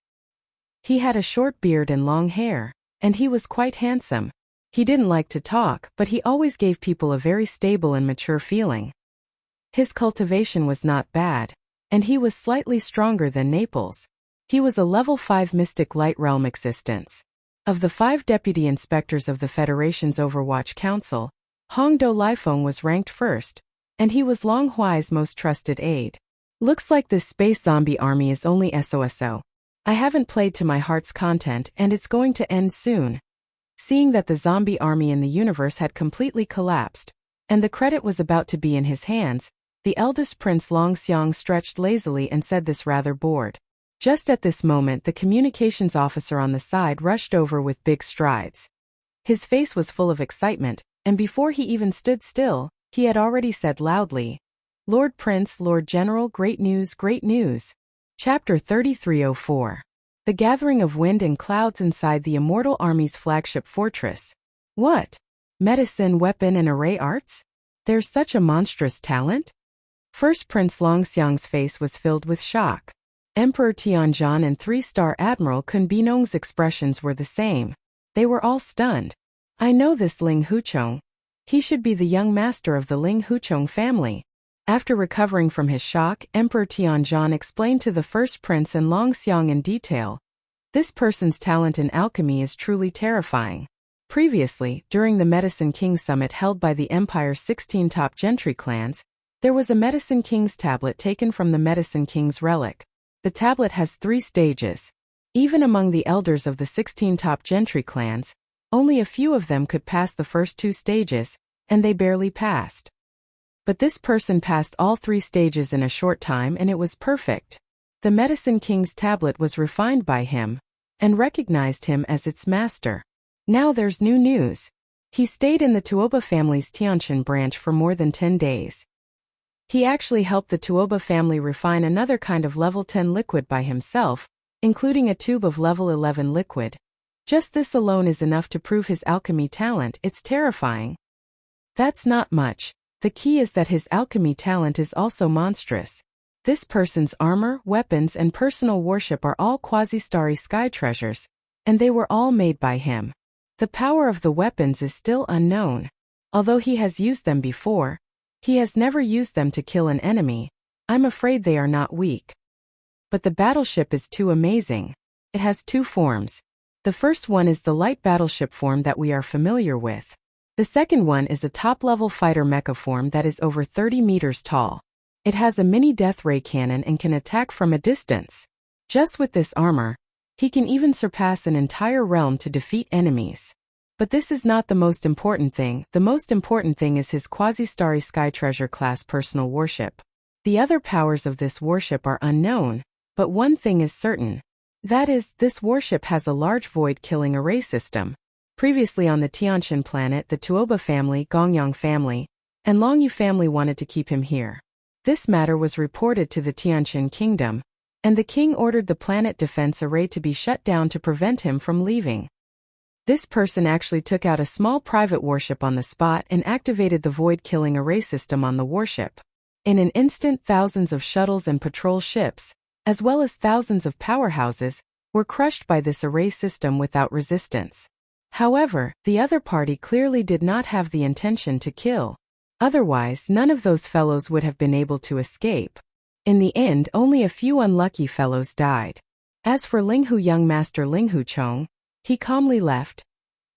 Speaker 1: He had a short beard and long hair, and he was quite handsome. He didn't like to talk, but he always gave people a very stable and mature feeling. His cultivation was not bad, and he was slightly stronger than Naples. He was a level 5 mystic light realm existence. Of the 5 deputy inspectors of the Federation's Overwatch Council, Hong Do Lifeng was ranked first, and he was Long Huai's most trusted aide. Looks like this space zombie army is only SOSO. I haven't played to my heart's content and it's going to end soon. Seeing that the zombie army in the universe had completely collapsed, and the credit was about to be in his hands, the eldest prince Long Xiang stretched lazily and said this rather bored. Just at this moment the communications officer on the side rushed over with big strides. His face was full of excitement, and before he even stood still, he had already said loudly, "Lord Prince, Lord General, great news, great news." Chapter 3304. The Gathering of Wind and Clouds inside the Immortal Army's flagship fortress. What? Medicine, weapon and array arts? There's such a monstrous talent? First Prince Long Xiang's face was filled with shock. Emperor Tianzhan and 3-star Admiral Kun Binong's expressions were the same. They were all stunned. I know this Ling Huchong. He should be the young master of the Ling Huchong family. After recovering from his shock, Emperor Tianzhan explained to the first prince and Long Xiang in detail. This person's talent in alchemy is truly terrifying. Previously, during the Medicine King Summit held by the Empire's 16 top gentry clans, there was a Medicine King's tablet taken from the Medicine King's relic. The tablet has 3 stages. Even among the elders of the 16 top gentry clans, only a few of them could pass the first 2 stages, and they barely passed. But this person passed all 3 stages in a short time and it was perfect. The Medicine King's tablet was refined by him, and recognized him as its master. Now there's new news. He stayed in the Tuoba family's Tianjin branch for more than 10 days. He actually helped the Tuoba family refine another kind of level 10 liquid by himself, including a tube of level 11 liquid. Just this alone is enough to prove his alchemy talent. It's terrifying. That's not much. The key is that his alchemy talent is also monstrous. This person's armor, weapons and personal worship are all quasi-starry sky treasures, and they were all made by him. The power of the weapons is still unknown. Although he has used them before, he has never used them to kill an enemy. I'm afraid they are not weak. But the battleship is too amazing. It has 2 forms. The first one is the light battleship form that we are familiar with. The second one is a top-level fighter mecha form that is over 30 meters tall. It has a mini death ray cannon and can attack from a distance. Just with this armor, he can even surpass an entire realm to defeat enemies. But this is not the most important thing. The most important thing is his quasi-starry sky treasure class personal worship. The other powers of this worship are unknown, but one thing is certain. That is, this worship has a large void-killing array system. Previously on the Tianjin planet, the Tuoba family, Gongyang family, and Longyu family wanted to keep him here. This matter was reported to the Tianjin kingdom, and the king ordered the planet defense array to be shut down to prevent him from leaving. This person actually took out a small private warship on the spot and activated the void-killing array system on the warship. In an instant, thousands of shuttles and patrol ships, as well as thousands of powerhouses, were crushed by this array system without resistance. However, the other party clearly did not have the intention to kill. Otherwise, none of those fellows would have been able to escape. In the end, only a few unlucky fellows died. As for Linghu young master Linghu Chong, he calmly left.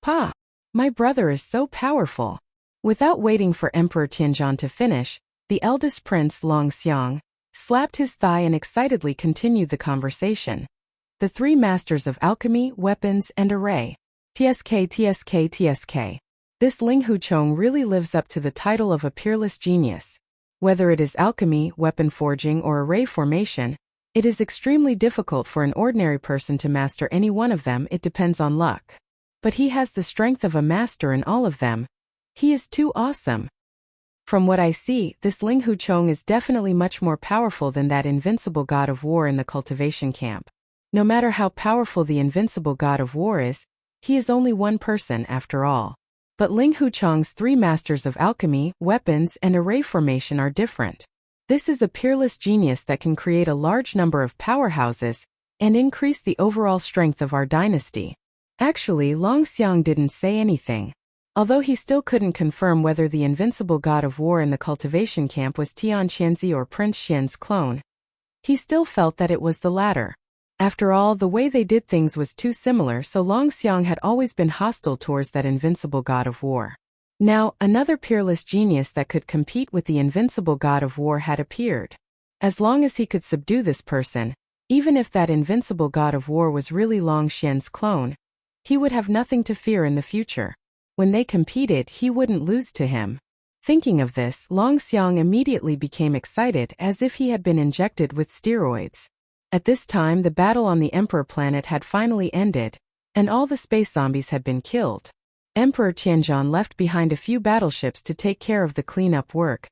Speaker 1: Pa! My brother is so powerful. Without waiting for Emperor Tianzhan to finish, the eldest prince Long Xiang slapped his thigh and excitedly continued the conversation. The 3 masters of alchemy, weapons, and array. TSK. This Ling Huchong really lives up to the title of a peerless genius. Whether it is alchemy, weapon forging, or array formation, it is extremely difficult for an ordinary person to master any one of them. It depends on luck. But he has the strength of a master in all of them. He is too awesome. From what I see, this Ling Huchong is definitely much more powerful than that invincible god of war in the cultivation camp. No matter how powerful the invincible god of war is, he is only one person after all. But Ling Huchong's three masters of alchemy, weapons, and array formation are different. This is a peerless genius that can create a large number of powerhouses and increase the overall strength of our dynasty. Actually, Long Xiang didn't say anything. Although he still couldn't confirm whether the invincible god of war in the cultivation camp was Tian Qianzi or Prince Xian's clone, he still felt that it was the latter. After all, the way they did things was too similar, so Long Xiang had always been hostile towards that invincible god of war. Now, another peerless genius that could compete with the invincible god of war had appeared. As long as he could subdue this person, even if that invincible god of war was really Long Xian's clone, he would have nothing to fear in the future. When they competed, he wouldn't lose to him. Thinking of this, Long Xiang immediately became excited as if he had been injected with steroids. At this time, the battle on the Emperor planet had finally ended, and all the space zombies had been killed. Emperor Tianzhan left behind a few battleships to take care of the cleanup work,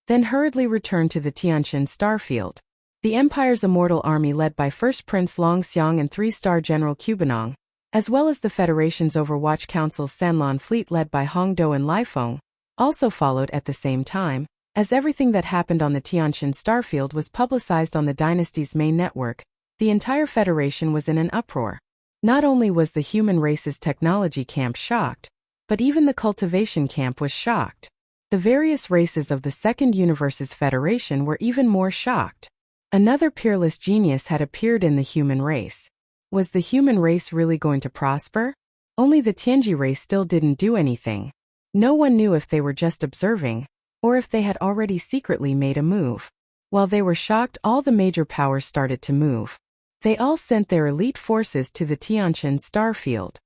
Speaker 1: then hurriedly returned to the Tianjin starfield. The Empire's immortal army led by First Prince Long Xiang and 3-star General Cubanong, as well as the Federation's Overwatch Council's Sanlan fleet led by Hongdou and Lifeng, also followed at the same time, as everything that happened on the Tianjin starfield was publicized on the dynasty's main network. The entire Federation was in an uproar. Not only was the human race's technology camp shocked, but even the cultivation camp was shocked. The various races of the Second Universe's Federation were even more shocked. Another peerless genius had appeared in the human race. Was the human race really going to prosper? Only the Tianji race still didn't do anything. No one knew if they were just observing, or if they had already secretly made a move. While they were shocked, all the major powers started to move. They all sent their elite forces to the Tianjin starfield.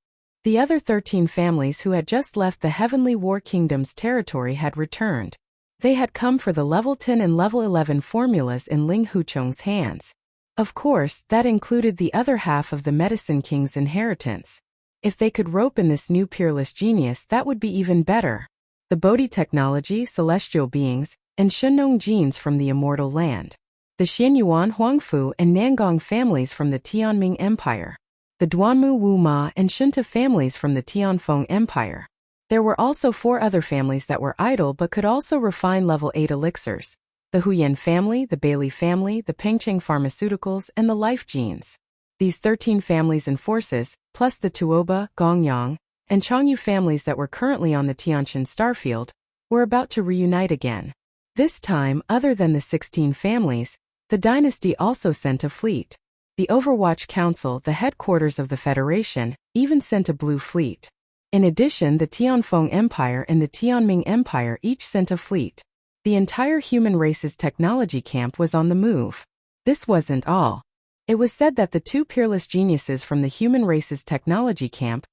Speaker 1: The other 13 families who had just left the Heavenly War Kingdom's territory had returned. They had come for the level 10 and level 11 formulas in Ling Huchong's hands. Of course, that included the other half of the Medicine King's inheritance. If they could rope in this new peerless genius, that would be even better. The Bodhi technology, celestial beings, and Shennong genes from the immortal land. The Xianyuan, Huangfu, and Nangong families from the Tianming Empire. The Duanmu, Wuma, and Shunta families from the Tianfeng Empire. There were also 4 other families that were idle but could also refine level 8 elixirs. The Huyen family, the Bailey family, the Pengcheng Pharmaceuticals, and the Life Genes. These 13 families and forces, plus the Tuoba, Gongyang, and Changyu families that were currently on the Tianjin starfield, were about to reunite again. This time, other than the 16 families, the dynasty also sent a fleet. The Overwatch Council, the headquarters of the Federation, even sent a blue fleet. In addition, the Tianfeng Empire and the Tianming Empire each sent a fleet. The entire human race's technology camp was on the move. This wasn't all. It was said that the 2 peerless geniuses from the human race's technology camp,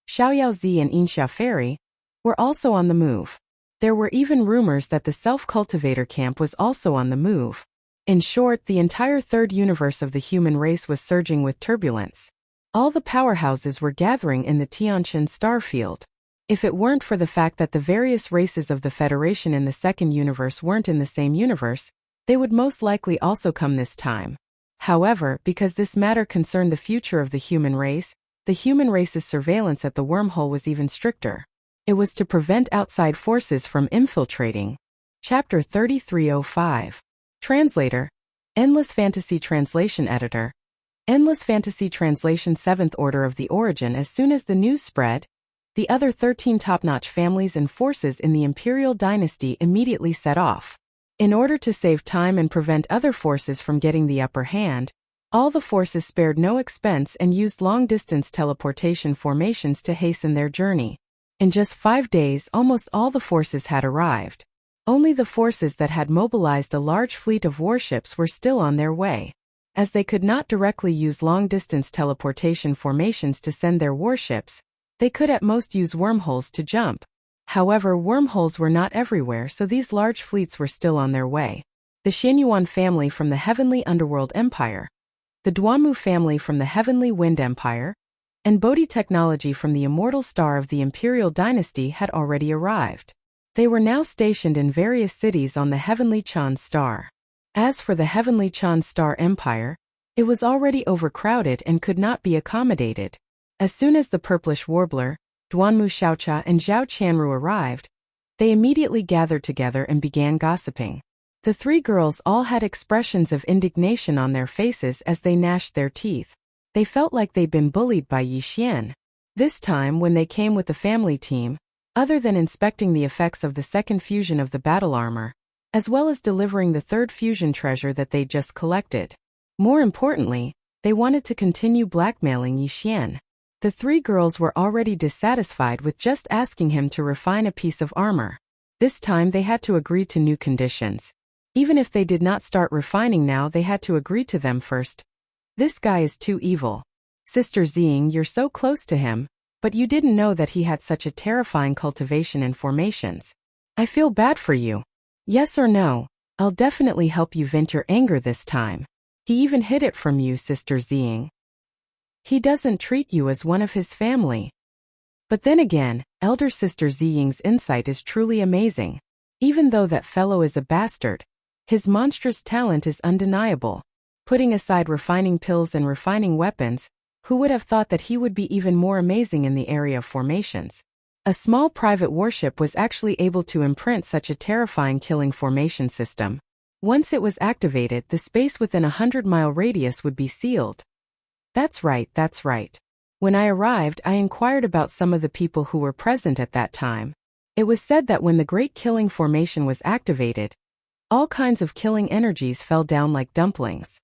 Speaker 1: Xiaoyao Zi and Yin Xiaoferi, were also on the move. There were even rumors that the self-cultivator camp was also on the move. In short, the entire third universe of the human race was surging with turbulence. All the powerhouses were gathering in the Tianjin starfield. If it weren't for the fact that the various races of the Federation in the second universe weren't in the same universe, they would most likely also come this time. However, because this matter concerned the future of the human race's surveillance at the wormhole was even stricter. It was to prevent outside forces from infiltrating. Chapter 3305. Translator. Endless Fantasy Translation Editor. Endless Fantasy Translation 7th Order of the Origin. As soon as the news spread, the other 13 top-notch families and forces in the Imperial Dynasty immediately set off. In order to save time and prevent other forces from getting the upper hand, all the forces spared no expense and used long-distance teleportation formations to hasten their journey. In just 5 days, almost all the forces had arrived. Only the forces that had mobilized a large fleet of warships were still on their way. As they could not directly use long-distance teleportation formations to send their warships, They could at most use wormholes to jump. However, wormholes were not everywhere, so these large fleets were still on their way. The Xianyuan family from the Heavenly Underworld Empire, the Duanmu family from the Heavenly Wind Empire, and Bodhi technology from the Immortal Star of the Imperial Dynasty had already arrived. They were now stationed in various cities on the Heavenly Chan Star. As for the Heavenly Chan Star Empire, it was already overcrowded and could not be accommodated. As soon as the Purplish Warbler, Duanmu Xiaocha and Zhao Chanru arrived, they immediately gathered together and began gossiping. The three girls all had expressions of indignation on their faces as they gnashed their teeth. They felt like they'd been bullied by Yi Xian. This time, when they came with the family team, other than inspecting the effects of the second fusion of the battle armor, as well as delivering the third fusion treasure that they'd just collected. More importantly, they wanted to continue blackmailing Yi Xian. The three girls were already dissatisfied with just asking him to refine a piece of armor. This time they had to agree to new conditions. Even if they did not start refining now, they had to agree to them first. This guy is too evil. Sister Ziying, you're so close to him, but you didn't know that he had such a terrifying cultivation and formations. I feel bad for you. Yes or no? I'll definitely help you vent your anger this time. He even hid it from you, Sister Ziying. He doesn't treat you as one of his family. But then again, Elder Sister Ziying's insight is truly amazing. Even though that fellow is a bastard, his monstrous talent is undeniable. Putting aside refining pills and refining weapons, who would have thought that he would be even more amazing in the area of formations? A small private warship was actually able to imprint such a terrifying killing formation system. Once it was activated, the space within a 100-mile radius would be sealed. That's right, that's right. When I arrived, I inquired about some of the people who were present at that time. It was said that when the Great Killing Formation was activated, all kinds of killing energies fell down like dumplings.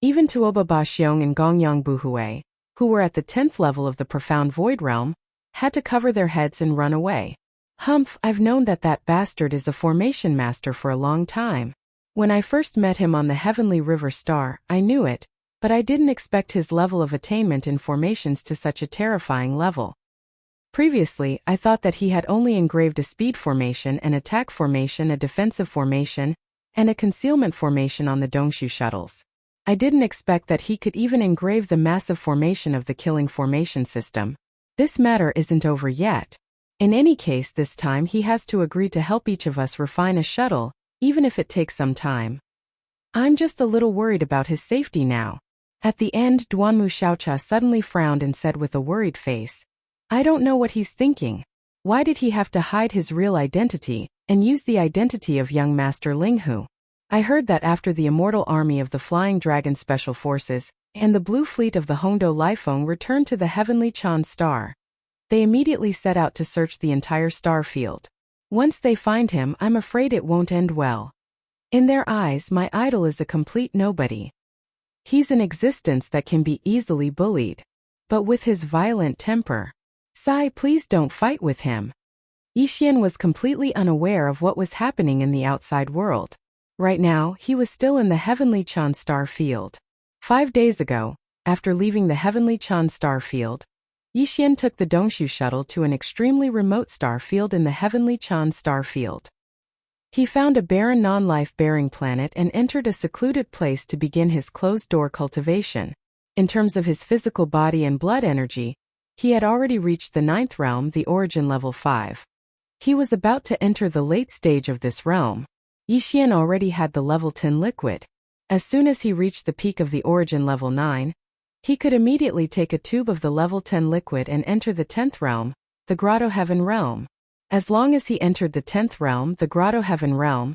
Speaker 1: Even Tuoba Ba Xiong and Gongyang Buhui, who were at the 10th level of the Profound Void Realm, had to cover their heads and run away. Humph, I've known that bastard is a formation master for a long time. When I first met him on the Heavenly River Star, I knew it, but I didn't expect his level of attainment in formations to such a terrifying level. Previously, I thought that he had only engraved a speed formation, an attack formation, a defensive formation, and a concealment formation on the Dongshu shuttles. I didn't expect that he could even engrave the massive formation of the killing formation system. This matter isn't over yet. In any case, this time he has to agree to help each of us refine a shuttle, even if it takes some time. I'm just a little worried about his safety now. At the end, Duanmu Xiaocha suddenly frowned and said with a worried face, I don't know what he's thinking. Why did he have to hide his real identity and use the identity of young Master Linghu? I heard that after the Immortal Army of the Flying Dragon Special Forces and the Blue Fleet of the Hongdo Liefeng returned to the Heavenly Chan Star, they immediately set out to search the entire star field. Once they find him, I'm afraid it won't end well. In their eyes, my idol is a complete nobody. He's an existence that can be easily bullied. But with his violent temper. Sai, please don't fight with him. Yi Xian was completely unaware of what was happening in the outside world. Right now, he was still in the Heavenly Chan Star Field. 5 days ago, after leaving the Heavenly Chan Star Field, Yi Xian took the Dongshu shuttle to an extremely remote star field in the Heavenly Chan Star Field. He found a barren non-life-bearing planet and entered a secluded place to begin his closed-door cultivation. In terms of his physical body and blood energy, he had already reached the 9th realm, the origin level 5. He was about to enter the late stage of this realm. Yi Xian already had the level 10 liquid. As soon as he reached the peak of the origin level 9, he could immediately take a tube of the level 10 liquid and enter the 10th realm, the Grotto Heaven realm. As long as he entered the 10th realm, the Grotto Heaven realm,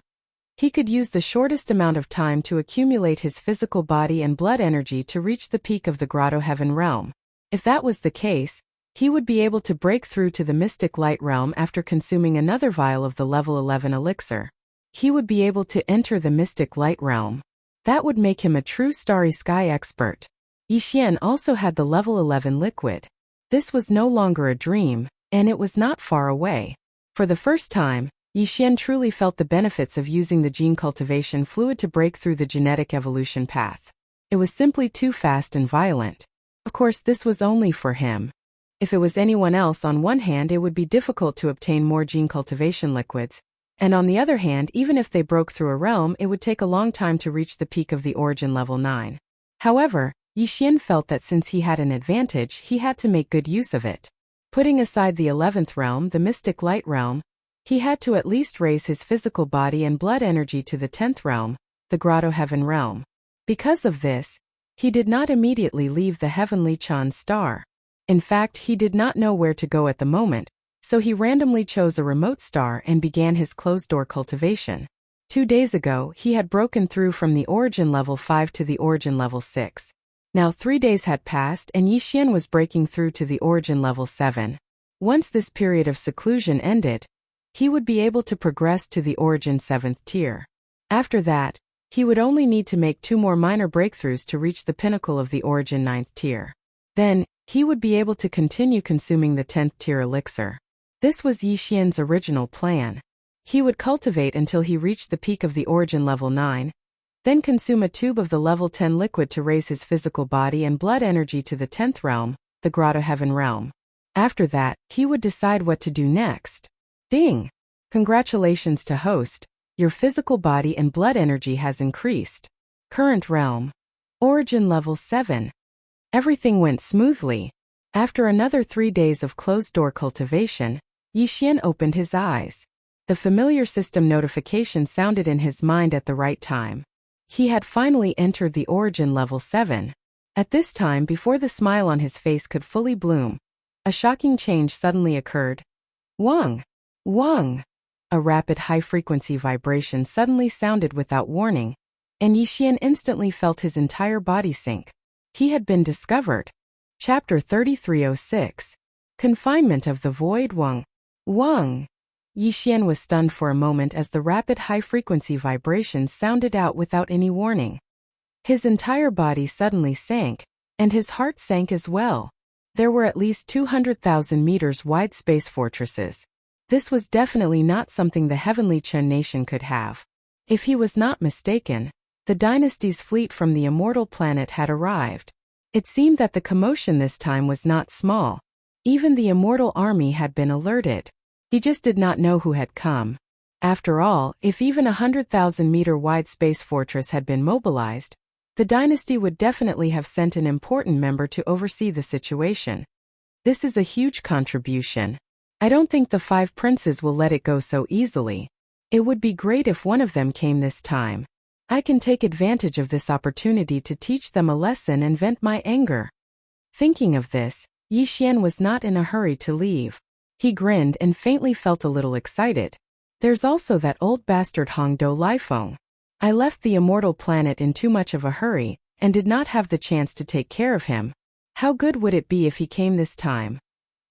Speaker 1: he could use the shortest amount of time to accumulate his physical body and blood energy to reach the peak of the Grotto Heaven realm. If that was the case, he would be able to break through to the Mystic Light realm after consuming another vial of the level 11 elixir. He would be able to enter the Mystic Light realm. That would make him a true Starry Sky expert. Yi Xian also had the level 11 liquid. This was no longer a dream, and it was not far away. For the first time, Yi Xian truly felt the benefits of using the gene cultivation fluid to break through the genetic evolution path. It was simply too fast and violent. Of course, this was only for him. If it was anyone else, on one hand it would be difficult to obtain more gene cultivation liquids, and on the other hand, even if they broke through a realm, it would take a long time to reach the peak of the origin level 9. However, Yi Xian felt that since he had an advantage, he had to make good use of it. Putting aside the 11th realm, the mystic light realm, he had to at least raise his physical body and blood energy to the 10th realm, the grotto heaven realm. Because of this, he did not immediately leave the heavenly Chan star. In fact, he did not know where to go at the moment, so he randomly chose a remote star and began his closed-door cultivation. 2 days ago, he had broken through from the origin level 5 to the origin level 6. Now 3 days had passed and Yi Xian was breaking through to the origin level 7. Once this period of seclusion ended, he would be able to progress to the origin 7th tier. After that, he would only need to make 2 more minor breakthroughs to reach the pinnacle of the origin 9th tier. Then, he would be able to continue consuming the 10th tier elixir. This was Yi Xian's original plan. He would cultivate until he reached the peak of the origin level 9, then consume a tube of the level 10 liquid to raise his physical body and blood energy to the 10th realm, the grotto heaven realm. After that, he would decide what to do next. Ding! Congratulations to host, your physical body and blood energy has increased. Current realm. Origin level 7. Everything went smoothly. After another 3 days of closed-door cultivation, Yi Xian opened his eyes. The familiar system notification sounded in his mind at the right time. He had finally entered the origin level 7. At this time, before the smile on his face could fully bloom, a shocking change suddenly occurred. Wang! Wang! A rapid high-frequency vibration suddenly sounded without warning, and Yi Xian instantly felt his entire body sink. He had been discovered. Chapter 3306. Confinement of the Void. Wang! Wang! Yi Xian was stunned for a moment as the rapid high-frequency vibrations sounded out without any warning. His entire body suddenly sank, and his heart sank as well. There were at least 200,000 meters wide space fortresses. This was definitely not something the heavenly Chen nation could have. If he was not mistaken, the dynasty's fleet from the immortal planet had arrived. It seemed that the commotion this time was not small. Even the immortal army had been alerted. He just did not know who had come. After all, if even 100,000-meter wide space fortress had been mobilized, the dynasty would definitely have sent an important member to oversee the situation. This is a huge contribution. I don't think the 5 princes will let it go so easily. It would be great if one of them came this time. I can take advantage of this opportunity to teach them a lesson and vent my anger. Thinking of this, Yi Xian was not in a hurry to leave. He grinned and faintly felt a little excited. There's also that old bastard Hongdou Lifeng. I left the immortal planet in too much of a hurry, and did not have the chance to take care of him. How good would it be if he came this time?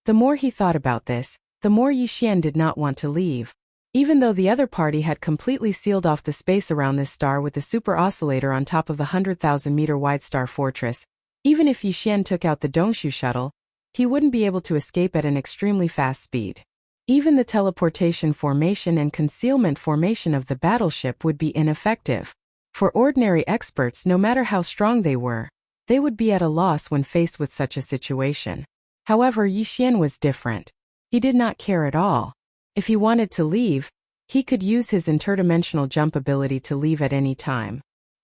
Speaker 1: The more he thought about this, the more Yi Xian did not want to leave. Even though the other party had completely sealed off the space around this star with the super oscillator on top of the 100,000-meter wide star fortress, even if Yi Xian took out the Dongshu shuttle, he wouldn't be able to escape at an extremely fast speed. Even the teleportation formation and concealment formation of the battleship would be ineffective. For ordinary experts, no matter how strong they were, they would be at a loss when faced with such a situation. However, Yi Xian was different. He did not care at all. If he wanted to leave, he could use his interdimensional jump ability to leave at any time.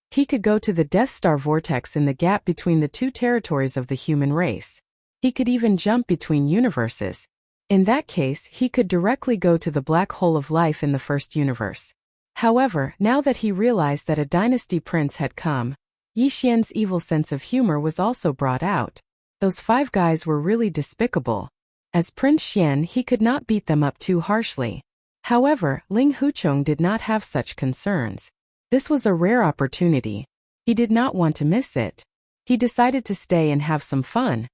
Speaker 1: He could go to the Death Star vortex in the gap between the 2 territories of the human race. He could even jump between universes. In that case, he could directly go to the black hole of life in the first universe. However, now that he realized that a dynasty prince had come, Yi Xian's evil sense of humor was also brought out. Those 5 guys were really despicable. As Prince Xian, he could not beat them up too harshly. However, Ling Huchong did not have such concerns. This was a rare opportunity. He did not want to miss it. He decided to stay and have some fun.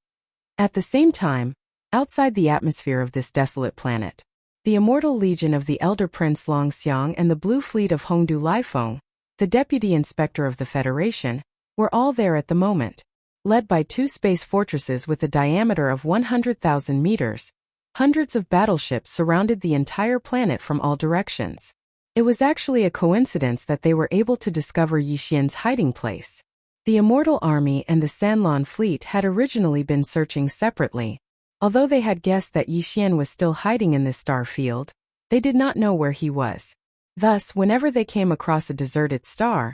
Speaker 1: At the same time, outside the atmosphere of this desolate planet, the immortal legion of the elder Prince Long Xiang and the blue fleet of Hongdou Lifeng, the deputy inspector of the Federation, were all there at the moment. Led by 2 space fortresses with a diameter of 100,000 meters, hundreds of battleships surrounded the entire planet from all directions. It was actually a coincidence that they were able to discover Yi Xian's hiding place. The Immortal Army and the Sanlon fleet had originally been searching separately. Although they had guessed that Yi Xian was still hiding in this star field, they did not know where he was. Thus, whenever they came across a deserted star,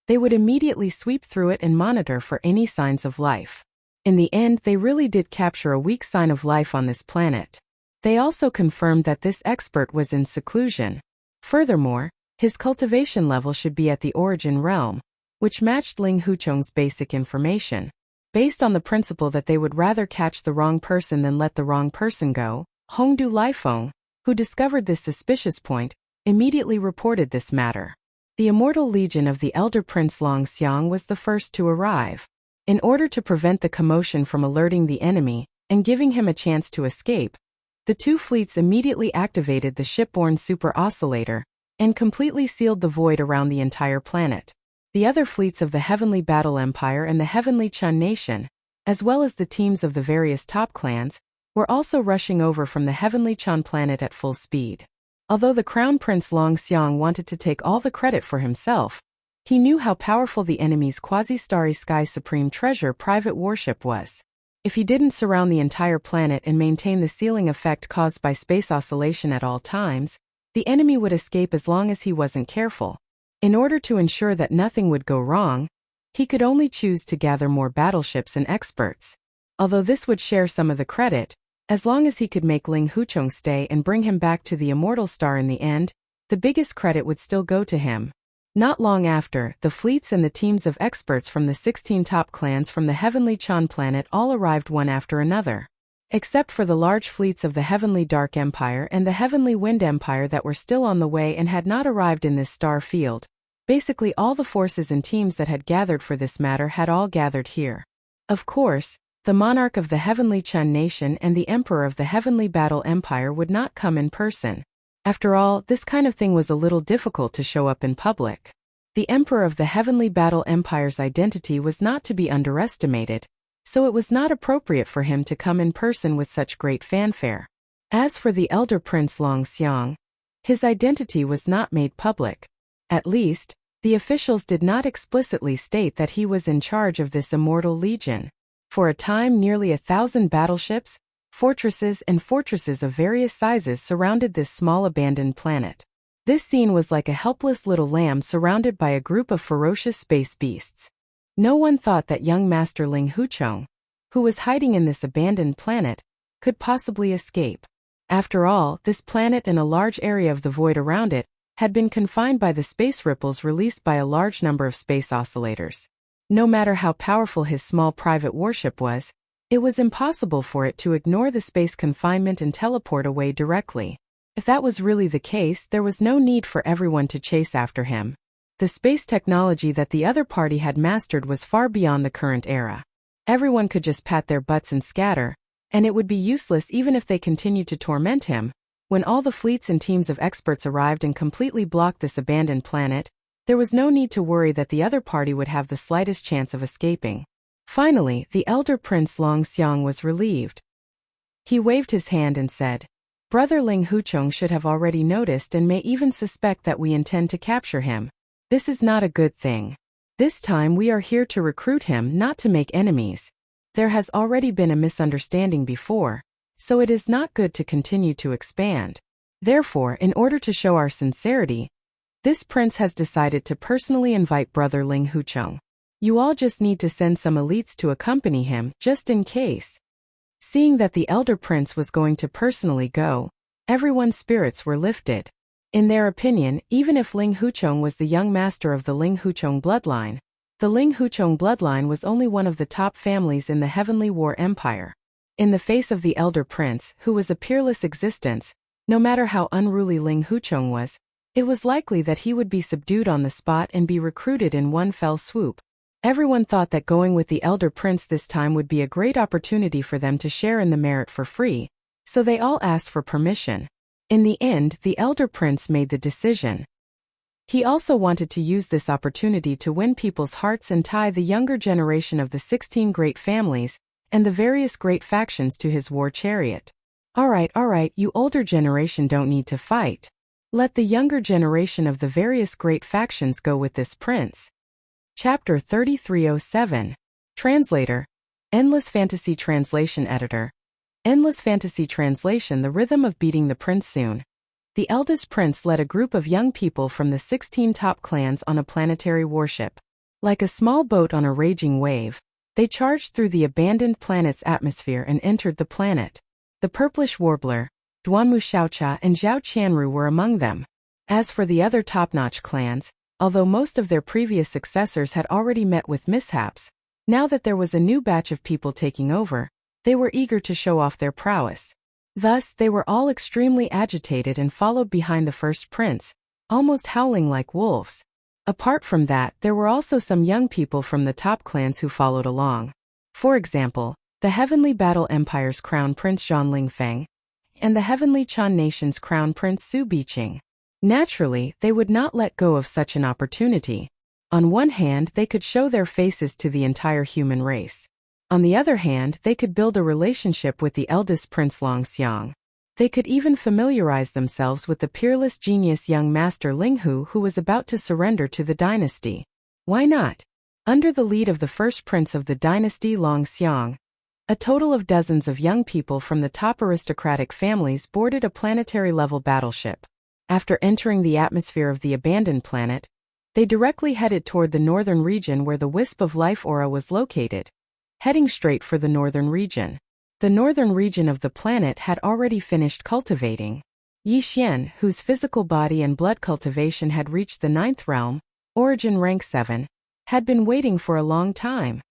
Speaker 1: they would immediately sweep through it and monitor for any signs of life. In the end, they really did capture a weak sign of life on this planet. They also confirmed that this expert was in seclusion. Furthermore, his cultivation level should be at the origin realm, which matched Ling Huchong's basic information. Based on the principle that they would rather catch the wrong person than let the wrong person go, Hongdu Liefeng, who discovered this suspicious point, immediately reported this matter. The Immortal Legion of the Elder Prince Long Xiang was the first to arrive. In order to prevent the commotion from alerting the enemy and giving him a chance to escape, the two fleets immediately activated the shipborne super oscillator and completely sealed the void around the entire planet. The other fleets of the Heavenly Battle Empire and the Heavenly Chun Nation, as well as the teams of the various top clans, were also rushing over from the Heavenly Chun planet at full speed. Although the Crown Prince Long Xiang wanted to take all the credit for himself, he knew how powerful the enemy's quasi-starry sky supreme treasure private warship was. If he didn't surround the entire planet and maintain the sealing effect caused by space oscillation at all times, the enemy would escape as long as he wasn't careful. In order to ensure that nothing would go wrong, he could only choose to gather more battleships and experts. Although this would share some of the credit, as long as he could make Ling Huchong stay and bring him back to the Immortal Star in the end, the biggest credit would still go to him. Not long after, the fleets and the teams of experts from the 16 top clans from the Heavenly Chan planet all arrived one after another. Except for the large fleets of the Heavenly Dark Empire and the Heavenly Wind Empire that were still on the way and had not arrived in this star field, basically all the forces and teams that had gathered for this matter had all gathered here. Of course, the monarch of the Heavenly Chun Nation and the emperor of the Heavenly Battle Empire would not come in person. After all, this kind of thing was a little difficult to show up in public. The emperor of the Heavenly Battle Empire's identity was not to be underestimated, so it was not appropriate for him to come in person with such great fanfare. As for the elder Prince Long Xiang, his identity was not made public. At least, the officials did not explicitly state that he was in charge of this Immortal Legion. For a time, nearly 1,000 battleships, fortresses and fortresses of various sizes surrounded this small abandoned planet. This scene was like a helpless little lamb surrounded by a group of ferocious space beasts. No one thought that young Master Ling Huchong, who was hiding in this abandoned planet, could possibly escape. After all, this planet and a large area of the void around it had been confined by the space ripples released by a large number of space oscillators. No matter how powerful his small private warship was, it was impossible for it to ignore the space confinement and teleport away directly. If that was really the case, there was no need for everyone to chase after him. The space technology that the other party had mastered was far beyond the current era. Everyone could just pat their butts and scatter, and it would be useless even if they continued to torment him. When all the fleets and teams of experts arrived and completely blocked this abandoned planet, there was no need to worry that the other party would have the slightest chance of escaping. Finally, the elder Prince Long Xiang was relieved. He waved his hand and said, "Brother Ling Huchong should have already noticed and may even suspect that we intend to capture him. This is not a good thing. This time we are here to recruit him, not to make enemies. There has already been a misunderstanding before, so it is not good to continue to expand. Therefore, in order to show our sincerity, this prince has decided to personally invite Brother Ling Huchong. You all just need to send some elites to accompany him, just in case." Seeing that the elder prince was going to personally go, everyone's spirits were lifted. In their opinion, even if Ling Huchong was the young master of the Ling Huchong bloodline, the Ling Huchong bloodline was only one of the top families in the Heavenly War Empire. In the face of the elder prince, who was a peerless existence, no matter how unruly Ling Huchong was, it was likely that he would be subdued on the spot and be recruited in one fell swoop. Everyone thought that going with the elder prince this time would be a great opportunity for them to share in the merit for free, so they all asked for permission. In the end, the elder prince made the decision. He also wanted to use this opportunity to win people's hearts and tie the younger generation of the 16 great families and the various great factions to his war chariot. All right, you older generation don't need to fight. Let the younger generation of the various great factions go with this prince. Chapter 3307. Translator. Endless Fantasy Translation Editor. Endless fantasy translation. The rhythm of beating the prince soon. The eldest prince led a group of young people from the 16 top clans on a planetary warship. Like a small boat on a raging wave, they charged through the abandoned planet's atmosphere and entered the planet. The purplish warbler, Duanmu Xiaocha and Zhao Qianru were among them. As for the other top-notch clans, although most of their previous successors had already met with mishaps, now that there was a new batch of people taking over, they were eager to show off their prowess. Thus, they were all extremely agitated and followed behind the first prince, almost howling like wolves. Apart from that, there were also some young people from the top clans who followed along. For example, the Heavenly Battle Empire's Crown Prince Zhang Lingfeng and the Heavenly Chan Nation's Crown Prince Su Biqing. Naturally, they would not let go of such an opportunity. On one hand, they could show their faces to the entire human race. On the other hand, they could build a relationship with the eldest Prince Long Xiang. They could even familiarize themselves with the peerless genius young master Linghu who was about to surrender to the dynasty. Why not? Under the lead of the first prince of the dynasty Long Xiang, a total of dozens of young people from the top aristocratic families boarded a planetary-level battleship. After entering the atmosphere of the abandoned planet, they directly headed toward the northern region where the Wisp of Life aura was located. Heading straight for the northern region. The northern region of the planet had already finished cultivating. Yi Xian, whose physical body and blood cultivation had reached the 9th realm, origin rank 7, had been waiting for a long time.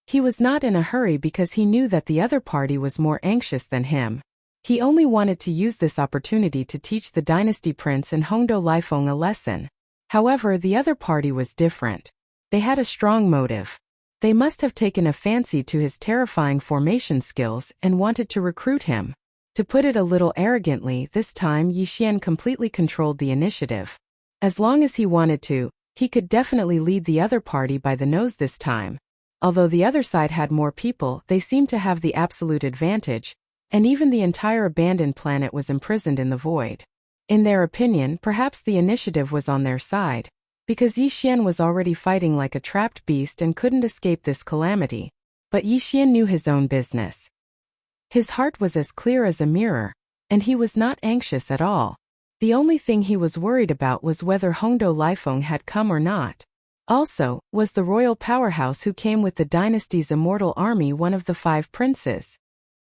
Speaker 1: He was not in a hurry because he knew that the other party was more anxious than him. He only wanted to use this opportunity to teach the dynasty prince and Hongdou Lifeng a lesson. However, the other party was different. They had a strong motive. They must have taken a fancy to his terrifying formation skills and wanted to recruit him. To put it a little arrogantly, this time Yi Xian completely controlled the initiative. As long as he wanted to, he could definitely lead the other party by the nose this time. Although the other side had more people, they seemed to have the absolute advantage, and even the entire abandoned planet was imprisoned in the void. In their opinion, perhaps the initiative was on their side, because Yi Xian was already fighting like a trapped beast and couldn't escape this calamity. But Yi Xian knew his own business. His heart was as clear as a mirror, and he was not anxious at all. The only thing he was worried about was whether Hongdou Lifeng had come or not. Also, was the royal powerhouse who came with the dynasty's immortal army one of the 5 princes?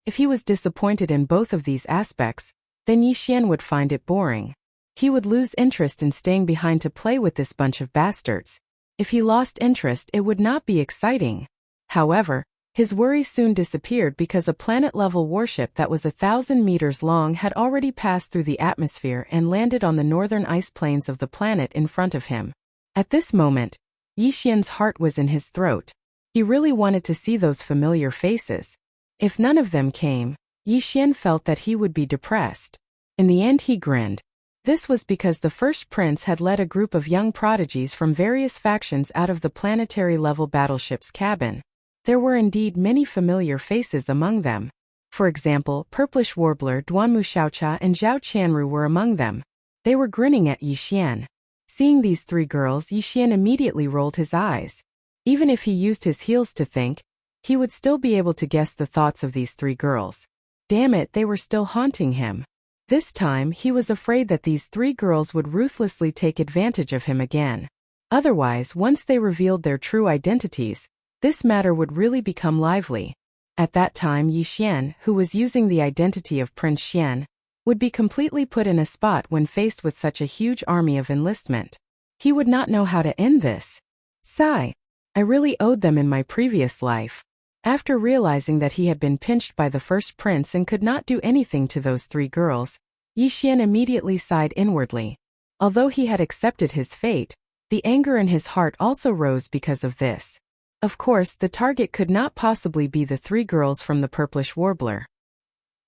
Speaker 1: If he was disappointed in both of these aspects, then Yi Xian would find it boring. He would lose interest in staying behind to play with this bunch of bastards. If he lost interest, it would not be exciting. However, his worries soon disappeared because a planet-level warship that was 1,000 meters long had already passed through the atmosphere and landed on the northern ice plains of the planet in front of him. At this moment, Yi Xian's heart was in his throat. He really wanted to see those familiar faces. If none of them came, Yi Xian felt that he would be depressed. In the end, he grinned. This was because the first prince had led a group of young prodigies from various factions out of the planetary-level battleship's cabin. There were indeed many familiar faces among them. For example, Purplish Warbler Duanmu Xiaocha and Zhao Qianru were among them. They were grinning at Yi Xian. Seeing these 3 girls, Yi Xian immediately rolled his eyes. Even if he used his heels to think, he would still be able to guess the thoughts of these 3 girls. Damn it, they were still haunting him. This time, he was afraid that these 3 girls would ruthlessly take advantage of him again. Otherwise, once they revealed their true identities, this matter would really become lively. At that time, Yi Xian, who was using the identity of Prince Xian, would be completely put in a spot when faced with such a huge army of enlistment. He would not know how to end this. Sigh. I really owed them in my previous life. After realizing that he had been pinched by the first prince and could not do anything to those 3 girls, Yi Xian immediately sighed inwardly. Although he had accepted his fate, the anger in his heart also rose because of this. Of course, the target could not possibly be the 3 girls from the Purplish Warbler.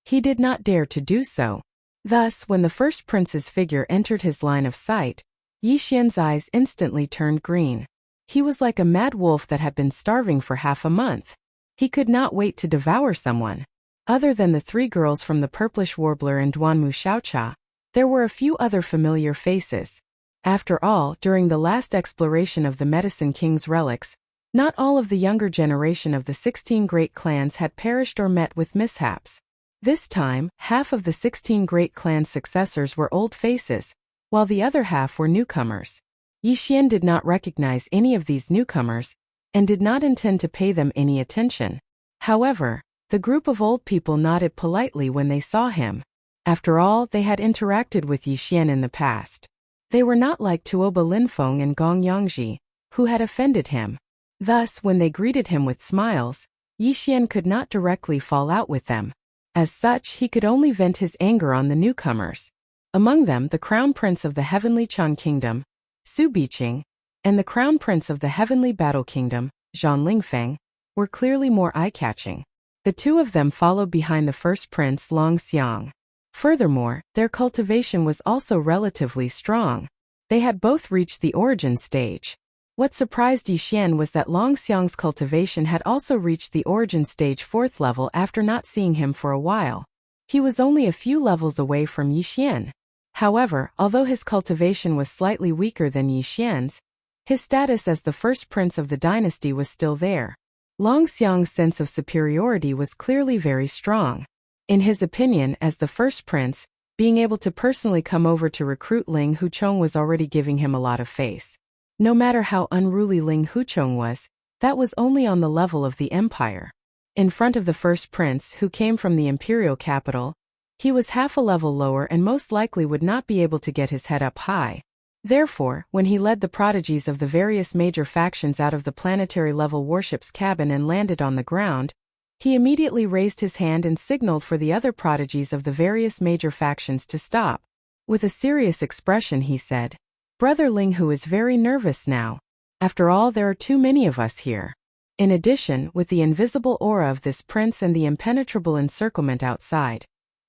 Speaker 1: He did not dare to do so. Thus, when the first prince's figure entered his line of sight, Yi Xian's eyes instantly turned green. He was like a mad wolf that had been starving for half a month. He could not wait to devour someone. Other than the 3 girls from the Purplish Warbler and Duanmu Xiaocha, there were a few other familiar faces. After all, during the last exploration of the Medicine King's relics, not all of the younger generation of the 16 great clans had perished or met with mishaps. This time, half of the 16 great clan's successors were old faces, while the other half were newcomers. Yixian did not recognize any of these newcomers, and did not intend to pay them any attention. However, the group of old people nodded politely when they saw him. After all, they had interacted with Yixian in the past. They were not like Tuoba Linfeng and Gong Yangji, who had offended him. Thus, when they greeted him with smiles, Yixian could not directly fall out with them. As such, he could only vent his anger on the newcomers. Among them, the Crown Prince of the Heavenly Chan Kingdom, Su Biqing, and the Crown Prince of the Heavenly Battle Kingdom, Zhang Lingfeng, were clearly more eye-catching. The two of them followed behind the first prince Long Xiang. Furthermore, their cultivation was also relatively strong. They had both reached the origin stage. What surprised Yixian was that Long Xiang's cultivation had also reached the origin stage 4th level after not seeing him for a while. He was only a few levels away from Yixian. However, although his cultivation was slightly weaker than Yixian's, his status as the first prince of the dynasty was still there. Long Xiang's sense of superiority was clearly very strong. In his opinion, as the first prince, being able to personally come over to recruit Ling Huchong was already giving him a lot of face. No matter how unruly Ling Huchong was, that was only on the level of the empire. In front of the first prince, who came from the imperial capital, he was half a level lower and most likely would not be able to get his head up high. Therefore, when he led the prodigies of the various major factions out of the planetary-level warship's cabin and landed on the ground, he immediately raised his hand and signaled for the other prodigies of the various major factions to stop. With a serious expression he said, "Brother Ling Hu is very nervous now. After all, there are too many of us here." In addition, with the invisible aura of this prince and the impenetrable encirclement outside,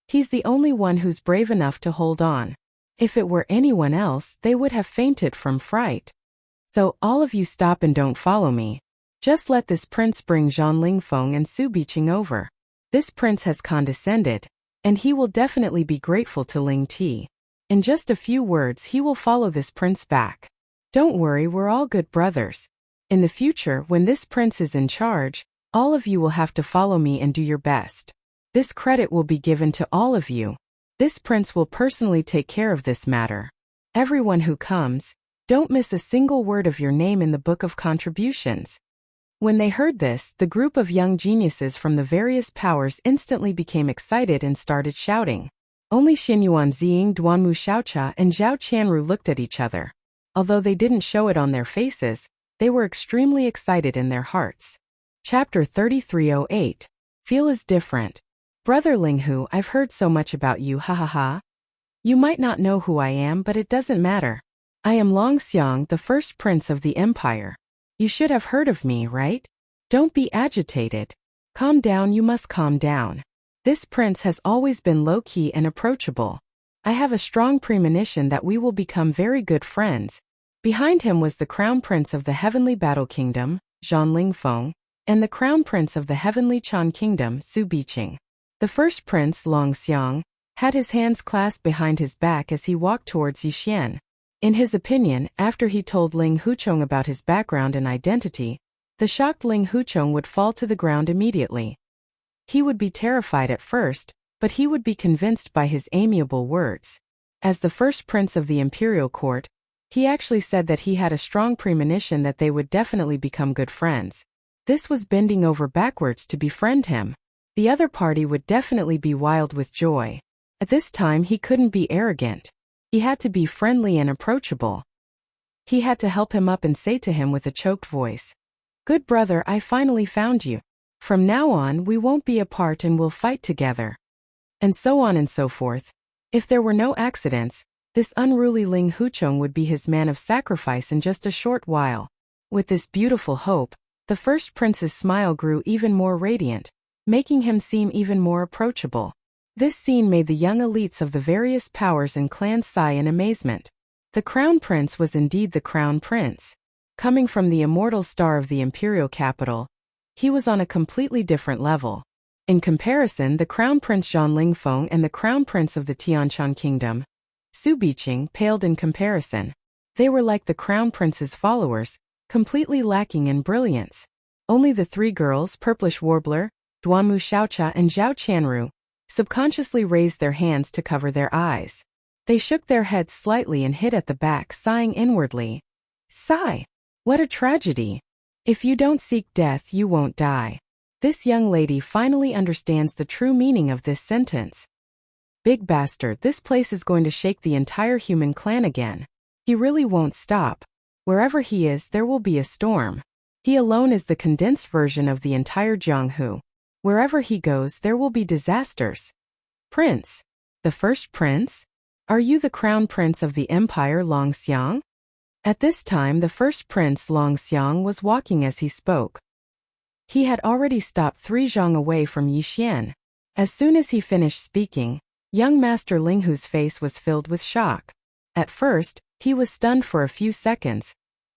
Speaker 1: he's the only one who's brave enough to hold on. If it were anyone else, they would have fainted from fright. So, all of you stop and don't follow me. Just let this prince bring Zhang Lingfeng and Su Biqing over. This prince has condescended, and he will definitely be grateful to Ling Ti. In just a few words he will follow this prince back. Don't worry, we're all good brothers. In the future, when this prince is in charge, all of you will have to follow me and do your best. This credit will be given to all of you. This prince will personally take care of this matter. Everyone who comes, don't miss a single word of your name in the book of contributions." When they heard this, the group of young geniuses from the various powers instantly became excited and started shouting. Only Xinyuan Ziying, Duanmu Xiaocha, and Zhao Qianru looked at each other. Although they didn't show it on their faces, they were extremely excited in their hearts. Chapter 3308. Feel is different. Brother Linghu, I've heard so much about you, ha ha ha. You might not know who I am, but it doesn't matter. I am Long Xiang, the first prince of the empire. You should have heard of me, right? Don't be agitated. Calm down, you must calm down. This prince has always been low-key and approachable. I have a strong premonition that we will become very good friends. Behind him was the Crown Prince of the Heavenly Battle Kingdom, Zhang Lingfeng, and the Crown Prince of the Heavenly Chan Kingdom, Su Biqing. The first prince, Long Xiang, had his hands clasped behind his back as he walked towards Yixian. In his opinion, after he told Ling Huchong about his background and identity, the shocked Ling Huchong would fall to the ground immediately. He would be terrified at first, but he would be convinced by his amiable words. As the first prince of the imperial court, he actually said that he had a strong premonition that they would definitely become good friends. This was bending over backwards to befriend him. The other party would definitely be wild with joy. At this time he couldn't be arrogant. He had to be friendly and approachable. He had to help him up and say to him with a choked voice, "Good brother, I finally found you. From now on we won't be apart and we'll fight together." And so on and so forth. If there were no accidents, this unruly Ling Huchong would be his man of sacrifice in just a short while. With this beautiful hope, the first prince's smile grew even more radiant, making him seem even more approachable. This scene made the young elites of the various powers and clans sigh in amazement. The Crown Prince was indeed the Crown Prince. Coming from the immortal star of the imperial capital, he was on a completely different level. In comparison, the Crown Prince Zhang Lingfeng and the Crown Prince of the Tianshan Kingdom, Su Biqing, paled in comparison. They were like the Crown Prince's followers, completely lacking in brilliance. Only the three girls, Purplish Warbler, Duanmu Xiaocha and Zhao Qianru, subconsciously raised their hands to cover their eyes. They shook their heads slightly and hit at the back, sighing inwardly. Sigh! What a tragedy! If you don't seek death, you won't die. This young lady finally understands the true meaning of this sentence. Big bastard, this place is going to shake the entire human clan again. He really won't stop. Wherever he is, there will be a storm. He alone is the condensed version of the entire Jianghu. Wherever he goes, there will be disasters. Prince. The first prince? Are you the crown prince of the empire Longxiang? At this time, the first prince Longxiang was walking as he spoke. He had already stopped 3 zhang away from Yixian. As soon as he finished speaking, young Master Linghu's face was filled with shock. At first, he was stunned for a few seconds.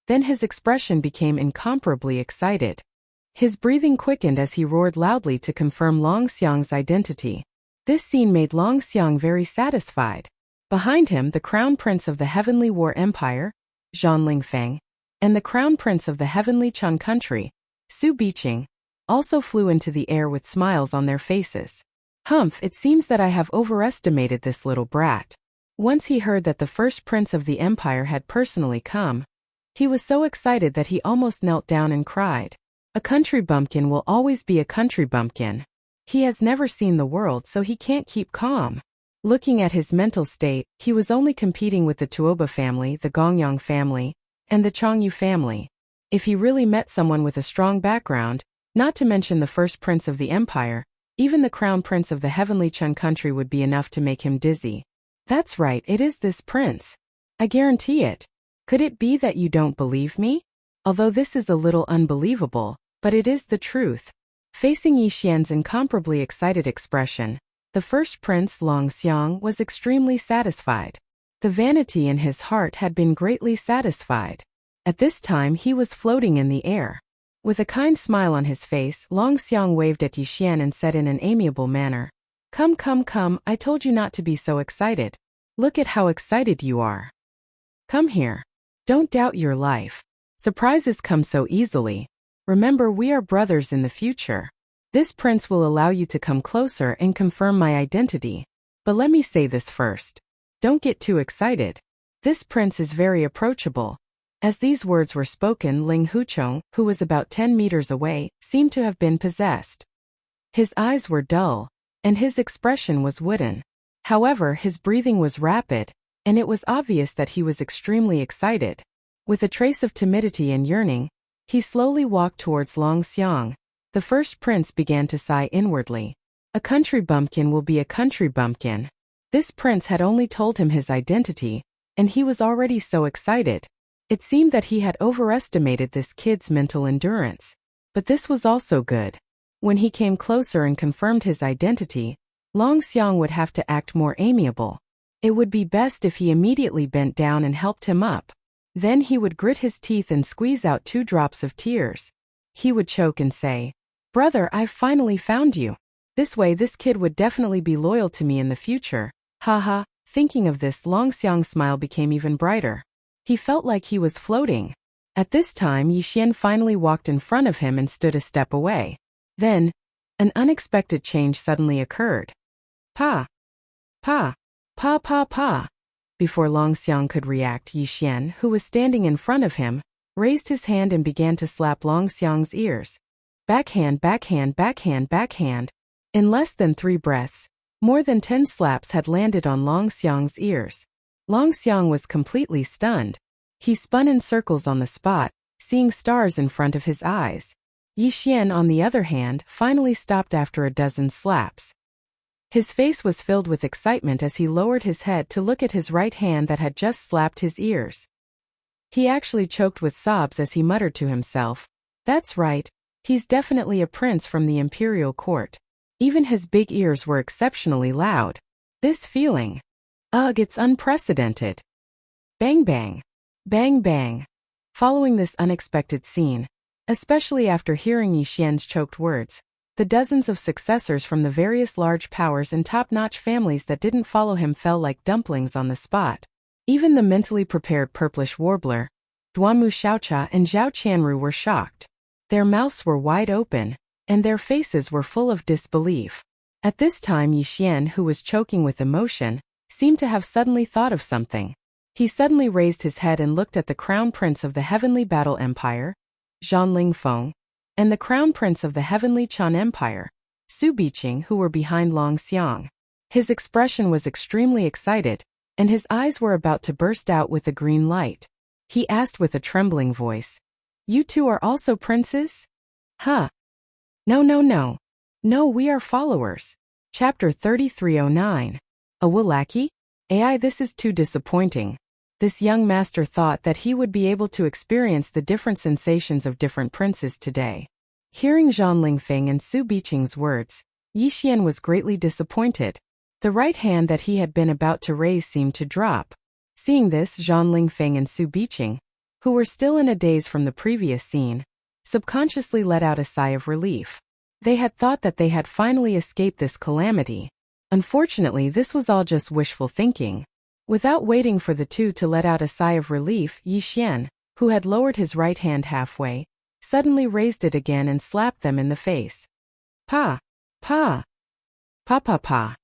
Speaker 1: Then his expression became incomparably excited. His breathing quickened as he roared loudly to confirm Longxiang's identity. This scene made Longxiang very satisfied. Behind him, the crown prince of the Heavenly War Empire, Zhan Lingfeng, and the crown prince of the Heavenly Chun country, Su Biqing, also flew into the air with smiles on their faces. Humph, it seems that I have overestimated this little brat. Once he heard that the first prince of the empire had personally come, he was so excited that he almost knelt down and cried. A country bumpkin will always be a country bumpkin. He has never seen the world, so he can't keep calm. Looking at his mental state, he was only competing with the Tuoba family, the Gongyang family, and the Chongyu family. If he really met someone with a strong background, not to mention the first prince of the empire, even the crown prince of the Heavenly Chun country would be enough to make him dizzy. That's right, it is this prince. I guarantee it. Could it be that you don't believe me? Although this is a little unbelievable, but it is the truth. Facing Yixian's incomparably excited expression, the first prince Longxiang was extremely satisfied. The vanity in his heart had been greatly satisfied. At this time he was floating in the air. With a kind smile on his face, Longxiang waved at Yixian and said in an amiable manner, Come, come, come, I told you not to be so excited. Look at how excited you are. Come here. Don't doubt your life. Surprises come so easily. Remember, we are brothers in the future. This prince will allow you to come closer and confirm my identity. But let me say this first. Don't get too excited. This prince is very approachable. As these words were spoken, Ling Huchong, who was about 10 meters away, seemed to have been possessed. His eyes were dull, and his expression was wooden. However, his breathing was rapid, and it was obvious that he was extremely excited. With a trace of timidity and yearning, he slowly walked towards Longxiang. The first prince began to sigh inwardly. A country bumpkin will be a country bumpkin. This prince had only told him his identity, and he was already so excited. It seemed that he had overestimated this kid's mental endurance. But this was also good. When he came closer and confirmed his identity, Longxiang would have to act more amiable. It would be best if he immediately bent down and helped him up. Then he would grit his teeth and squeeze out 2 drops of tears. He would choke and say, Brother, I've finally found you. This way this kid would definitely be loyal to me in the future. Haha, thinking of this, Longxiang's smile became even brighter. He felt like he was floating. At this time, Yixian finally walked in front of him and stood a step away. Then, an unexpected change suddenly occurred. Pa! Pa! Pa pa pa! Before Longxiang could react, Yixian, who was standing in front of him, raised his hand and began to slap Longxiang's ears. Backhand, backhand, backhand, backhand. In less than 3 breaths, more than 10 slaps had landed on Longxiang's ears. Longxiang was completely stunned. He spun in circles on the spot, seeing stars in front of his eyes. Yixian, on the other hand, finally stopped after a dozen slaps. His face was filled with excitement as he lowered his head to look at his right hand that had just slapped his ears. He actually choked with sobs as he muttered to himself, That's right, he's definitely a prince from the imperial court. Even his big ears were exceptionally loud. This feeling. Ugh, it's unprecedented. Bang bang. Bang bang. Following this unexpected scene, especially after hearing Yixian's choked words, the dozens of successors from the various large powers and top-notch families that didn't follow him fell like dumplings on the spot. Even the mentally prepared purplish warbler, Duanmu Xiaocha and Zhao Qianru were shocked. Their mouths were wide open, and their faces were full of disbelief. At this time Yi Xian, who was choking with emotion, seemed to have suddenly thought of something. He suddenly raised his head and looked at the Crown Prince of the Heavenly Battle Empire, Zhang Lingfeng, and the Crown Prince of the Heavenly Chan Empire, Su Biqing, who were behind Long Xiang. His expression was extremely excited, and his eyes were about to burst out with a green light. He asked with a trembling voice, "You two are also princes?" "Huh? No, no, no. No, we are followers." Chapter 3309. A Wulaki? AI, this is too disappointing. This young master thought that he would be able to experience the different sensations of different princes today. Hearing Zhang Lingfeng and Su Biqing's words, Yi Xian was greatly disappointed. The right hand that he had been about to raise seemed to drop. Seeing this, Zhang Lingfeng and Su Biqing, who were still in a daze from the previous scene, subconsciously let out a sigh of relief. They had thought that they had finally escaped this calamity. Unfortunately, this was all just wishful thinking. Without waiting for the two to let out a sigh of relief, Yi Xian, who had lowered his right hand halfway, suddenly raised it again and slapped them in the face. Pa! Pa! Pa pa pa!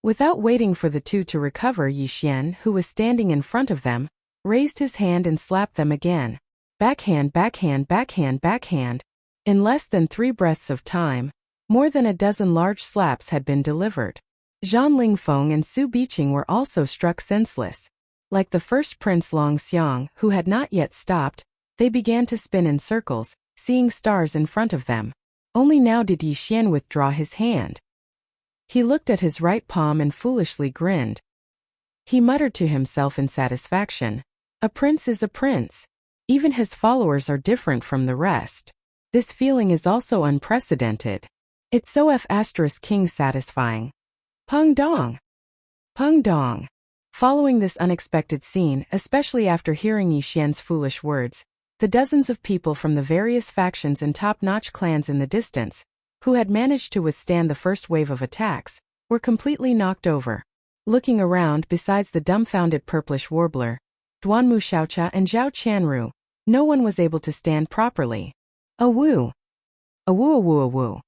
Speaker 1: Without waiting for the two to recover, Yi Xian, who was standing in front of them, raised his hand and slapped them again. Backhand, backhand, backhand, backhand. In less than 3 breaths of time, more than a dozen large slaps had been delivered. Zhang Lingfeng and Su Biqing were also struck senseless. Like the first Prince Long Xiang, who had not yet stopped, they began to spin in circles, seeing stars in front of them. Only now did Yi Xian withdraw his hand. He looked at his right palm and foolishly grinned. He muttered to himself in satisfaction, "A prince is a prince. Even his followers are different from the rest. This feeling is also unprecedented. It's so F***king satisfying." Peng dong! Peng dong! Following this unexpected scene, especially after hearing Yi Xian's foolish words, the dozens of people from the various factions and top-notch clans in the distance, who had managed to withstand the first wave of attacks, were completely knocked over. Looking around, besides the dumbfounded purplish warbler, Duanmu Xiaocha and Zhao Qianru, no one was able to stand properly. A woo! A woo a woo a woo!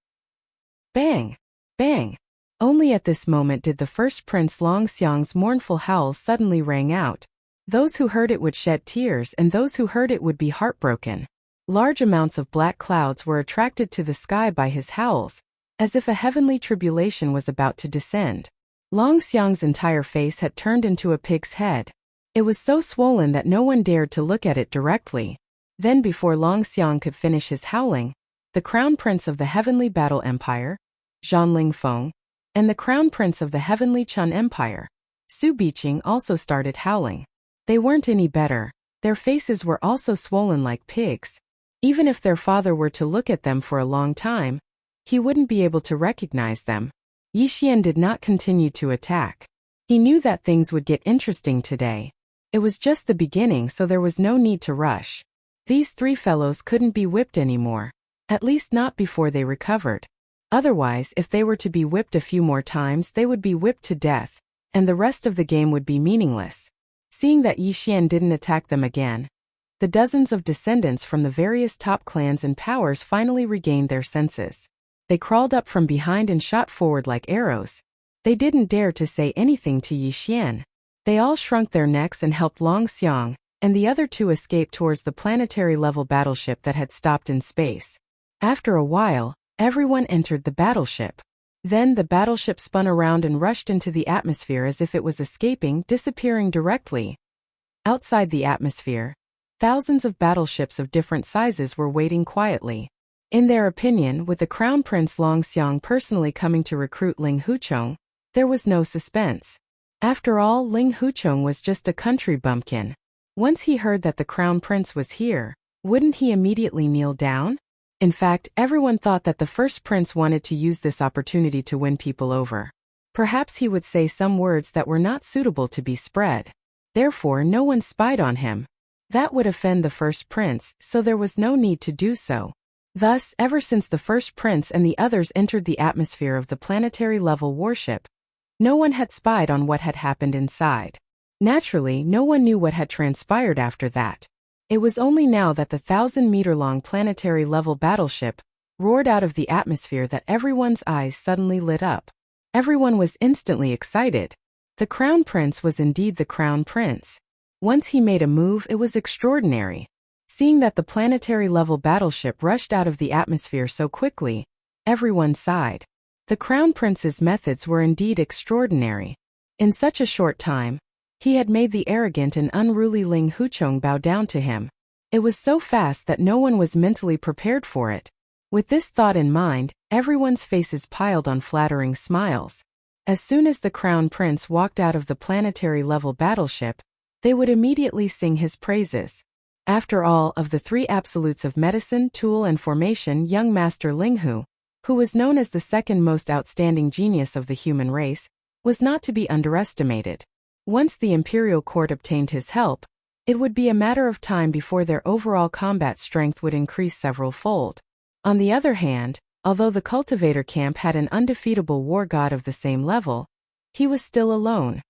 Speaker 1: Bang! Bang! Only at this moment did the first Prince Long Xiang's mournful howls suddenly rang out. Those who heard it would shed tears, and those who heard it would be heartbroken. Large amounts of black clouds were attracted to the sky by his howls, as if a heavenly tribulation was about to descend. Long Xiang's entire face had turned into a pig's head. It was so swollen that no one dared to look at it directly. Then, before Long Xiang could finish his howling, the Crown Prince of the Heavenly Battle Empire, Zhang Lingfeng, and the Crown Prince of the Heavenly Chan Empire, Su Biqing, also started howling. They weren't any better. Their faces were also swollen like pigs. Even if their father were to look at them for a long time, he wouldn't be able to recognize them. Yi Xian did not continue to attack. He knew that things would get interesting today. It was just the beginning, so there was no need to rush. These 3 fellows couldn't be whipped anymore, at least not before they recovered. Otherwise, if they were to be whipped a few more times, they would be whipped to death, and the rest of the game would be meaningless. Seeing that Yi Xian didn't attack them again, the dozens of descendants from the various top clans and powers finally regained their senses. They crawled up from behind and shot forward like arrows. They didn't dare to say anything to Yi Xian. They all shrunk their necks and helped Long Xiang, and the other 2 escape towards the planetary-level battleship that had stopped in space. After a while, everyone entered the battleship. Then the battleship spun around and rushed into the atmosphere as if it was escaping, disappearing directly. Outside the atmosphere, thousands of battleships of different sizes were waiting quietly. In their opinion, with the Crown Prince Long Xiang personally coming to recruit Ling Huchong, there was no suspense. After all, Ling Huchong was just a country bumpkin. Once he heard that the Crown Prince was here, wouldn't he immediately kneel down? In fact, everyone thought that the first prince wanted to use this opportunity to win people over. Perhaps he would say some words that were not suitable to be spread. Therefore, no one spied on him. That would offend the first prince, so there was no need to do so. Thus, ever since the first prince and the others entered the atmosphere of the planetary-level warship, no one had spied on what had happened inside. Naturally, no one knew what had transpired after that. It was only now that the 1,000-meter-long planetary-level battleship roared out of the atmosphere that everyone's eyes suddenly lit up. Everyone was instantly excited. The Crown Prince was indeed the Crown Prince. Once he made a move, it was extraordinary. Seeing that the planetary-level battleship rushed out of the atmosphere so quickly, everyone sighed. The Crown Prince's methods were indeed extraordinary. In such a short time, he had made the arrogant and unruly Ling Huchong bow down to him. It was so fast that no one was mentally prepared for it. With this thought in mind, everyone's faces piled on flattering smiles. As soon as the Crown Prince walked out of the planetary-level battleship, they would immediately sing his praises. After all, of the three absolutes of medicine, tool and formation, young Master Linghu, who was known as the second most outstanding genius of the human race, was not to be underestimated. Once the imperial court obtained his help, it would be a matter of time before their overall combat strength would increase several-fold. On the other hand, although the cultivator camp had an undefeatable war god of the same level, he was still alone.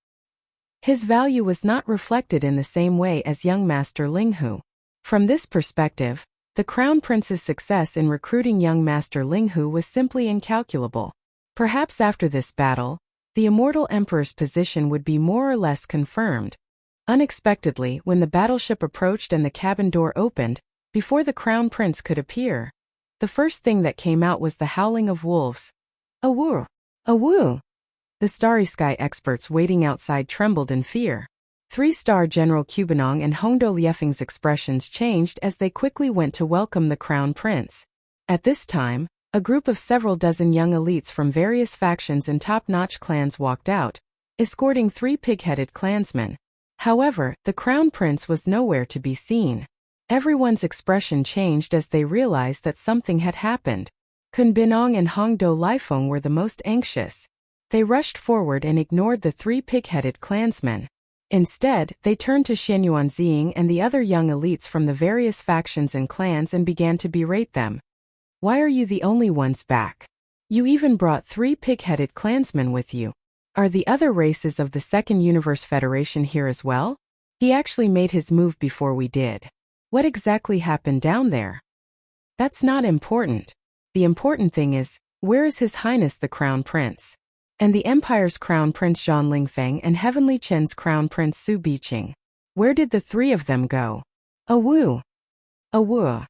Speaker 1: His value was not reflected in the same way as young Master Linghu. From this perspective, the Crown Prince's success in recruiting young Master Linghu was simply incalculable. Perhaps after this battle, the immortal emperor's position would be more or less confirmed. Unexpectedly, when the battleship approached and the cabin door opened, before the Crown Prince could appear, the first thing that came out was the howling of wolves. Awoo! Awoo! The Starry Sky experts waiting outside trembled in fear. 3-star General Cubanong and Hongdo Liefeng's expressions changed as they quickly went to welcome the Crown Prince. At this time, a group of several dozen young elites from various factions and top-notch clans walked out, escorting 3 pig-headed clansmen. However, the Crown Prince was nowhere to be seen. Everyone's expression changed as they realized that something had happened. Kun Binong and Hongdo Liefeng were the most anxious. They rushed forward and ignored the 3 pig-headed clansmen. Instead, they turned to Xian Yuanzing and the other young elites from the various factions and clans and began to berate them. Why are you the only ones back? You even brought 3 pig-headed clansmen with you. Are the other races of the Second Universe Federation here as well? He actually made his move before we did. What exactly happened down there? That's not important. The important thing is, where is His Highness the Crown Prince? And the Empire's Crown Prince Zhang Lingfeng and Heavenly Chen's Crown Prince Su Biqing. Where did the 3 of them go? Awoo! Awoo!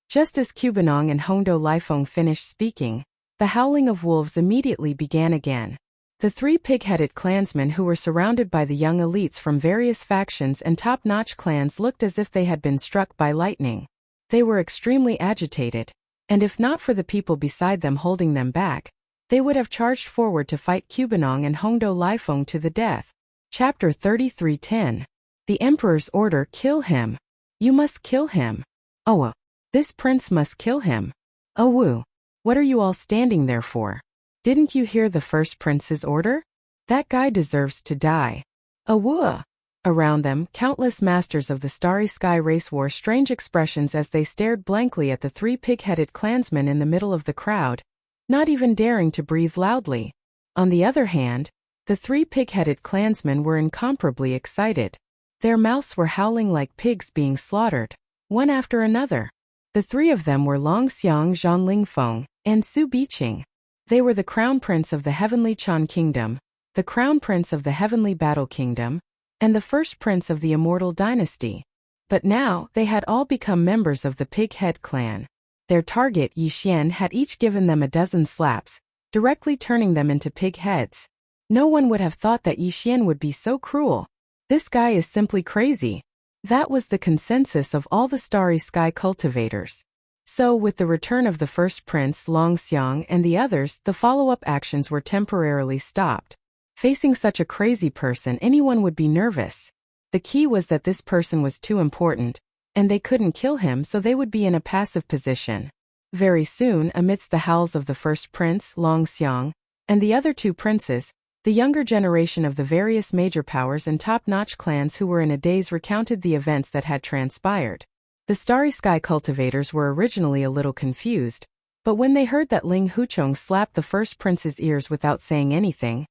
Speaker 1: Just as Cubanong and Hongdo Liefeng finished speaking, the howling of wolves immediately began again. The 3 pig-headed clansmen who were surrounded by the young elites from various factions and top-notch clans looked as if they had been struck by lightning. They were extremely agitated, and if not for the people beside them holding them back, they would have charged forward to fight Cubanong and Hongdo Liefeng to the death. Chapter 33:10. The Emperor's Order. Kill him. You must kill him. Oh, this prince must kill him. Oh woo. What are you all standing there for? Didn't you hear the first prince's order? That guy deserves to die. Oh woo. Around them, countless masters of the Starry Sky race wore strange expressions as they stared blankly at the 3 pig-headed clansmen in the middle of the crowd, not even daring to breathe loudly. On the other hand, the 3 pig-headed clansmen were incomparably excited. Their mouths were howling like pigs being slaughtered, one after another. The 3 of them were Long Xiang, Zhang Lingfeng, and Su Biqing. They were the Crown Prince of the Heavenly Chan Kingdom, the Crown Prince of the Heavenly Battle Kingdom, and the first Prince of the Immortal Dynasty. But now, they had all become members of the Pig-Head clan. Their target, Yi Xian, had each given them a dozen slaps, directly turning them into pig heads. No one would have thought that Yi Xian would be so cruel. This guy is simply crazy. That was the consensus of all the Starry Sky cultivators. So, with the return of the first prince, Long Xiang, and the others, the follow-up actions were temporarily stopped. Facing such a crazy person, anyone would be nervous. The key was that this person was too important, and they couldn't kill him, so they would be in a passive position. Very soon, amidst the howls of the first prince, Long Xiang, and the other 2 princes, the younger generation of the various major powers and top-notch clans who were in a daze recounted the events that had transpired. The Starry Sky cultivators were originally a little confused, but when they heard that Ling Huchong slapped the first prince's ears without saying anything,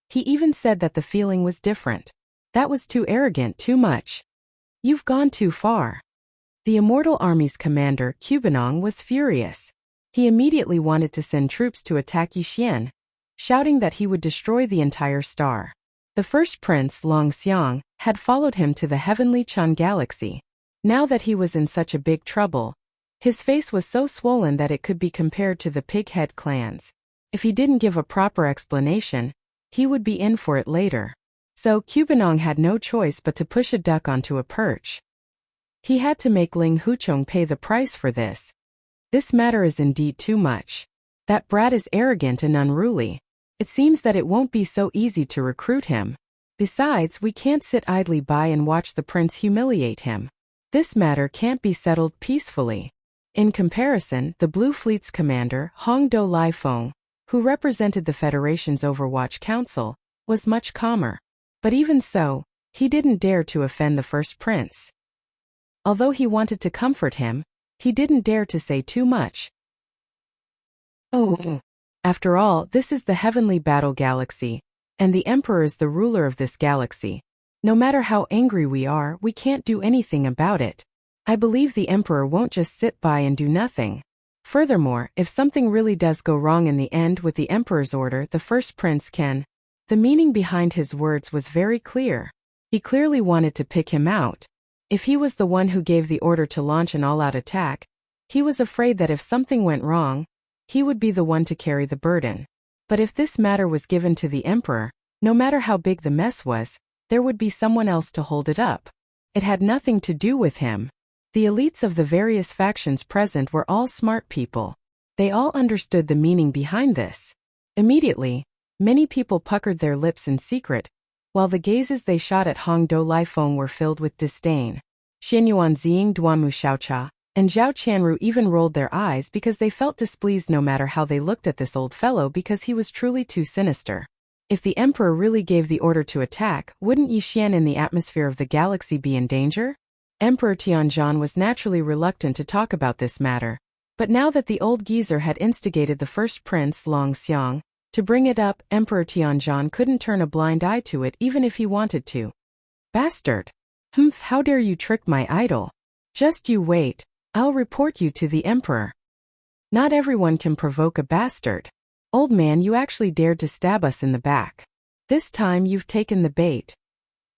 Speaker 1: he even said that the feeling was different. That was too arrogant, too much. You've gone too far. The Immortal Army's commander, Cubanong, was furious. He immediately wanted to send troops to attack Yi Xian. shouting that he would destroy the entire star. The first prince, Long Xiang, had followed him to the heavenly Chan galaxy. Now that he was in such a big trouble, his face was so swollen that it could be compared to the pighead clans. If he didn't give a proper explanation, he would be in for it later. So Cubanong had no choice but to push a duck onto a perch. He had to make Ling Huchong pay the price for this. This matter is indeed too much. That brat is arrogant and unruly. It seems that it won't be so easy to recruit him. Besides, we can't sit idly by and watch the prince humiliate him. This matter can't be settled peacefully. In comparison, the Blue Fleet's commander, Hongdo Laifeng, who represented the Federation's Overwatch Council, was much calmer. But even so, he didn't dare to offend the first prince. Although he wanted to comfort him, he didn't dare to say too much. Oh, after all, this is the heavenly battle galaxy, and the Emperor is the ruler of this galaxy. No matter how angry we are, we can't do anything about it. I believe the Emperor won't just sit by and do nothing. Furthermore, if something really does go wrong in the end with the Emperor's order, the first prince can. The meaning behind his words was very clear. He clearly wanted to pick him out. If he was the one who gave the order to launch an all-out attack, he was afraid that if something went wrong, he would be the one to carry the burden. But if this matter was given to the Emperor, no matter how big the mess was, there would be someone else to hold it up. It had nothing to do with him. The elites of the various factions present were all smart people. They all understood the meaning behind this. Immediately, many people puckered their lips in secret, while the gazes they shot at Hongdo Laifeng were filled with disdain. Xianyuan Ziying Duanmu Xiaocha and Zhao Qianru even rolled their eyes because they felt displeased no matter how they looked at this old fellow because he was truly too sinister. If the Emperor really gave the order to attack, wouldn't Yixian in the atmosphere of the galaxy be in danger? Emperor Tianzhan was naturally reluctant to talk about this matter. But now that the old geezer had instigated the first prince, Long Xiang, to bring it up, Emperor Tianzhan couldn't turn a blind eye to it even if he wanted to. Bastard! Humph, how dare you trick my idol? Just you wait, I'll report you to the Emperor. Not everyone can provoke a bastard. Old man, you actually dared to stab us in the back. This time you've taken the bait.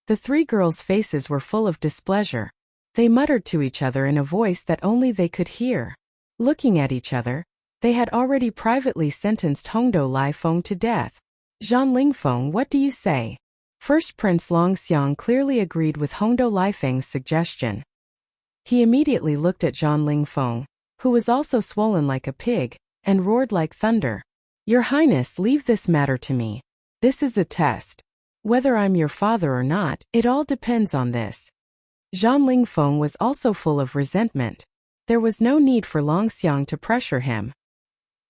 Speaker 1: The three girls' faces were full of displeasure. They muttered to each other in a voice that only they could hear. Looking at each other, they had already privately sentenced Hongdo Laifeng to death. Zhan Lingfeng, what do you say? First Prince Long Xiang clearly agreed with Hongdo Laifeng's suggestion. He immediately looked at Zhan Lingfeng, who was also swollen like a pig, and roared like thunder. Your Highness, leave this matter to me. This is a test. Whether I'm your father or not, it all depends on this. Zhan Lingfeng was also full of resentment. There was no need for Long Xiang to pressure him.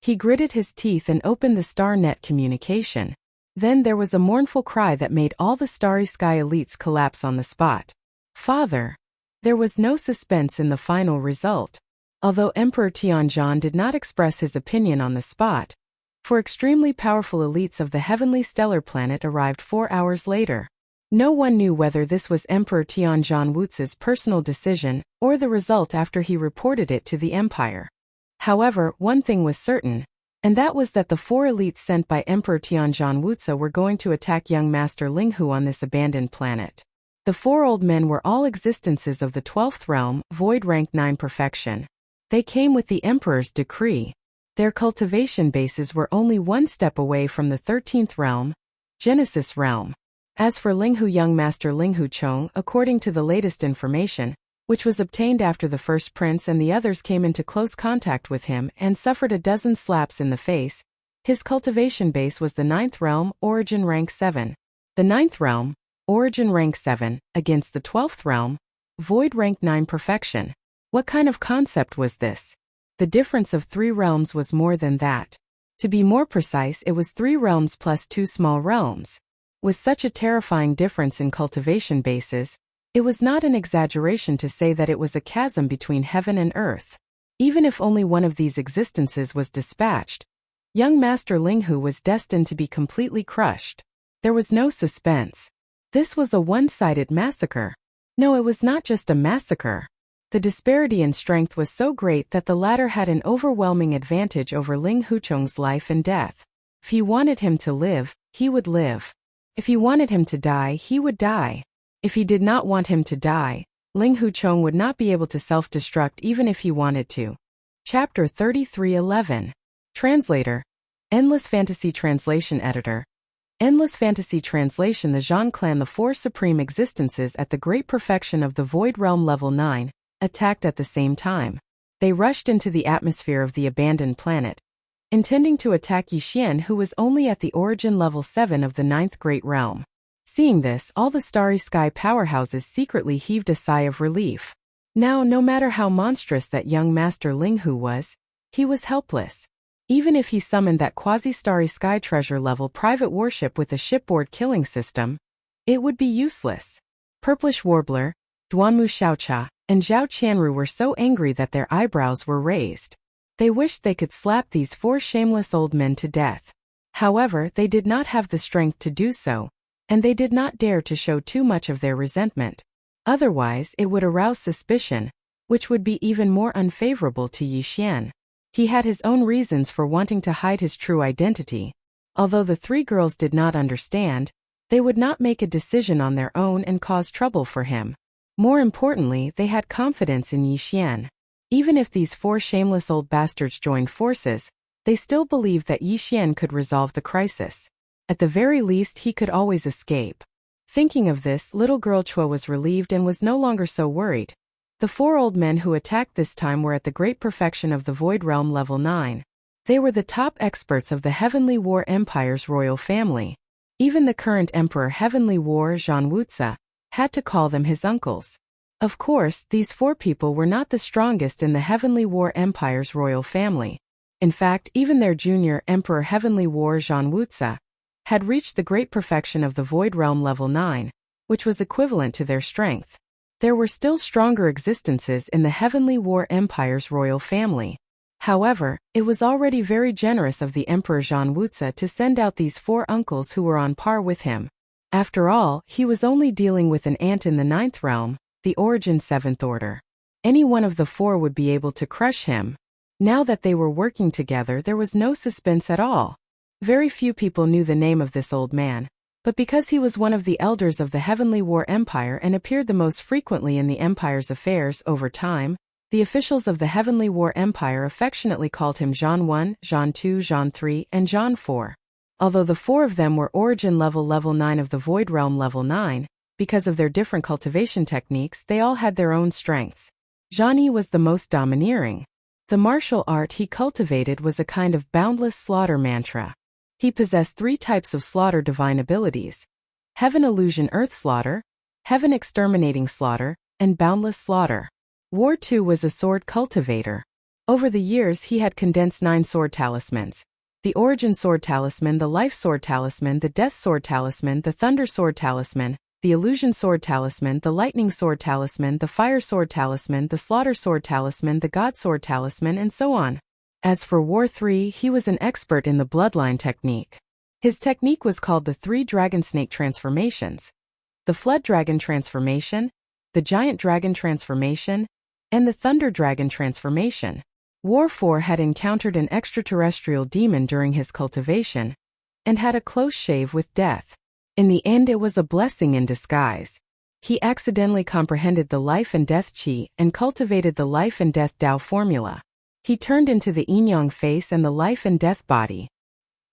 Speaker 1: He gritted his teeth and opened the star net communication. Then there was a mournful cry that made all the Starry Sky elites collapse on the spot. Father! There was no suspense in the final result. Although Emperor Tianzhan did not express his opinion on the spot, for extremely powerful elites of the heavenly stellar planet arrived 4 hours later. No one knew whether this was Emperor Tianzhan Wuzi's personal decision or the result after he reported it to the Empire. However, one thing was certain, and that was that the 4 elites sent by Emperor Tianzhan Wuzi were going to attack young Master Linghu on this abandoned planet. The 4 old men were all existences of the 12th realm, Void Rank 9 perfection. They came with the Emperor's decree. Their cultivation bases were only one step away from the 13th realm, Genesis realm. As for Linghu, young Master Linghu Chong, according to the latest information, which was obtained after the first prince and the others came into close contact with him and suffered a dozen slaps in the face, his cultivation base was the 9th realm, origin rank 7. The 9th realm, origin rank 7, against the 12th realm, void rank 9 perfection. What kind of concept was this? The difference of 3 realms was more than that. To be more precise, it was 3 realms plus 2 small realms. With such a terrifying difference in cultivation bases, it was not an exaggeration to say that it was a chasm between heaven and earth. Even if only one of these existences was dispatched, young Master Linghu was destined to be completely crushed. There was no suspense. This was a one-sided massacre. No, it was not just a massacre. The disparity in strength was so great that the latter had an overwhelming advantage over Ling Huchong's life and death. If he wanted him to live, he would live. If he wanted him to die, he would die. If he did not want him to die, Ling Huchong would not be able to self-destruct even if he wanted to. Chapter 33:11. Translator. Endless Fantasy Translation Editor. Endless Fantasy Translation. The Zhan clan, the four supreme existences at the great perfection of the Void Realm level 9, attacked at the same time. They rushed into the atmosphere of the abandoned planet, intending to attack Yixian, who was only at the origin level 7 of the 9th Great Realm. Seeing this, all the Starry Sky powerhouses secretly heaved a sigh of relief. Now, no matter how monstrous that young Master Linghu was, he was helpless. Even if he summoned that quasi-Starry Sky treasure level private warship with a shipboard killing system, it would be useless. Purplish Warbler, Duanmu Xiaocha, and Zhao Qianru were so angry that their eyebrows were raised. They wished they could slap these four shameless old men to death. However, they did not have the strength to do so, and they did not dare to show too much of their resentment. Otherwise, it would arouse suspicion, which would be even more unfavorable to Yixian. He had his own reasons for wanting to hide his true identity. Although the three girls did not understand, they would not make a decision on their own and cause trouble for him. More importantly, they had confidence in Yixian. Even if these four shameless old bastards joined forces, they still believed that Yixian could resolve the crisis. At the very least, he could always escape. Thinking of this, little girl Chua was relieved and was no longer so worried. The four old men who attacked this time were at the great perfection of the Void Realm level 9. They were the top experts of the Heavenly War Empire's royal family. Even the current Emperor Heavenly War Zhan Wuzi had to call them his uncles. Of course, these four people were not the strongest in the Heavenly War Empire's royal family. In fact, even their junior Emperor Heavenly War Zhan Wuzi had reached the great perfection of the Void Realm level 9, which was equivalent to their strength. There were still stronger existences in the Heavenly War Empire's royal family. However, it was already very generous of the Emperor Zhan Wuzi to send out these four uncles who were on par with him. After all, he was only dealing with an ant in the 9th realm, the origin 7th order. Any one of the four would be able to crush him. Now that they were working together, there was no suspense at all. Very few people knew the name of this old man, but because he was one of the elders of the Heavenly War Empire and appeared the most frequently in the Empire's affairs over time, the officials of the Heavenly War Empire affectionately called him Zhan 1, Zhan 2, Zhan 3, and Zhan 4. Although the four of them were origin level 9 of the Void Realm level 9, because of their different cultivation techniques, they all had their own strengths. Zhan Yi was the most domineering. The martial art he cultivated was a kind of boundless slaughter mantra. He possessed three types of slaughter divine abilities: Heaven Illusion Earth Slaughter, Heaven Exterminating Slaughter, and Boundless Slaughter. War 2 was a sword cultivator. Over the years he had condensed 9 sword talismans: the Origin Sword Talisman, the Life Sword Talisman, the Death Sword Talisman, the Thunder Sword Talisman, the Illusion Sword Talisman, the Lightning Sword Talisman, the Fire Sword Talisman, the Slaughter Sword Talisman, the God Sword Talisman, and so on. As for War 3, he was an expert in the Bloodline technique. His technique was called the 3 Dragon Snake Transformations: the Flood Dragon Transformation, the Giant Dragon Transformation, and the Thunder Dragon Transformation. War 4 had encountered an extraterrestrial demon during his cultivation, and had a close shave with death. In the end, it was a blessing in disguise. He accidentally comprehended the life and death qi and cultivated the life and death Tao formula. He turned into the yin-yang face and the life and death body.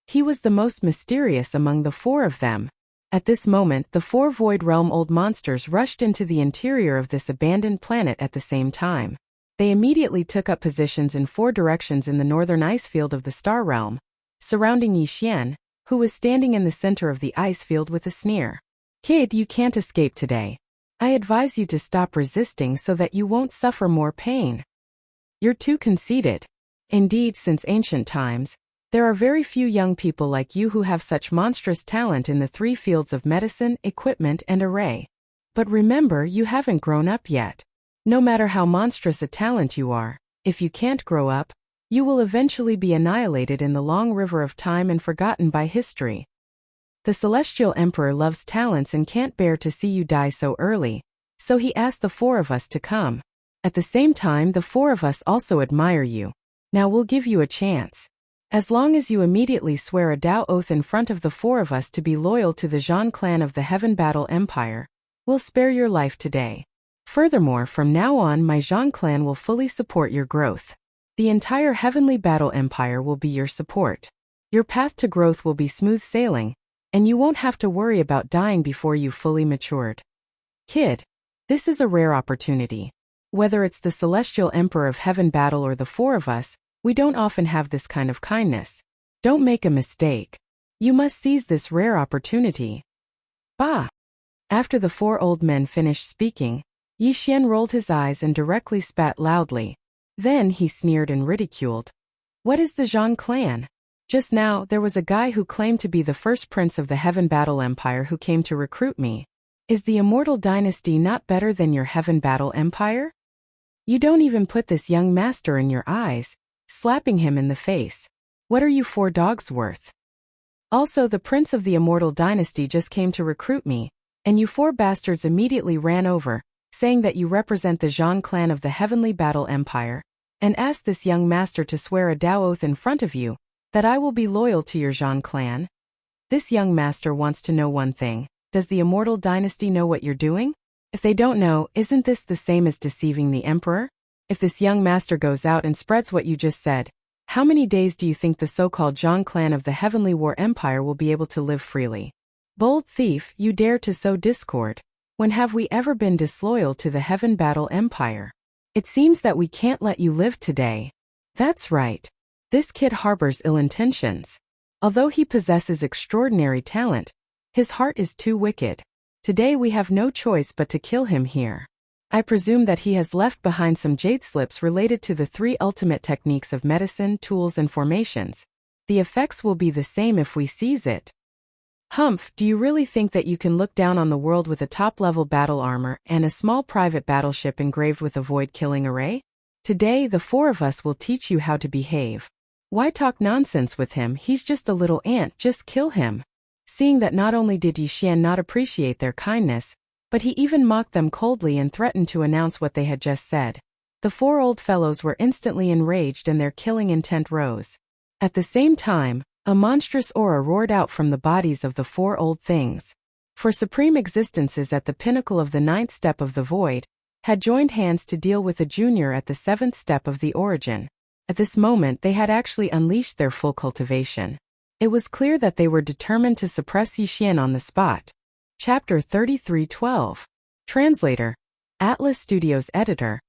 Speaker 1: He was the most mysterious among the four of them. At this moment, the 4 Void Realm old monsters rushed into the interior of this abandoned planet at the same time. They immediately took up positions in 4 directions in the northern ice field of the Star Realm, surrounding Yixian, who was standing in the center of the ice field with a sneer. "Kid, you can't escape today. I advise you to stop resisting so that you won't suffer more pain. You're too conceited. Indeed, since ancient times, there are very few young people like you who have such monstrous talent in the 3 fields of medicine, equipment, and array. But remember, you haven't grown up yet. No matter how monstrous a talent you are, if you can't grow up, you will eventually be annihilated in the long river of time and forgotten by history. The Celestial Emperor loves talents and can't bear to see you die so early, so he asked the 4 of us to come. At the same time, the 4 of us also admire you. Now we'll give you a chance. As long as you immediately swear a Dao oath in front of the four of us to be loyal to the Zhan clan of the Heaven Battle Empire, we'll spare your life today. Furthermore, from now on my Zhan clan will fully support your growth. The entire Heavenly Battle Empire will be your support. Your path to growth will be smooth sailing, and you won't have to worry about dying before you've fully matured. Kid, this is a rare opportunity. Whether it's the Celestial Emperor of Heaven Battle or the four of us, we don't often have this kind of kindness. Don't make a mistake. You must seize this rare opportunity. Bah! After the four old men finished speaking, Yi Xian rolled his eyes and directly spat loudly. Then he sneered and ridiculed. What is the Zhan clan? Just now, there was a guy who claimed to be the first prince of the Heaven Battle Empire who came to recruit me. Is the Immortal Dynasty not better than your Heaven Battle Empire? You don't even put this young master in your eyes, slapping him in the face. What are you four dogs worth? Also, the prince of the Immortal Dynasty just came to recruit me, and you four bastards immediately ran over, saying that you represent the Zhan clan of the Heavenly Battle Empire, and asked this young master to swear a Dao oath in front of you, that I will be loyal to your Zhan clan. This young master wants to know one thing. Does the Immortal Dynasty know what you're doing? If they don't know, isn't this the same as deceiving the Emperor? If this young master goes out and spreads what you just said, how many days do you think the so-called Zhan clan of the Heavenly War Empire will be able to live freely? Bold thief, you dare to sow discord. When have we ever been disloyal to the Heaven Battle Empire? It seems that we can't let you live today. That's right. This kid harbors ill intentions. Although he possesses extraordinary talent, his heart is too wicked. Today we have no choice but to kill him here. I presume that he has left behind some jade slips related to the 3 ultimate techniques of medicine, tools and formations. The effects will be the same if we seize it. Humph, do you really think that you can look down on the world with a top-level battle armor and a small private battleship engraved with a void-killing array? Today the four of us will teach you how to behave. Why talk nonsense with him? He's just a little ant, just kill him. Seeing that not only did Yi Xian not appreciate their kindness, but he even mocked them coldly and threatened to announce what they had just said. The four old fellows were instantly enraged and their killing intent rose. At the same time, a monstrous aura roared out from the bodies of the four old things. For supreme existences at the pinnacle of the 9th step of the void, had joined hands to deal with a junior at the 7th step of the origin. At this moment they had actually unleashed their full cultivation. It was clear that they were determined to suppress Yi Xian on the spot. Chapter 33:12. Translator. Atlas Studios Editor.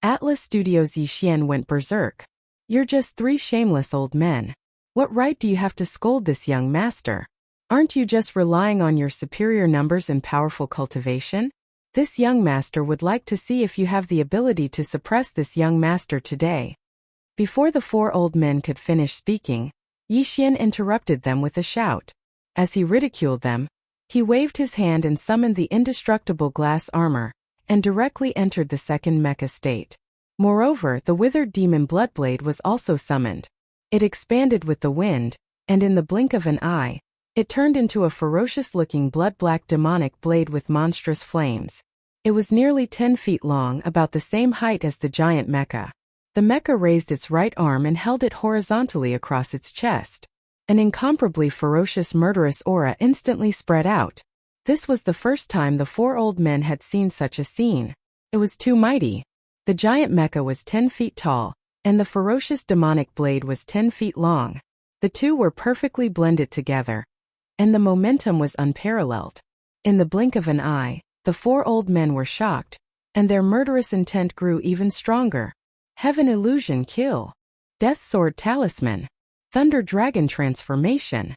Speaker 1: Atlas Studios. Yi Xian went berserk. You're just 3 shameless old men. What right do you have to scold this young master? Aren't you just relying on your superior numbers and powerful cultivation? This young master would like to see if you have the ability to suppress this young master today. Before the 4 old men could finish speaking, Yi Xian interrupted them with a shout. As he ridiculed them, he waved his hand and summoned the indestructible glass armor, and directly entered the 2nd mecha state. Moreover, the withered demon Bloodblade was also summoned. It expanded with the wind, and in the blink of an eye, it turned into a ferocious-looking blood-black demonic blade with monstrous flames. It was nearly 10 feet long, about the same height as the giant mecha. The mecha raised its right arm and held it horizontally across its chest. An incomparably ferocious murderous aura instantly spread out. This was the first time the 4 old men had seen such a scene. It was too mighty. The giant mecha was 10 feet tall, and the ferocious demonic blade was 10 feet long. The two were perfectly blended together, and the momentum was unparalleled. In the blink of an eye, the 4 old men were shocked, and their murderous intent grew even stronger. Heaven Illusion Kill. Death Sword Talisman. Thunder Dragon Transformation.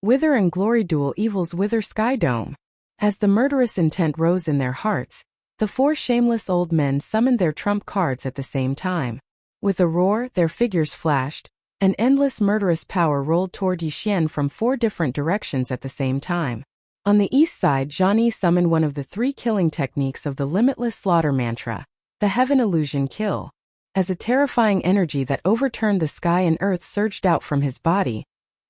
Speaker 1: Wither and Glory Dual Evil's Wither Sky Dome. As the murderous intent rose in their hearts, the 4 shameless old men summoned their trump cards at the same time. With a roar, their figures flashed. An endless murderous power rolled toward Yi Xian from 4 different directions at the same time. On the east side, Zhani summoned one of the 3 killing techniques of the Limitless Slaughter Mantra, the Heaven Illusion Kill. As a terrifying energy that overturned the sky and earth surged out from his body,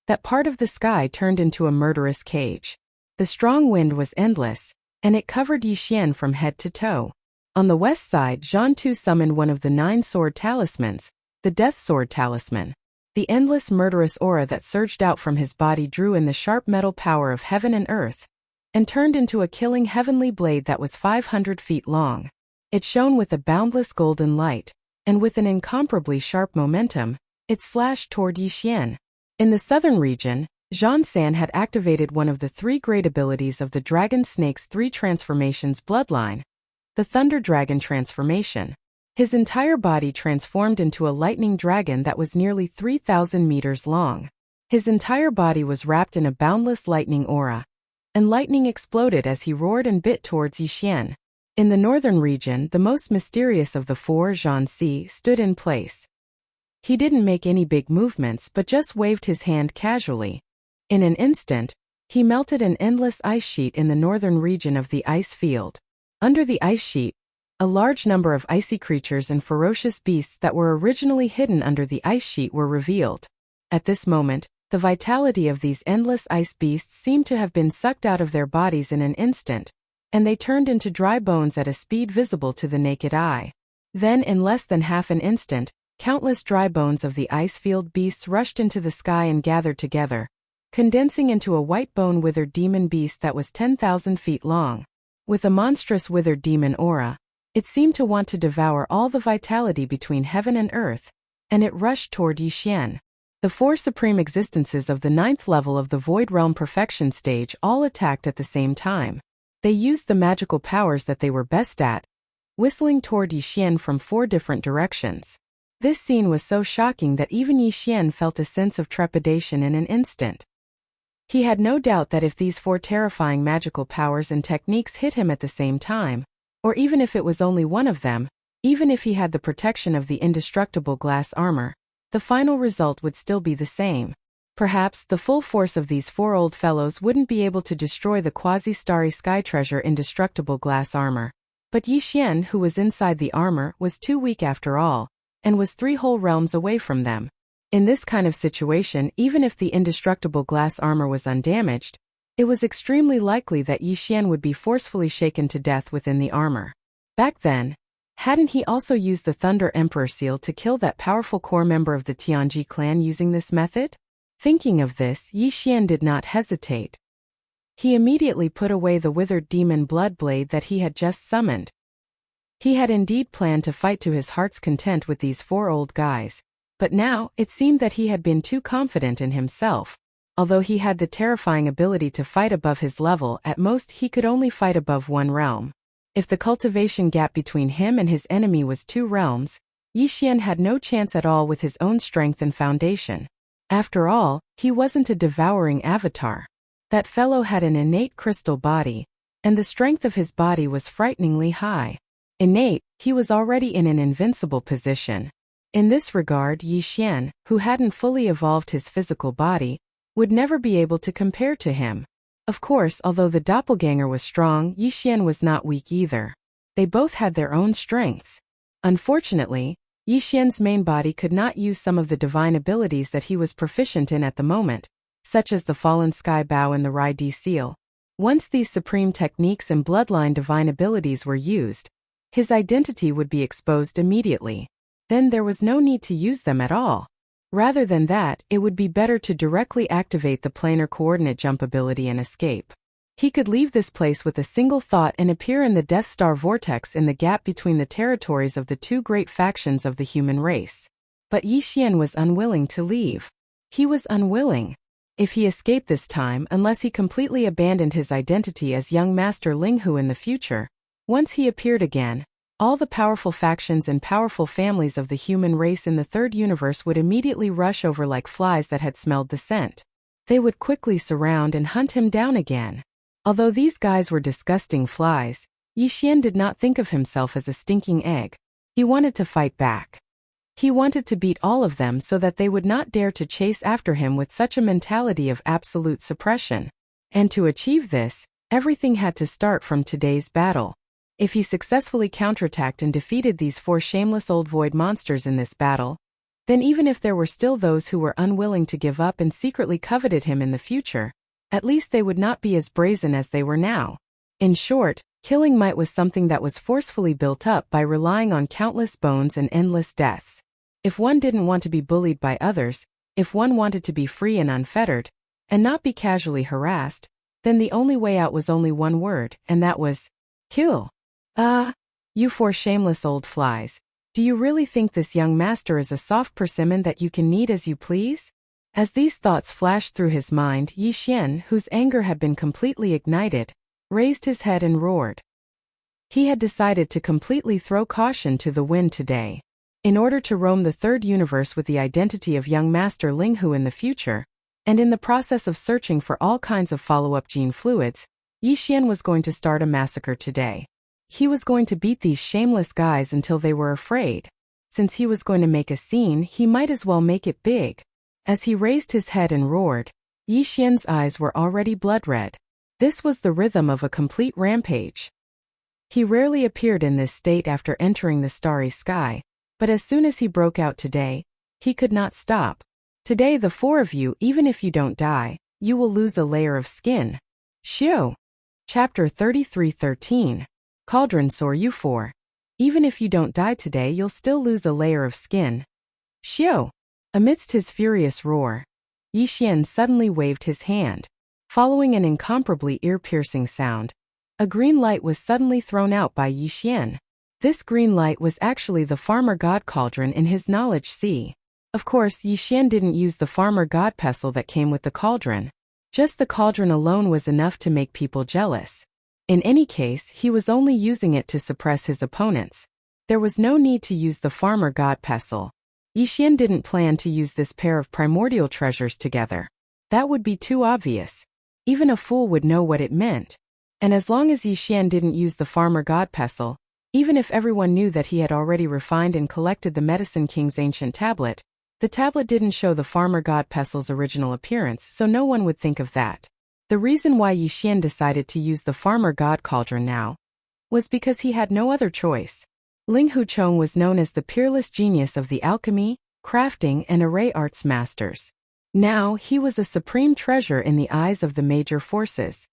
Speaker 1: that part of the sky turned into a murderous cage. The strong wind was endless, and it covered Yi Xian from head to toe. On the west side, Zhan Tu summoned one of the 9 sword talismans, the Death Sword Talisman. The endless murderous aura that surged out from his body drew in the sharp metal power of heaven and earth, and turned into a killing heavenly blade that was 500 feet long. It shone with a boundless golden light, and with an incomparably sharp momentum, it slashed toward Yixian. In the southern region, Zhan San had activated one of the 3 great abilities of the Dragon Snake's 3 transformations bloodline, the Thunder Dragon transformation. His entire body transformed into a lightning dragon that was nearly 3,000 meters long. His entire body was wrapped in a boundless lightning aura, and lightning exploded as he roared and bit towards Yixian. In the northern region, the most mysterious of the 4 Zhan Si stood in place. He didn't make any big movements but just waved his hand casually. In an instant, he melted an endless ice sheet in the northern region of the ice field. Under the ice sheet, a large number of icy creatures and ferocious beasts that were originally hidden under the ice sheet were revealed. At this moment, the vitality of these endless ice beasts seemed to have been sucked out of their bodies in an instant, and they turned into dry bones at a speed visible to the naked eye. Then, in less than half an instant, countless dry bones of the ice-field beasts rushed into the sky and gathered together, condensing into a white bone withered demon beast that was 10,000 feet long. With a monstrous withered demon aura, it seemed to want to devour all the vitality between heaven and earth, and it rushed toward Yixian. The 4 supreme existences of the 9th level of the Void Realm Perfection stage all attacked at the same time. They used the magical powers that they were best at, whistling toward Yixian from 4 different directions. This scene was so shocking that even Yixian felt a sense of trepidation in an instant. He had no doubt that if these 4 terrifying magical powers and techniques hit him at the same time, or even if it was only one of them, even if he had the protection of the indestructible glass armor, the final result would still be the same. Perhaps the full force of these 4 old fellows wouldn't be able to destroy the quasi-starry sky treasure indestructible glass armor. But Yixian, who was inside the armor, was too weak after all, and was 3 whole realms away from them. In this kind of situation, even if the indestructible glass armor was undamaged, it was extremely likely that Yixian would be forcefully shaken to death within the armor. Back then, hadn't he also used the Thunder Emperor seal to kill that powerful core member of the Tianji clan using this method? Thinking of this, Yixian did not hesitate. He immediately put away the withered demon blood blade that he had just summoned. He had indeed planned to fight to his heart's content with these 4 old guys, but now it seemed that he had been too confident in himself. Although he had the terrifying ability to fight above his level, at most he could only fight above 1 realm. If the cultivation gap between him and his enemy was 2 realms, Yixian had no chance at all with his own strength and foundation. After all, he wasn't a devouring avatar. That fellow had an innate crystal body, and the strength of his body was frighteningly high. Innate, he was already in an invincible position. In this regard, Yixian, who hadn't fully evolved his physical body, would never be able to compare to him. Of course, although the doppelganger was strong, Yixian was not weak either. They both had their own strengths. Unfortunately, Yixian's main body could not use some of the divine abilities that he was proficient in at the moment, such as the Fallen Sky Bow and the Rai Di Seal. Once these supreme techniques and bloodline divine abilities were used, his identity would be exposed immediately. Then there was no need to use them at all. Rather than that, it would be better to directly activate the planar coordinate jump ability and escape. He could leave this place with a single thought and appear in the Death Star vortex in the gap between the territories of the 2 great factions of the human race. But Yixian was unwilling to leave. He was unwilling. If he escaped this time, unless he completely abandoned his identity as young Master Linghu in the future, once he appeared again, all the powerful factions and powerful families of the human race in the 3rd universe would immediately rush over like flies that had smelled the scent. They would quickly surround and hunt him down again. Although these guys were disgusting flies, Yixian did not think of himself as a stinking egg. He wanted to fight back. He wanted to beat all of them so that they would not dare to chase after him with such a mentality of absolute suppression. And to achieve this, everything had to start from today's battle. If he successfully counterattacked and defeated these 4 shameless old void monsters in this battle, then even if there were still those who were unwilling to give up and secretly coveted him in the future, at least they would not be as brazen as they were now. In short, killing might was something that was forcefully built up by relying on countless bones and endless deaths. If one didn't want to be bullied by others, If one wanted to be free and unfettered, and not be casually harassed, then the only way out was only one word, and that was kill. You four shameless old flies. Do you really think this young master is a soft persimmon that you can knead as you please? As these thoughts flashed through his mind, Yi Xian, whose anger had been completely ignited, raised his head and roared. He had decided to completely throw caution to the wind today. In order to roam the third universe with the identity of young Master Linghu in the future, and in the process of searching for all kinds of follow-up gene fluids, Yi Xian was going to start a massacre today. He was going to beat these shameless guys until they were afraid. Since he was going to make a scene, he might as well make it big. As he raised his head and roared, Yi Xian's eyes were already blood-red. This was the rhythm of a complete rampage. He rarely appeared in this state after entering the starry sky, but as soon as he broke out today, he could not stop. Today the four of you, even if you don't die, you will lose a layer of skin. Shio. Chapter 33:13. Cauldron Sore you four. Even if you don't die today, you'll still lose a layer of skin. Shio. Amidst his furious roar, Yi Xian suddenly waved his hand. Following an incomparably ear-piercing sound, a green light was suddenly thrown out by Yi Xian. This green light was actually the farmer god cauldron in his knowledge sea. Of course, Yi Xian didn't use the farmer god pestle that came with the cauldron. Just the cauldron alone was enough to make people jealous. In any case, he was only using it to suppress his opponents. There was no need to use the farmer god pestle. Yi Xian didn't plan to use this pair of primordial treasures together. That would be too obvious. Even a fool would know what it meant. And as long as Yi Xian didn't use the farmer god pestle, even if everyone knew that he had already refined and collected the Medicine King's ancient tablet, the tablet didn't show the farmer god pestle's original appearance, so no one would think of that. The reason why Yi Xian decided to use the farmer god cauldron now was because he had no other choice. Ling Huchong was known as the peerless genius of the alchemy, crafting, and array arts masters. Now he was a supreme treasure in the eyes of the major forces.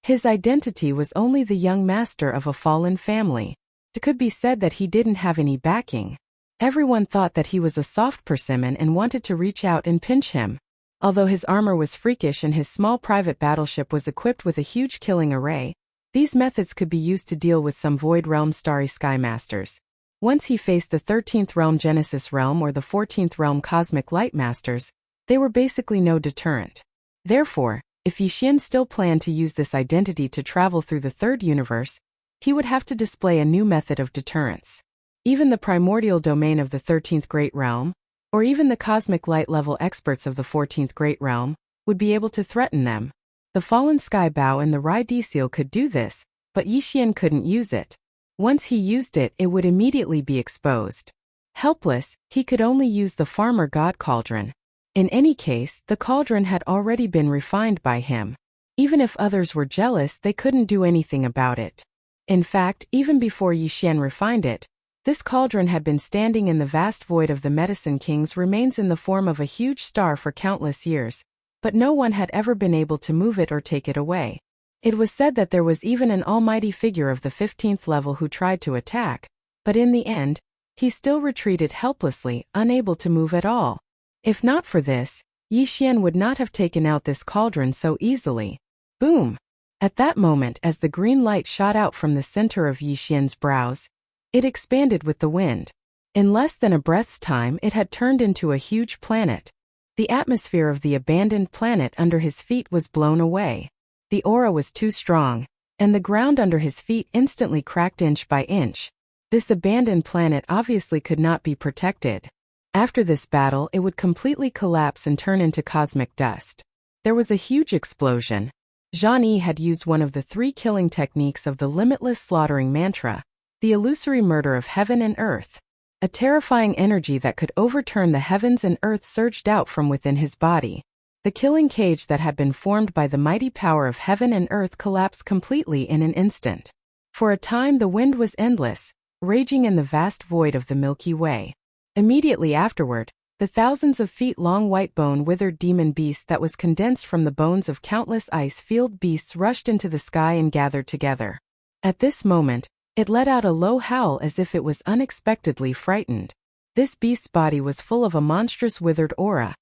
Speaker 1: His identity was only the young master of a fallen family. It could be said that he didn't have any backing. Everyone thought that he was a soft persimmon and wanted to reach out and pinch him. Although his armor was freakish and his small private battleship was equipped with a huge killing array, these methods could be used to deal with some Void Realm Starry Sky Masters. Once he faced the 13th Realm Genesis Realm or the 14th Realm Cosmic Light Masters, they were basically no deterrent. Therefore, if Yi Xian still planned to use this identity to travel through the third universe, he would have to display a new method of deterrence. Even the primordial domain of the 13th Great Realm, or even the cosmic light level experts of the 14th Great Realm, would be able to threaten them. The Fallen Sky Bow and the Rai Seal could do this, but Yi Xian couldn't use it. Once he used it, it would immediately be exposed. Helpless, he could only use the farmer god cauldron. In any case, the cauldron had already been refined by him. Even if others were jealous, they couldn't do anything about it. In fact, even before Yi Xian refined it, this cauldron had been standing in the vast void of the Medicine King's remains in the form of a huge star for countless years, but no one had ever been able to move it or take it away. It was said that there was even an almighty figure of the 15th level who tried to attack, but in the end, he still retreated helplessly, unable to move at all. If not for this, Yi Xian would not have taken out this cauldron so easily. Boom! At that moment, as the green light shot out from the center of Yi Xian's brows, it expanded with the wind. In less than a breath's time, it had turned into a huge planet. The atmosphere of the abandoned planet under his feet was blown away. The aura was too strong, and the ground under his feet instantly cracked inch by inch. This abandoned planet obviously could not be protected. After this battle, it would completely collapse and turn into cosmic dust. There was a huge explosion. Zhang Yi had used one of the 3 killing techniques of the limitless slaughtering mantra, the illusory murder of heaven and earth. A terrifying energy that could overturn the heavens and earth surged out from within his body. The killing cage that had been formed by the mighty power of heaven and earth collapsed completely in an instant. For a time the wind was endless, raging in the vast void of the Milky Way. Immediately afterward, the thousands of feet-long white-bone withered demon beast that was condensed from the bones of countless ice-field beasts rushed into the sky and gathered together. At this moment, it let out a low howl as if it was unexpectedly frightened. This beast's body was full of a monstrous withered aura.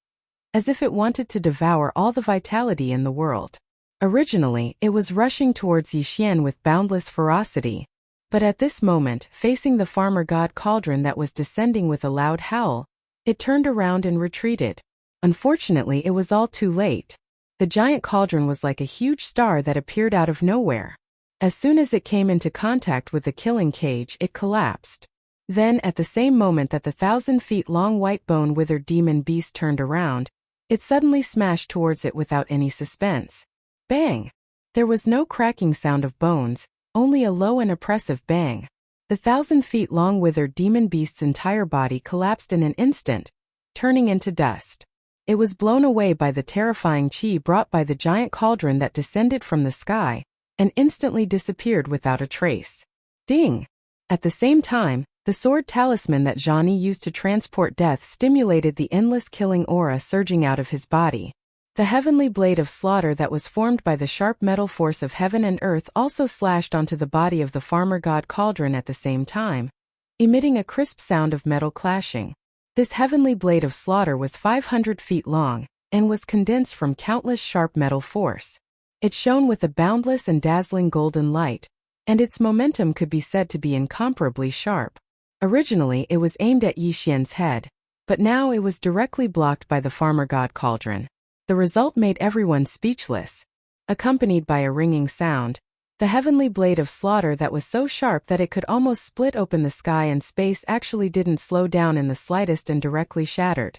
Speaker 1: as if it wanted to devour all the vitality in the world. Originally, it was rushing towards Yixian with boundless ferocity. But at this moment, facing the farmer god cauldron that was descending with a loud howl, it turned around and retreated. Unfortunately, it was all too late. The giant cauldron was like a huge star that appeared out of nowhere. As soon as it came into contact with the killing cage, it collapsed. Then, at the same moment that the 1,000-feet-long white bone-withered demon beast turned around, it suddenly smashed towards it without any suspense. Bang! There was no cracking sound of bones, only a low and oppressive bang. The 1,000-feet-long withered demon beast's entire body collapsed in an instant, turning into dust. It was blown away by the terrifying chi brought by the giant cauldron that descended from the sky, and instantly disappeared without a trace. Ding! At the same time, the sword talisman that Zhani used to transport death stimulated the endless killing aura surging out of his body. The heavenly blade of slaughter that was formed by the sharp metal force of heaven and earth also slashed onto the body of the farmer god cauldron at the same time, emitting a crisp sound of metal clashing. This heavenly blade of slaughter was 500 feet long, and was condensed from countless sharp metal force. It shone with a boundless and dazzling golden light, and its momentum could be said to be incomparably sharp. Originally, it was aimed at Yixian's head, but now it was directly blocked by the farmer god cauldron. The result made everyone speechless. Accompanied by a ringing sound, the heavenly blade of slaughter that was so sharp that it could almost split open the sky and space actually didn't slow down in the slightest and directly shattered.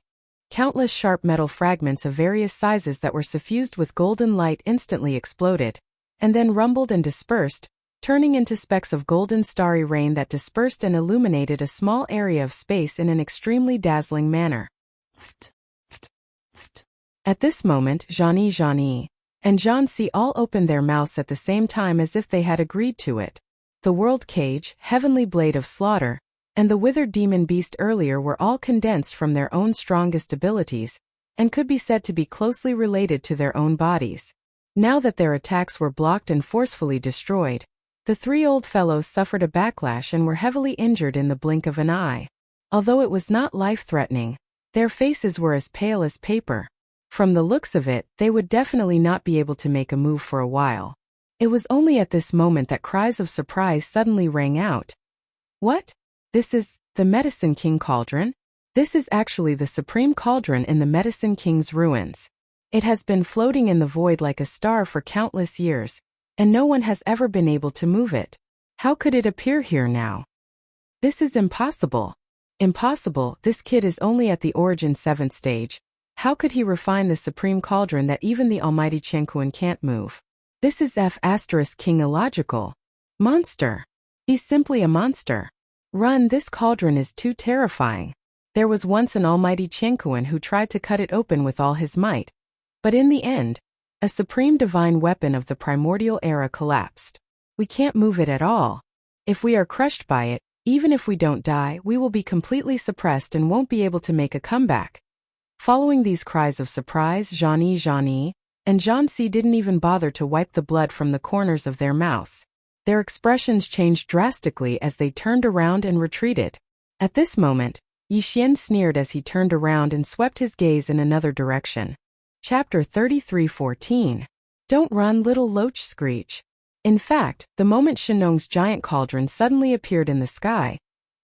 Speaker 1: Countless sharp metal fragments of various sizes that were suffused with golden light instantly exploded, and then rumbled and dispersed, turning into specks of golden starry rain that dispersed and illuminated a small area of space in an extremely dazzling manner. At this moment, Zhani and Zhansi all opened their mouths at the same time as if they had agreed to it. The world cage, heavenly blade of slaughter, and the withered demon beast earlier were all condensed from their own strongest abilities, and could be said to be closely related to their own bodies. Now that their attacks were blocked and forcefully destroyed, the three old fellows suffered a backlash and were heavily injured in the blink of an eye. Although it was not life-threatening, their faces were as pale as paper. From the looks of it, they would definitely not be able to make a move for a while. It was only at this moment that cries of surprise suddenly rang out. What? This is the Medicine King Cauldron? This is actually the Supreme Cauldron in the Medicine King's ruins. It has been floating in the void like a star for countless years, and no one has ever been able to move it. How could it appear here now? This is impossible. Impossible, this kid is only at the origin 7th stage. How could he refine the Supreme Cauldron that even the almighty Qianquan can't move? This is King illogical. Monster. He's simply a monster. Run, this cauldron is too terrifying. There was once an almighty Qianquan who tried to cut it open with all his might. But in the end, a supreme divine weapon of the primordial era collapsed. We can't move it at all. If we are crushed by it, even if we don't die, we will be completely suppressed and won't be able to make a comeback. Following these cries of surprise, Zhani, and Zhansi didn't even bother to wipe the blood from the corners of their mouths. Their expressions changed drastically as they turned around and retreated. At this moment, Yixian sneered as he turned around and swept his gaze in another direction. Chapter 33:14. Don't run, little loach, screech. In fact, the moment Shenong's giant cauldron suddenly appeared in the sky,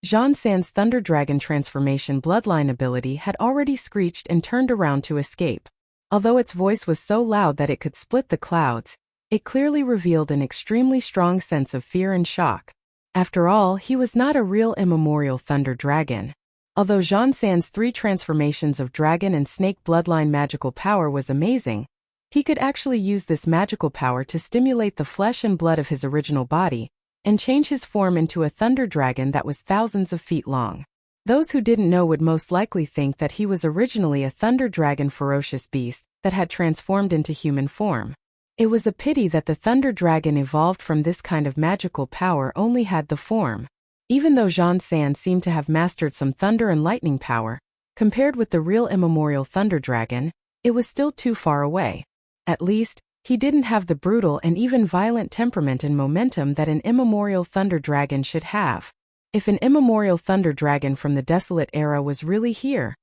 Speaker 1: Zhan San's Thunder Dragon transformation bloodline ability had already screeched and turned around to escape. Although its voice was so loud that it could split the clouds, it clearly revealed an extremely strong sense of fear and shock. After all, he was not a real immemorial Thunder Dragon. Although Zhan San's 3 transformations of dragon and snake bloodline magical power was amazing, he could actually use this magical power to stimulate the flesh and blood of his original body, and change his form into a thunder dragon that was thousands of feet long. Those who didn't know would most likely think that he was originally a thunder dragon ferocious beast that had transformed into human form. It was a pity that the thunder dragon evolved from this kind of magical power only had the form. Even though Zhan San seemed to have mastered some thunder and lightning power, compared with the real immemorial thunder dragon, it was still too far away. At least, he didn't have the brutal and even violent temperament and momentum that an immemorial thunder dragon should have. If an immemorial thunder dragon from the desolate era was really here,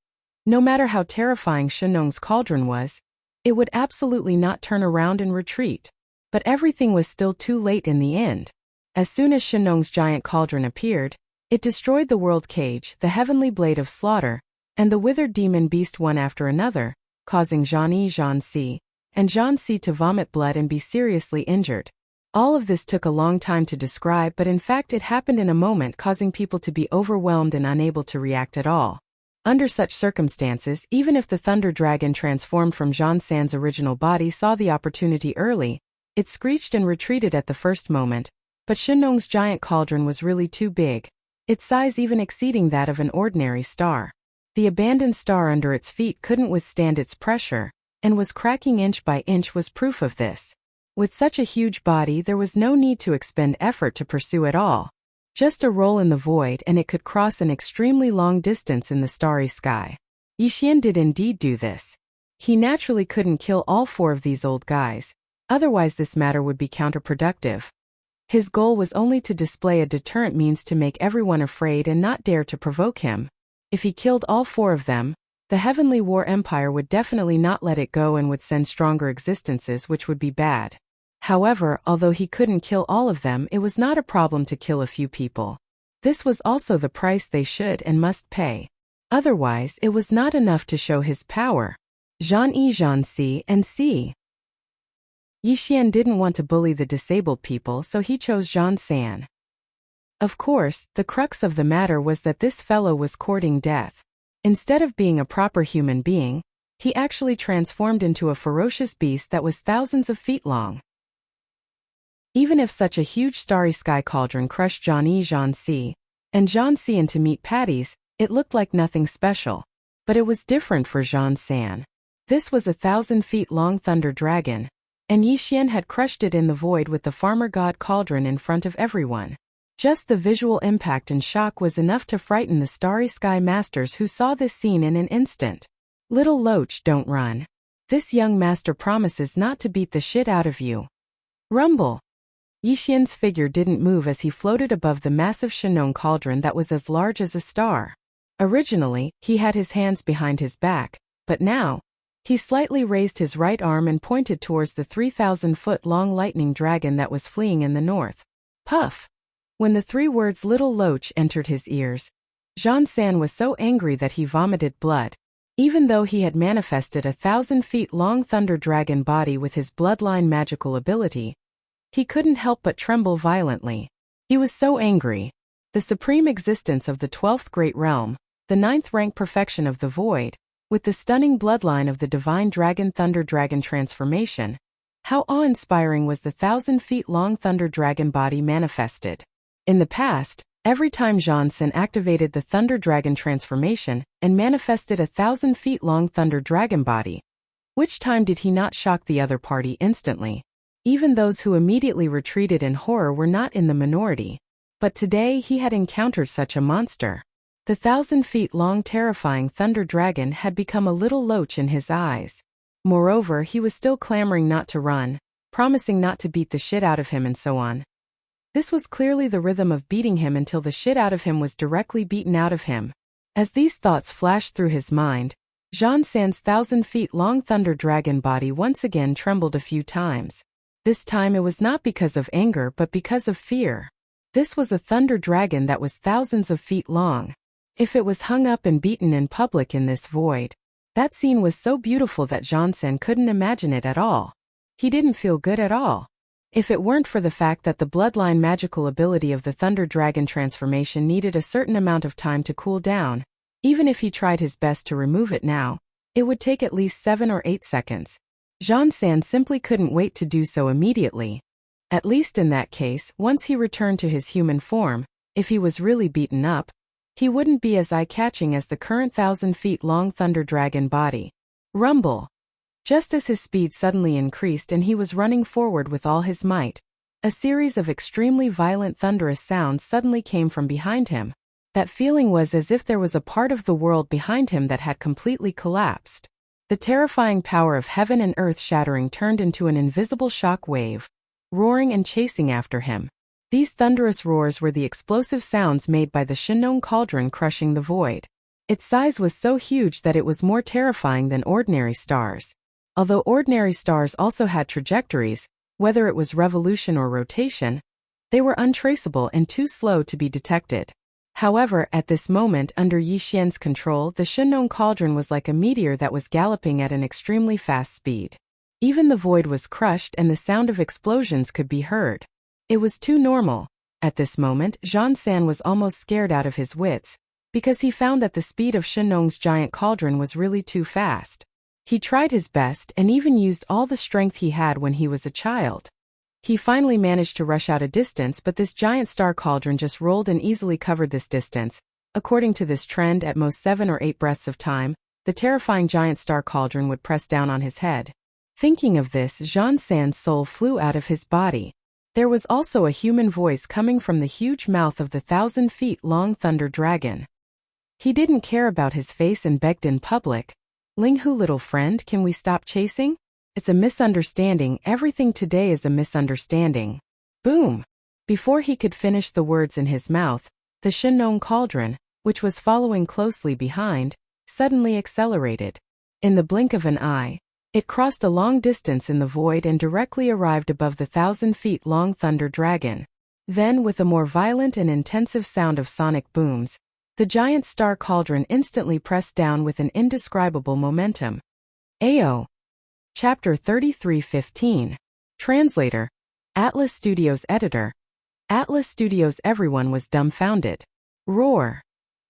Speaker 1: No matter how terrifying Shenong's cauldron was, it would absolutely not turn around and retreat. But everything was still too late in the end. As soon as Shenong's giant cauldron appeared, it destroyed the world cage, the heavenly blade of slaughter, and the withered demon beast one after another, causing Zhansi and Zhansi to vomit blood and be seriously injured. All of this took a long time to describe, but in fact it happened in a moment, causing people to be overwhelmed and unable to react at all. Under such circumstances, even if the Thunder Dragon transformed from Zhansan's original body saw the opportunity early, it screeched and retreated at the first moment, but Shenong's giant cauldron was really too big, its size even exceeding that of an ordinary star. The abandoned star under its feet couldn't withstand its pressure, and was cracking inch by inch was proof of this. With such a huge body there was no need to expend effort to pursue at all. Just a roll in the void and it could cross an extremely long distance in the starry sky. Yixian did indeed do this. He naturally couldn't kill all 4 of these old guys, otherwise this matter would be counterproductive. His goal was only to display a deterrent means to make everyone afraid and not dare to provoke him. If he killed all 4 of them, the Heavenly War Empire would definitely not let it go and would send stronger existences, which would be bad. However, although he couldn't kill all of them, it was not a problem to kill a few people. This was also the price they should and must pay. Otherwise, it was not enough to show his power. Zhansi and Si. Yixian didn't want to bully the disabled people, so he chose Zhansan. Of course, the crux of the matter was that this fellow was courting death. Instead of being a proper human being, he actually transformed into a ferocious beast that was thousands of feet long. Even if such a huge starry sky cauldron crushed Zhansi and Zhansi into meat patties, it looked like nothing special. But it was different for Zhansan. This was a 1,000 feet long thunder dragon, and Yixian had crushed it in the void with the farmer god cauldron in front of everyone. Just the visual impact and shock was enough to frighten the starry sky masters, who saw this scene in an instant. Little Loach, don't run. This young master promises not to beat the shit out of you. Rumble. Yixian's figure didn't move as he floated above the massive Shenong cauldron that was as large as a star. Originally, he had his hands behind his back, but now, he slightly raised his right arm and pointed towards the 3,000-foot-long lightning dragon that was fleeing in the north. Puff! When the 3 words Little Loach entered his ears, Zhansan was so angry that he vomited blood. Even though he had manifested a 1,000-feet-long thunder dragon body with his bloodline magical ability, he couldn't help but tremble violently. He was so angry. The supreme existence of the 12th Great Realm, the 9th rank perfection of the Void, with the stunning bloodline of the divine dragon Thunder Dragon transformation. How awe-inspiring was the 1,000-feet-long thunder dragon body manifested. In the past, every time Zhansan activated the Thunder Dragon transformation and manifested a 1,000-feet-long thunder dragon body, which time did he not shock the other party instantly? Even those who immediately retreated in horror were not in the minority. But today he had encountered such a monster. The 1,000-feet-long terrifying thunder dragon had become a little loach in his eyes. Moreover, he was still clamoring not to run, promising not to beat the shit out of him and so on. This was clearly the rhythm of beating him until the shit out of him was directly beaten out of him. As these thoughts flashed through his mind, Zhansan's 1,000-feet-long thunder dragon body once again trembled a few times. This time it was not because of anger but because of fear. This was a thunder dragon that was thousands of feet long. If it was hung up and beaten in public in this void, that scene was so beautiful that Zhansan couldn't imagine it at all. He didn't feel good at all. If it weren't for the fact that the bloodline magical ability of the thunder dragon transformation needed a certain amount of time to cool down, even if he tried his best to remove it now, it would take at least 7 or 8 seconds. Zhansan simply couldn't wait to do so immediately. At least in that case, once he returned to his human form, if he was really beaten up, he wouldn't be as eye-catching as the current 1,000-feet-long thunder dragon body. Rumble! Just as his speed suddenly increased and he was running forward with all his might, a series of extremely violent thunderous sounds suddenly came from behind him. That feeling was as if there was a part of the world behind him that had completely collapsed. The terrifying power of heaven and earth shattering turned into an invisible shock wave, roaring and chasing after him. These thunderous roars were the explosive sounds made by the Shenong cauldron crushing the void. Its size was so huge that it was more terrifying than ordinary stars. Although ordinary stars also had trajectories, whether it was revolution or rotation, they were untraceable and too slow to be detected. However, at this moment under Yi Xian's control, the Shenong cauldron was like a meteor that was galloping at an extremely fast speed. Even the void was crushed and the sound of explosions could be heard. It was too normal. At this moment, Zhan San was almost scared out of his wits, because he found that the speed of Shenong's giant cauldron was really too fast. He tried his best and even used all the strength he had when he was a child. He finally managed to rush out a distance, but this giant star cauldron just rolled and easily covered this distance. According to this trend, at most 7 or 8 breaths of time, the terrifying giant star cauldron would press down on his head. Thinking of this, Zhan San's soul flew out of his body. There was also a human voice coming from the huge mouth of the 1,000 feet long thunder dragon. He didn't care about his face and begged in public, "Linghu, little friend, can we stop chasing? It's a misunderstanding, everything today is a misunderstanding." Boom! Before he could finish the words in his mouth, the Shenong cauldron, which was following closely behind, suddenly accelerated. In the blink of an eye, it crossed a long distance in the void and directly arrived above the 1,000 feet long thunder dragon. Then, with a more violent and intensive sound of sonic booms, the giant star cauldron instantly pressed down with an indescribable momentum. AO. Chapter 33:15. Translator. Atlas Studios Editor. Atlas Studios. Everyone was dumbfounded. Roar.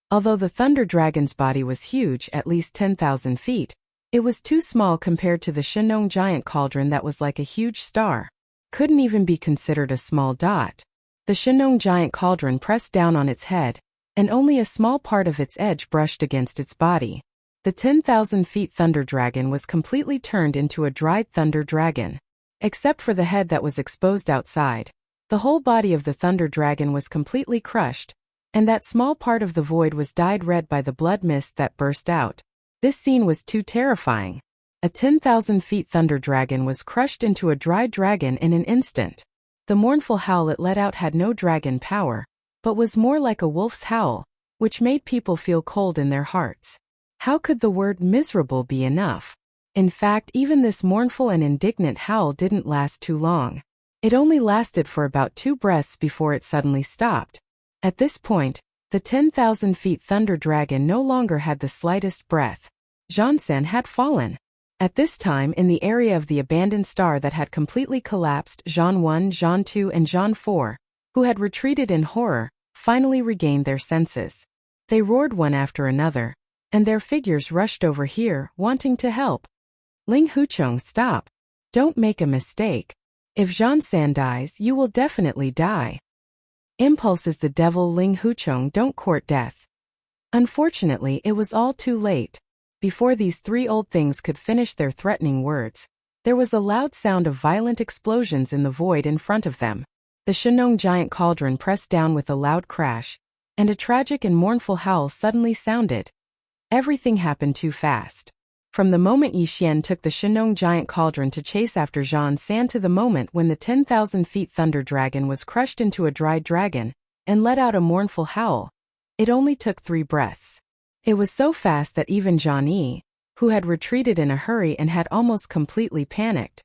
Speaker 1: Although the thunder dragon's body was huge, at least 10,000 feet, it was too small compared to the Shenong giant cauldron that was like a huge star. Couldn't even be considered a small dot. The Shenong giant cauldron pressed down on its head, and only a small part of its edge brushed against its body. The 10,000 feet thunder dragon was completely turned into a dried thunder dragon. Except for the head that was exposed outside, the whole body of the thunder dragon was completely crushed, and that small part of the void was dyed red by the blood mist that burst out. This scene was too terrifying. A 10,000 feet thunder dragon was crushed into a dry dragon in an instant. The mournful howl it let out had no dragon power, but was more like a wolf's howl, which made people feel cold in their hearts. How could the word miserable be enough? In fact, even this mournful and indignant howl didn't last too long. It only lasted for about 2 breaths before it suddenly stopped. At this point, the 10,000 feet thunder dragon no longer had the slightest breath. Zhan San had fallen. At this time, in the area of the abandoned star that had completely collapsed, Zhan 1, Zhan 2 and Zhan 4, who had retreated in horror, finally regained their senses. They roared one after another, and their figures rushed over here, wanting to help. "Ling Huchong, stop. Don't make a mistake. If Zhan San dies, you will definitely die. Impulse is the devil. Ling Huchong, don't court death." Unfortunately, it was all too late. Before these 3 old things could finish their threatening words, there was a loud sound of violent explosions in the void in front of them. The Shenong giant cauldron pressed down with a loud crash, and a tragic and mournful howl suddenly sounded. Everything happened too fast. From the moment Yi Xian took the Shenong giant cauldron to chase after Zhan San to the moment when the 10,000 feet thunder dragon was crushed into a dry dragon and let out a mournful howl, it only took 3 breaths. It was so fast that even Zhan Yi, who had retreated in a hurry and had almost completely panicked.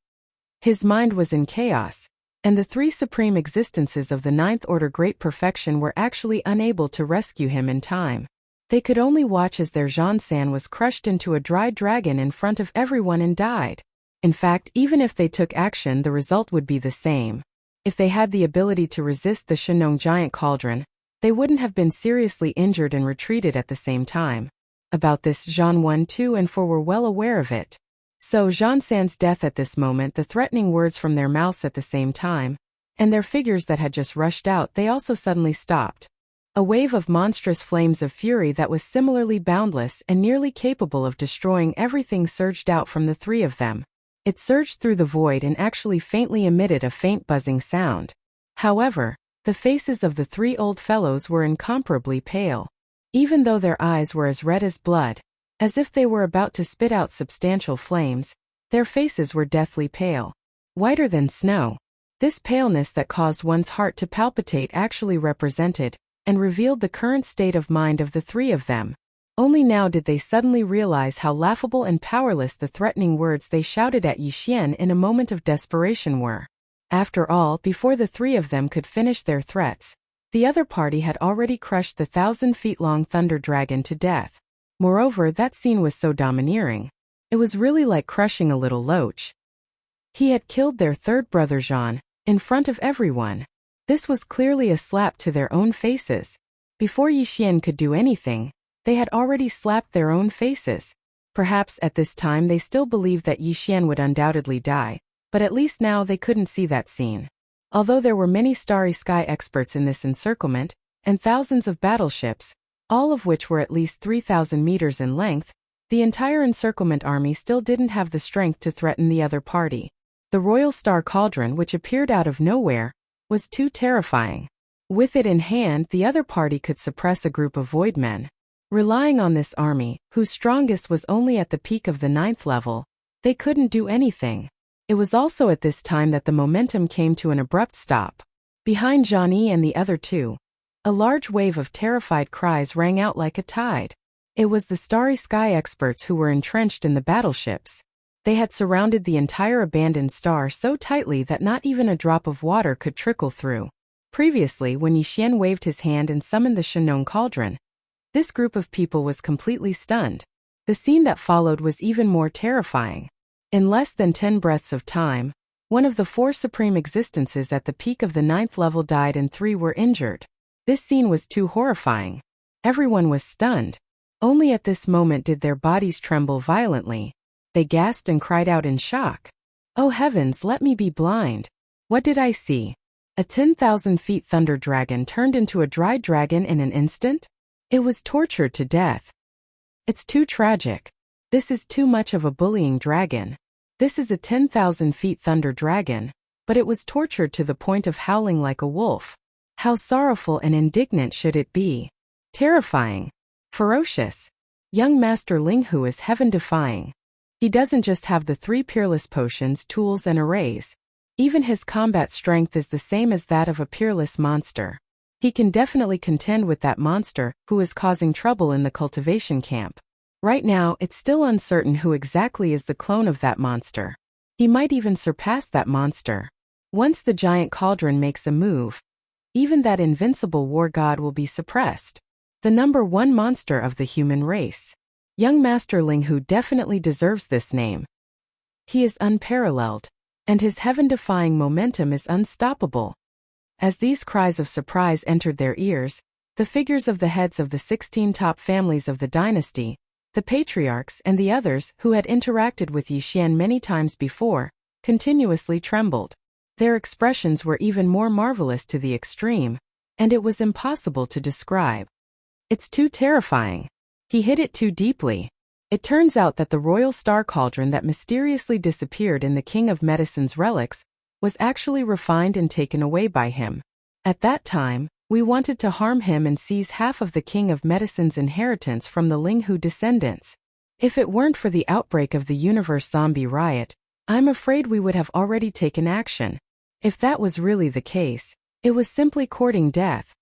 Speaker 1: His mind was in chaos, and the 3 supreme existences of the 9th order great perfection were actually unable to rescue him in time. They could only watch as their Zhan San was crushed into a dry dragon in front of everyone and died. In fact, even if they took action, the result would be the same. If they had the ability to resist the Shenong giant cauldron, they wouldn't have been seriously injured and retreated at the same time. About this, Zhan 1, 2 and 4 were well aware of it. So Zhan San's death at this moment, the threatening words from their mouths at the same time, and their figures that had just rushed out, they also suddenly stopped. A wave of monstrous flames of fury that was similarly boundless and nearly capable of destroying everything surged out from the 3 of them. It surged through the void and actually faintly emitted a faint buzzing sound. However, the faces of the 3 old fellows were incomparably pale. Even though their eyes were as red as blood, as if they were about to spit out substantial flames, their faces were deathly pale. Whiter than snow. This paleness that caused one's heart to palpitate actually represented and revealed the current state of mind of the 3 of them. Only now did they suddenly realize how laughable and powerless the threatening words they shouted at Yi Xian in a moment of desperation were. After all, before the three of them could finish their threats, the other party had already crushed the 1,000-feet-long thunder dragon to death. Moreover, that scene was so domineering. It was really like crushing a little loach. He had killed their third brother Jean, in front of everyone. This was clearly a slap to their own faces. Before Yi Xian could do anything, they had already slapped their own faces. Perhaps at this time they still believed that Yi Xian would undoubtedly die, but at least now they couldn't see that scene. Although there were many starry sky experts in this encirclement, and thousands of battleships, all of which were at least 3,000 meters in length, the entire encirclement army still didn't have the strength to threaten the other party. The Royal Star Cauldron, which appeared out of nowhere, was too terrifying. With it in hand, the other party could suppress a group of void men. Relying on this army, whose strongest was only at the peak of the 9th level, they couldn't do anything. It was also at this time that the momentum came to an abrupt stop. Behind Zhang and the other two, a large wave of terrified cries rang out like a tide. It was the starry sky experts who were entrenched in the battleships. They had surrounded the entire abandoned star so tightly that not even a drop of water could trickle through. Previously, when Yi Xian waved his hand and summoned the Shenong Cauldron, this group of people was completely stunned. The scene that followed was even more terrifying. In less than 10 breaths of time, one of the 4 supreme existences at the peak of the 9th level died and 3 were injured. This scene was too horrifying. Everyone was stunned. Only at this moment did their bodies tremble violently. They gasped and cried out in shock. "Oh heavens, let me be blind. What did I see? A 10,000 feet thunder dragon turned into a dry dragon in an instant? It was tortured to death. It's too tragic. This is too much of a bullying dragon. This is a 10,000 feet thunder dragon, but it was tortured to the point of howling like a wolf. How sorrowful and indignant should it be? Terrifying. Ferocious. Young Master Linghu is heaven-defying. He doesn't just have the 3 peerless potions, tools and arrays. Even his combat strength is the same as that of a peerless monster. He can definitely contend with that monster who is causing trouble in the cultivation camp. Right now, it's still uncertain who exactly is the clone of that monster. He might even surpass that monster. Once the giant cauldron makes a move, even that invincible war god will be suppressed. The number 1 monster of the human race. Young Master Linghu definitely deserves this name. He is unparalleled, and his heaven-defying momentum is unstoppable. As these cries of surprise entered their ears, the figures of the heads of the 16 top families of the dynasty, the patriarchs and the others who had interacted with Yi Xian many times before, continuously trembled. Their expressions were even more marvelous to the extreme, and it was impossible to describe. It's too terrifying. He hit it too deeply. It turns out that the Royal Star Cauldron that mysteriously disappeared in the King of Medicine's relics was actually refined and taken away by him. At that time, we wanted to harm him and seize half of the King of Medicine's inheritance from the Linghu descendants. If it weren't for the outbreak of the universe zombie riot, I'm afraid we would have already taken action. If that was really the case, it was simply courting death.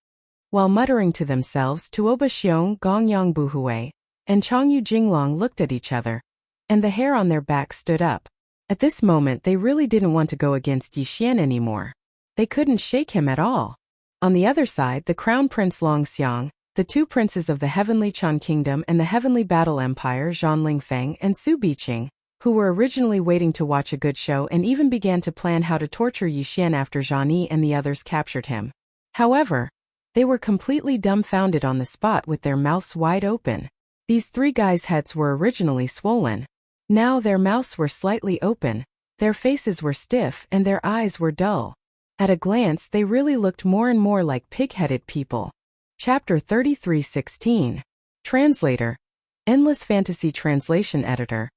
Speaker 1: While muttering to themselves, Tuoba Xiong, Gongyang Buhui, and Changyu Jinglong looked at each other, and the hair on their backs stood up. At this moment they really didn't want to go against Yi Xian anymore. They couldn't shake him at all. On the other side, the Crown Prince Long Xiang, the 2 princes of the Heavenly Chan Kingdom and the Heavenly Battle Empire Zhan Lingfeng and Su Biqing, who were originally waiting to watch a good show and even began to plan how to torture Yi Xian after Zhang Yi and the others captured him. However, they were completely dumbfounded on the spot with their mouths wide open. These 3 guys' heads were originally swollen. Now their mouths were slightly open, their faces were stiff and their eyes were dull. At a glance they really looked more and more like pig-headed people. Chapter 33:16. Translator. Endless Fantasy Translation Editor.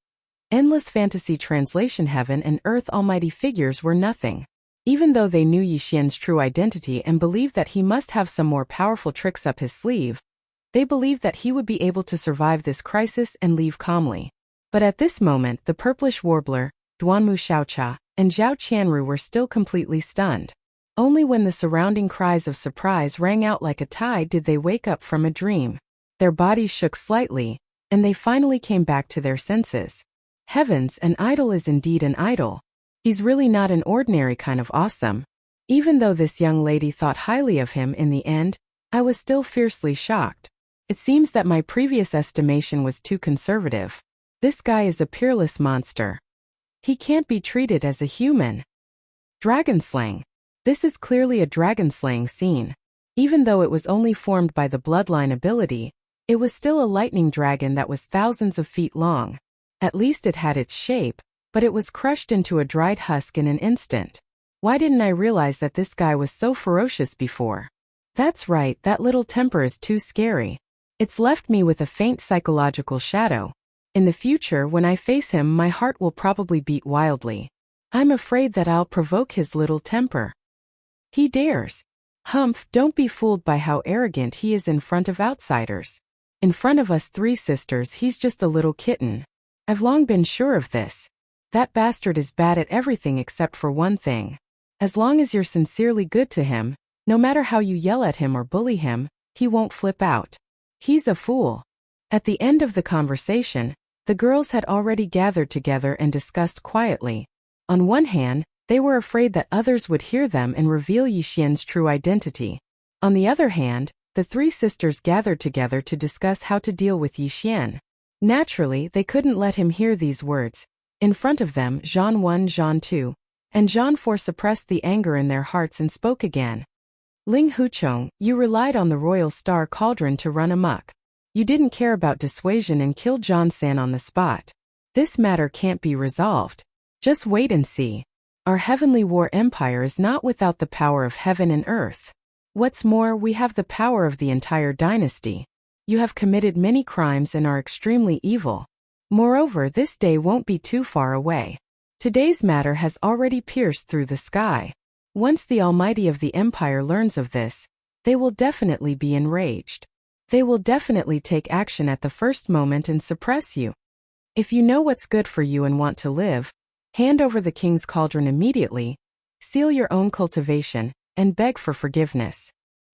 Speaker 1: Endless Fantasy Translation. Heaven and earth almighty figures were nothing. Even though they knew Yi Xian's true identity and believed that he must have some more powerful tricks up his sleeve, they believed that he would be able to survive this crisis and leave calmly. But at this moment the purplish warbler, Duanmu Xiaocha, and Zhao Qianru were still completely stunned. Only when the surrounding cries of surprise rang out like a tide did they wake up from a dream. Their bodies shook slightly, and they finally came back to their senses. Heavens, an idol is indeed an idol. He's really not an ordinary kind of awesome. Even though this young lady thought highly of him in the end, I was still fiercely shocked. It seems that my previous estimation was too conservative. This guy is a peerless monster. He can't be treated as a human. Dragon slaying. This is clearly a dragon slaying scene. Even though it was only formed by the bloodline ability, it was still a lightning dragon that was thousands of feet long. At least it had its shape, but it was crushed into a dried husk in an instant. Why didn't I realize that this guy was so ferocious before? That's right, that little temper is too scary. It's left me with a faint psychological shadow. In the future, when I face him, my heart will probably beat wildly. I'm afraid that I'll provoke his little temper. He dares. Humph, don't be fooled by how arrogant he is in front of outsiders. In front of us three sisters, he's just a little kitten. I've long been sure of this. That bastard is bad at everything except for one thing. As long as you're sincerely good to him, no matter how you yell at him or bully him, he won't flip out. He's a fool. At the end of the conversation, the girls had already gathered together and discussed quietly. On one hand, they were afraid that others would hear them and reveal Yixian's true identity. On the other hand, the three sisters gathered together to discuss how to deal with Yixian. Naturally, they couldn't let him hear these words. In front of them, Jean 1, Jean 2, and Jean 4 suppressed the anger in their hearts and spoke again. Ling Huchong, you relied on the royal star cauldron to run amok. You didn't care about dissuasion and killed Zhang San on the spot. This matter can't be resolved. Just wait and see. Our heavenly war empire is not without the power of heaven and earth. What's more, we have the power of the entire dynasty. You have committed many crimes and are extremely evil. Moreover, this day won't be too far away. Today's matter has already pierced through the sky. Once the Almighty of the Empire learns of this, they will definitely be enraged. They will definitely take action at the first moment and suppress you. If you know what's good for you and want to live, hand over the king's cauldron immediately, seal your own cultivation, and beg for forgiveness.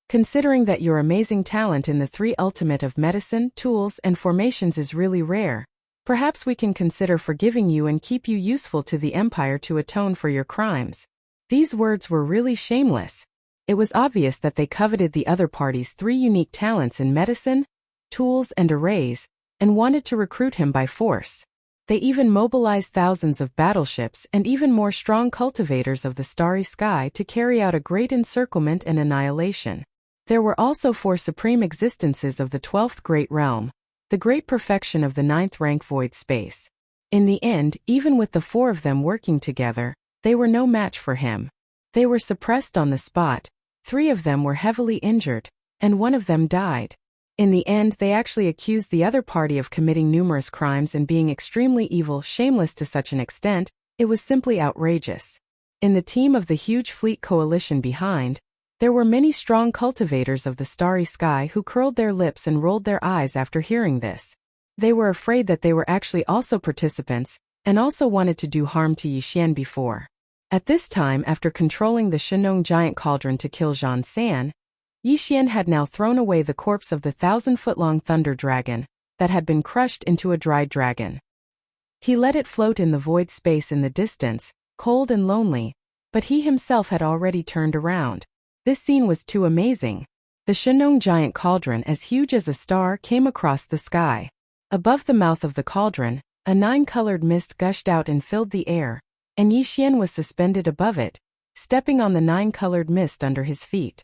Speaker 1: Considering that your amazing talent in the three ultimate of medicine, tools, and formations is really rare, perhaps we can consider forgiving you and keep you useful to the Empire to atone for your crimes. These words were really shameless. It was obvious that they coveted the other party's three unique talents in medicine, tools, and arrays, and wanted to recruit him by force. They even mobilized thousands of battleships and even more strong cultivators of the starry sky to carry out a great encirclement and annihilation. There were also 4 supreme existences of the 12th great realm, the great perfection of the 9th rank void space. In the end, even with the 4 of them working together, they were no match for him. They were suppressed on the spot, 3 of them were heavily injured, and 1 of them died. In the end, they actually accused the other party of committing numerous crimes and being extremely evil, shameless to such an extent, it was simply outrageous. In the team of the huge fleet coalition behind, there were many strong cultivators of the starry sky who curled their lips and rolled their eyes after hearing this. They were afraid that they were actually also participants, and also wanted to do harm to Yixian before. At this time, after controlling the Shenong giant cauldron to kill Zhang San, Yixian had now thrown away the corpse of the 1,000-foot-long thunder dragon that had been crushed into a dried dragon. He let it float in the void space in the distance, cold and lonely, but he himself had already turned around. This scene was too amazing. The Shenong giant cauldron, as huge as a star, came across the sky. Above the mouth of the cauldron, a 9-colored mist gushed out and filled the air, and Yixian was suspended above it, stepping on the 9-colored mist under his feet.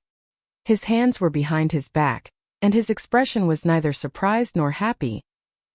Speaker 1: His hands were behind his back, and his expression was neither surprised nor happy.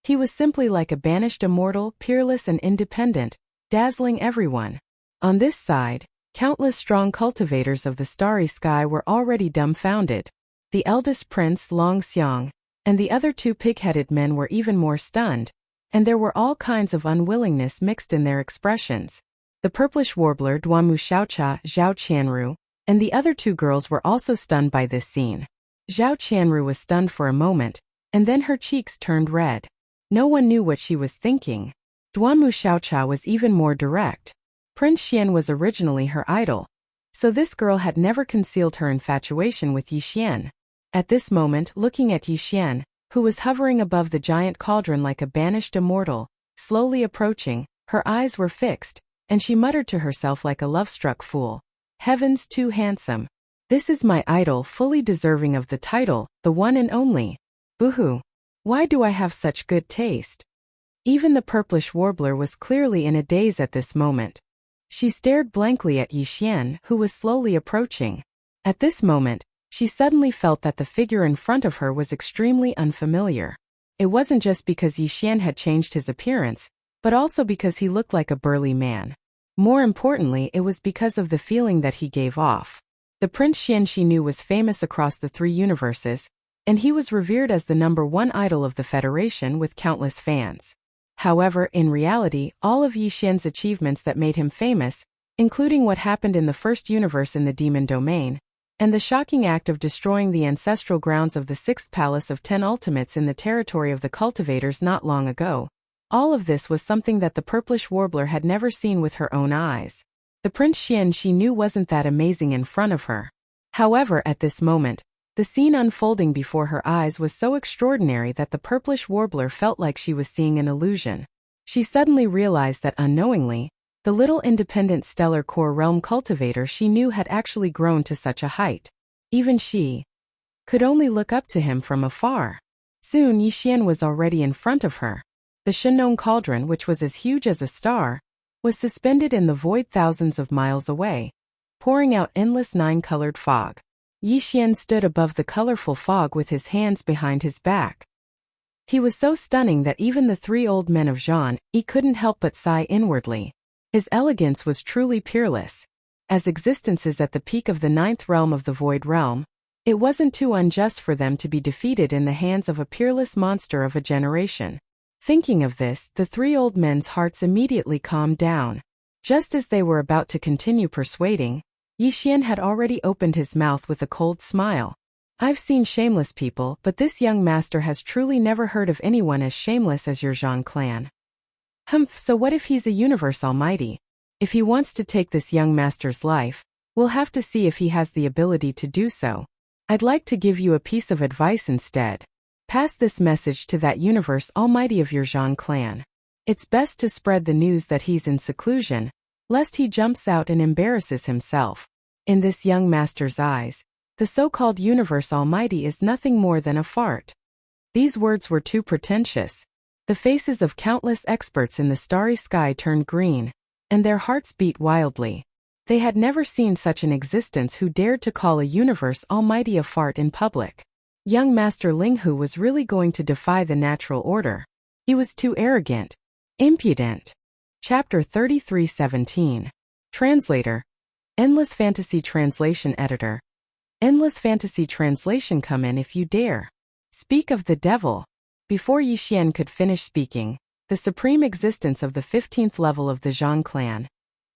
Speaker 1: He was simply like a banished immortal, peerless and independent, dazzling everyone. On this side, countless strong cultivators of the starry sky were already dumbfounded. The eldest prince, Long Xiang, and the other 2 pig-headed men were even more stunned, and there were all kinds of unwillingness mixed in their expressions. The purplish warbler Duanmu Xiaocha, Zhao Qianru, and the other 2 girls were also stunned by this scene. Zhao Qianru was stunned for a moment, and then her cheeks turned red. No one knew what she was thinking. Duanmu Xiaocha was even more direct. Prince Xian was originally her idol, so this girl had never concealed her infatuation with Yixian. At this moment, looking at Yixian, who was hovering above the giant cauldron like a banished immortal, slowly approaching. Her eyes were fixed, and she muttered to herself like a love-struck fool. Heavens, too handsome. This is my idol, fully deserving of the title, the one and only. Boo-hoo. Why do I have such good taste? Even the purplish warbler was clearly in a daze at this moment. She stared blankly at Yi Xian, who was slowly approaching. At this moment, she suddenly felt that the figure in front of her was extremely unfamiliar. It wasn't just because Yi Xian had changed his appearance, but also because he looked like a burly man. More importantly, it was because of the feeling that he gave off. The Prince Xian she knew was famous across the 3 universes, and he was revered as the #1 idol of the Federation with countless fans. However, in reality, all of Yi Xian's achievements that made him famous, including what happened in the first universe in the Demon Domain, and the shocking act of destroying the ancestral grounds of the 6th Palace of 10 Ultimates in the territory of the cultivators not long ago, all of this was something that the purplish warbler had never seen with her own eyes. The Prince Xian she knew wasn't that amazing in front of her. However, at this moment, the scene unfolding before her eyes was so extraordinary that the purplish warbler felt like she was seeing an illusion. She suddenly realized that unknowingly, the little independent stellar core realm cultivator she knew had actually grown to such a height. Even she could only look up to him from afar. Soon Yi Xian was already in front of her. The Shenong cauldron, which was as huge as a star, was suspended in the void thousands of miles away, pouring out endless 9-colored fog. Yi Xian stood above the colorful fog with his hands behind his back. He was so stunning that even the 3 old men of Zhan couldn't help but sigh inwardly. His elegance was truly peerless. As existences at the peak of the 9th realm of the Void Realm, it wasn't too unjust for them to be defeated in the hands of a peerless monster of a generation. Thinking of this, the 3 old men's hearts immediately calmed down. Just as they were about to continue persuading, Yi Xian had already opened his mouth with a cold smile. I've seen shameless people, but this young master has truly never heard of anyone as shameless as your Zhan clan. Humph, so what if he's a universe almighty? If he wants to take this young master's life, we'll have to see if he has the ability to do so. I'd like to give you a piece of advice instead. Pass this message to that universe almighty of your Zhan clan. It's best to spread the news that he's in seclusion, lest he jumps out and embarrasses himself. In this young master's eyes, the so-called universe almighty is nothing more than a fart. These words were too pretentious. The faces of countless experts in the starry sky turned green, and their hearts beat wildly. They had never seen such an existence who dared to call a universe almighty a fart in public. Young Master Linghu was really going to defy the natural order. He was too arrogant. Impudent. Chapter 33:17. Translator. Endless Fantasy Translation Editor. Endless Fantasy Translation, come in if you dare. Speak of the devil. Before Yi Xian could finish speaking, the supreme existence of the 15th level of the Zhan clan,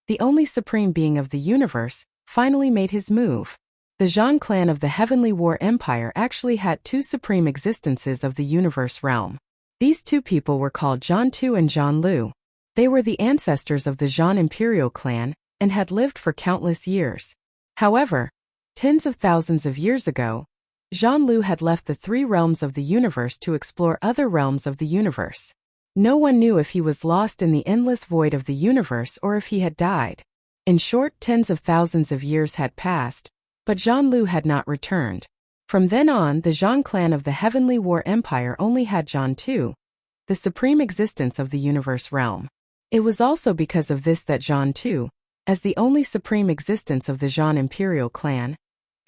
Speaker 1: the only supreme being of the universe, finally made his move. The Zhan clan of the Heavenly War Empire actually had 2 supreme existences of the universe realm. These 2 people were called Zhan Tu and Zhan Lu. They were the ancestors of the Zhan Imperial clan and had lived for countless years. However, tens of thousands of years ago, Zhan Lu had left the 3 realms of the universe to explore other realms of the universe. No one knew if he was lost in the endless void of the universe or if he had died. In short, tens of thousands of years had passed, but Zhan Lu had not returned. From then on, the Zhan clan of the Heavenly War Empire only had Zhan Tu, the supreme existence of the universe realm. It was also because of this that Zhan Tu, as the only supreme existence of the Zhan Imperial clan,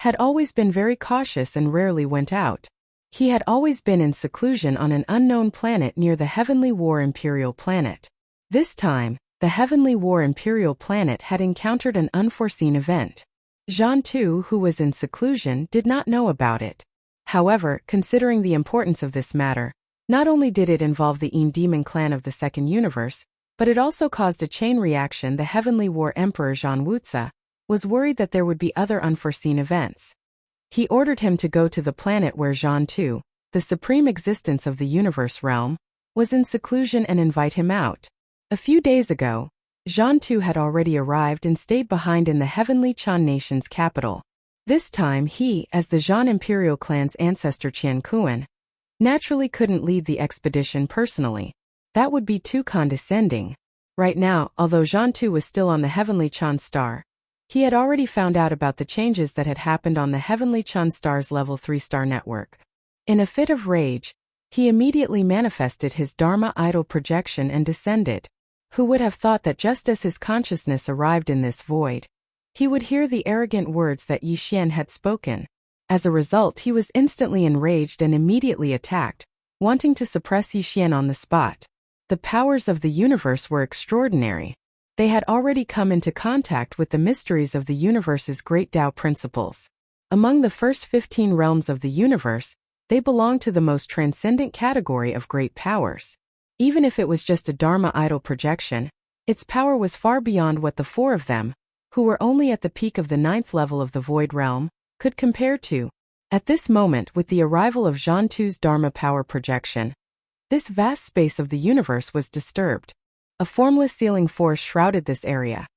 Speaker 1: had always been very cautious and rarely went out. He had always been in seclusion on an unknown planet near the Heavenly War Imperial planet. This time, the Heavenly War Imperial planet had encountered an unforeseen event. Zhan Tu, who was in seclusion, did not know about it. However, considering the importance of this matter, not only did it involve the Demon clan of the Second Universe, but it also caused a chain reaction. The Heavenly War Emperor Zhan Wuzi was worried that there would be other unforeseen events. He ordered him to go to the planet where Zhan Tu, the supreme existence of the universe realm, was in seclusion and invite him out. A few days ago, Zhan Tu had already arrived and stayed behind in the Heavenly Chan nation's capital. This time he, as the Zhan Imperial clan's ancestor Qian Kuan, naturally couldn't lead the expedition personally. That would be too condescending. Right now, although Zhantu was still on the Heavenly Chan star, he had already found out about the changes that had happened on the Heavenly Chan star's level 3 star network. In a fit of rage, he immediately manifested his Dharma idol projection and descended. Who would have thought that just as his consciousness arrived in this void, he would hear the arrogant words that Yi Xian had spoken. As a result, he was instantly enraged and immediately attacked, wanting to suppress Yi Xian on the spot. The powers of the universe were extraordinary. They had already come into contact with the mysteries of the universe's great Tao principles. Among the first 15 realms of the universe, they belonged to the most transcendent category of great powers. Even if it was just a Dharma idol projection, its power was far beyond what the four of them, who were only at the peak of the 9th level of the Void Realm, could compare to. At this moment, with the arrival of Zhantu's Dharma power projection, this vast space of the universe was disturbed. A formless sealing force shrouded this area,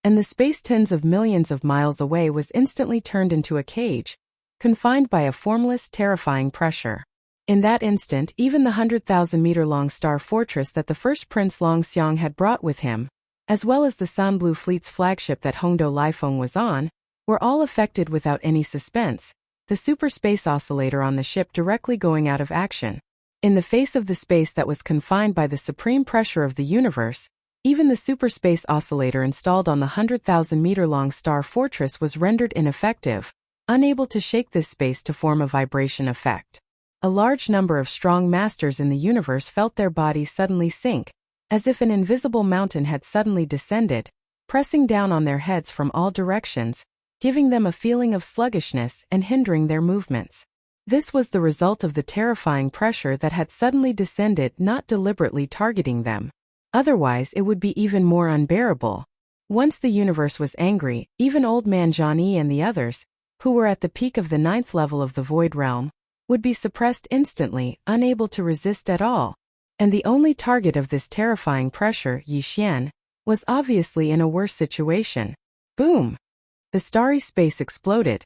Speaker 1: and the space tens of millions of miles away was instantly turned into a cage, confined by a formless, terrifying pressure. In that instant, even the 100,000-meter-long star fortress that the first Prince Long Xiang had brought with him, as well as the Sanblue Fleet's flagship that Hongdo Liefeng was on, were all affected without any suspense, the super space oscillator on the ship directly going out of action. In the face of the space that was confined by the supreme pressure of the universe, even the super space oscillator installed on the 100,000-meter-long star fortress was rendered ineffective, unable to shake this space to form a vibration effect. A large number of strong masters in the universe felt their bodies suddenly sink, as if an invisible mountain had suddenly descended, pressing down on their heads from all directions, giving them a feeling of sluggishness and hindering their movements. This was the result of the terrifying pressure that had suddenly descended, not deliberately targeting them. Otherwise, it would be even more unbearable. Once the universe was angry, even Old Man Zhang and the others, who were at the peak of the 9th level of the Void Realm, would be suppressed instantly, unable to resist at all. And the only target of this terrifying pressure, Yi Xian, was obviously in a worse situation. Boom! The starry space exploded,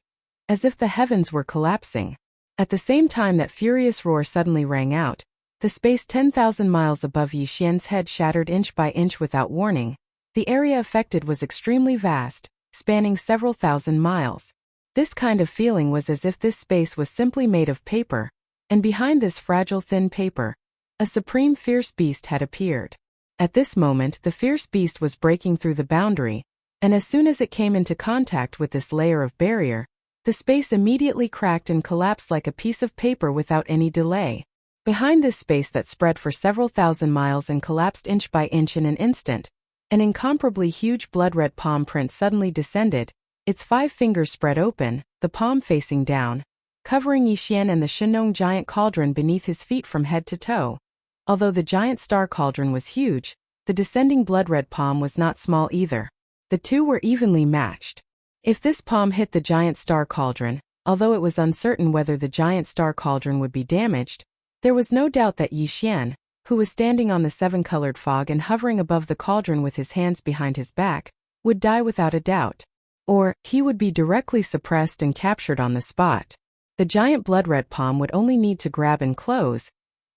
Speaker 1: as if the heavens were collapsing. At the same time that furious roar suddenly rang out, the space 10,000 miles above Yi Xian's head shattered inch by inch without warning. The area affected was extremely vast, spanning several thousand miles. This kind of feeling was as if this space was simply made of paper, and behind this fragile thin paper, a supreme fierce beast had appeared. At this moment, the fierce beast was breaking through the boundary, and as soon as it came into contact with this layer of barrier, the space immediately cracked and collapsed like a piece of paper without any delay. Behind this space that spread for several thousand miles and collapsed inch by inch in an instant, an incomparably huge blood-red palm print suddenly descended, its 5 fingers spread open, the palm facing down, covering Yi Xian and the Shenong giant cauldron beneath his feet from head to toe. Although the giant star cauldron was huge, the descending blood-red palm was not small either. The two were evenly matched. If this palm hit the giant star cauldron, although it was uncertain whether the giant star cauldron would be damaged, there was no doubt that Yi Xian, who was standing on the 7-colored fog and hovering above the cauldron with his hands behind his back, would die without a doubt. Or, he would be directly suppressed and captured on the spot. The giant blood-red palm would only need to grab and close,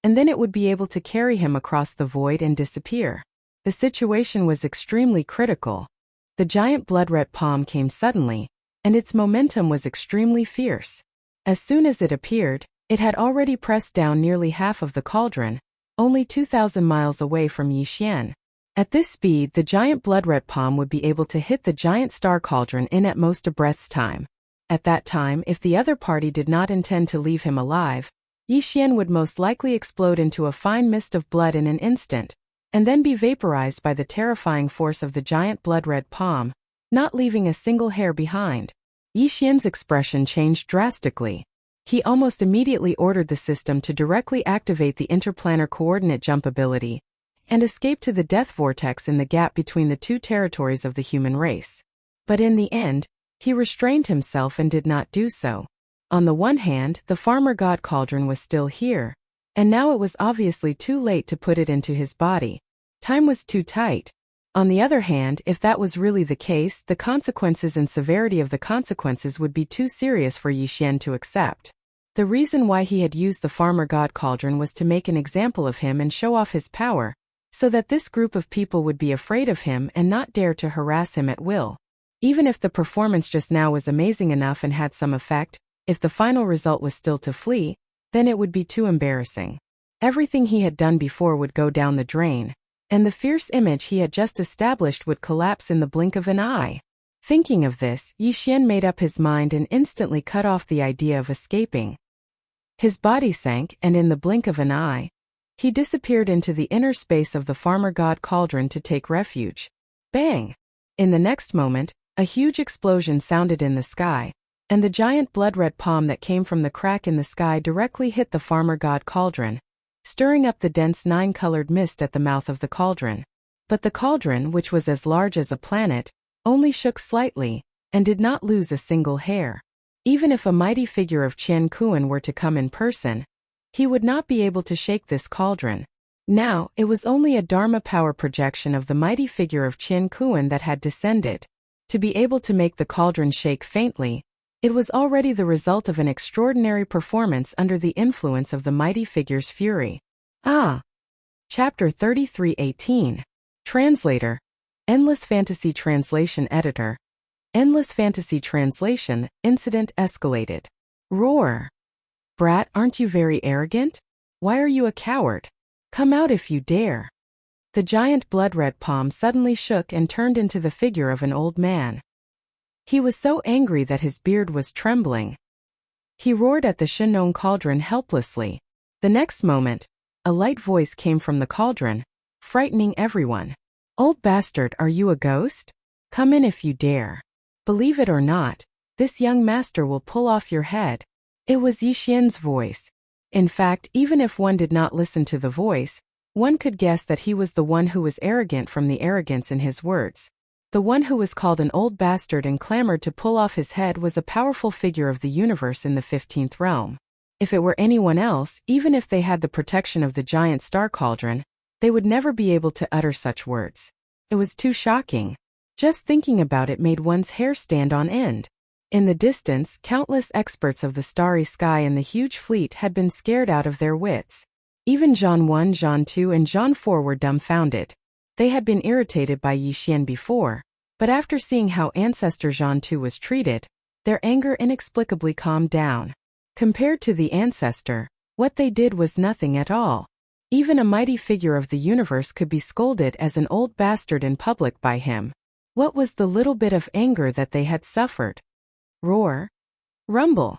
Speaker 1: and then it would be able to carry him across the void and disappear. The situation was extremely critical. The giant blood-red palm came suddenly, and its momentum was extremely fierce. As soon as it appeared, it had already pressed down nearly half of the cauldron, only 2,000 miles away from Yi Xian. At this speed, the giant blood-red palm would be able to hit the giant star cauldron in at most a breath's time. At that time, if the other party did not intend to leave him alive, Yi Xian would most likely explode into a fine mist of blood in an instant, and then be vaporized by the terrifying force of the giant blood-red palm, not leaving a single hair behind. Yi Xian's expression changed drastically. He almost immediately ordered the system to directly activate the interplanar coordinate jump ability, and escape to the death vortex in the gap between the two territories of the human race. But in the end, he restrained himself and did not do so. On the one hand, the farmer god cauldron was still here, and now it was obviously too late to put it into his body. Time was too tight. On the other hand, if that was really the case, the consequences and severity of the consequences would be too serious for Yi Xian to accept. The reason why he had used the farmer god cauldron was to make an example of him and show off his power, so that this group of people would be afraid of him and not dare to harass him at will. Even if the performance just now was amazing enough and had some effect, if the final result was still to flee, then it would be too embarrassing. Everything he had done before would go down the drain, and the fierce image he had just established would collapse in the blink of an eye. Thinking of this, Yi Xian made up his mind and instantly cut off the idea of escaping. His body sank, and in the blink of an eye, he disappeared into the inner space of the farmer god cauldron to take refuge. Bang! In the next moment, a huge explosion sounded in the sky, and the giant blood-red palm that came from the crack in the sky directly hit the farmer god cauldron, stirring up the dense 9-colored mist at the mouth of the cauldron. But the cauldron, which was as large as a planet, only shook slightly, and did not lose a single hair. Even if a mighty figure of Qian Kuan were to come in person, he would not be able to shake this cauldron. Now, it was only a Dharma power projection of the mighty figure of Qian Kuan that had descended. To be able to make the cauldron shake faintly, it was already the result of an extraordinary performance under the influence of the mighty figure's fury. Chapter 33:18. Translator. Endless Fantasy Translation Editor. Endless Fantasy Translation. Incident escalated. Roar. Brat, aren't you very arrogant? Why are you a coward? Come out if you dare. The giant blood-red palm suddenly shook and turned into the figure of an old man. He was so angry that his beard was trembling. He roared at the Shinong cauldron helplessly. The next moment, a light voice came from the cauldron, frightening everyone. Old bastard, are you a ghost? Come in if you dare. Believe it or not, this young master will pull off your head. It was Yi Xian's voice. In fact, even if one did not listen to the voice, one could guess that he was the one who was arrogant from the arrogance in his words. The one who was called an old bastard and clamored to pull off his head was a powerful figure of the universe in the 15th realm. If it were anyone else, even if they had the protection of the giant star cauldron, they would never be able to utter such words. It was too shocking. Just thinking about it made one's hair stand on end. In the distance, countless experts of the starry sky and the huge fleet had been scared out of their wits. Even Zhan 1, Zhan 2, and Zhan 4 were dumbfounded. They had been irritated by Yi Xian before, but after seeing how Ancestor Zhan 2 was treated, their anger inexplicably calmed down. Compared to the Ancestor, what they did was nothing at all. Even a mighty figure of the universe could be scolded as an old bastard in public by him. What was the little bit of anger that they had suffered? Roar. Rumble.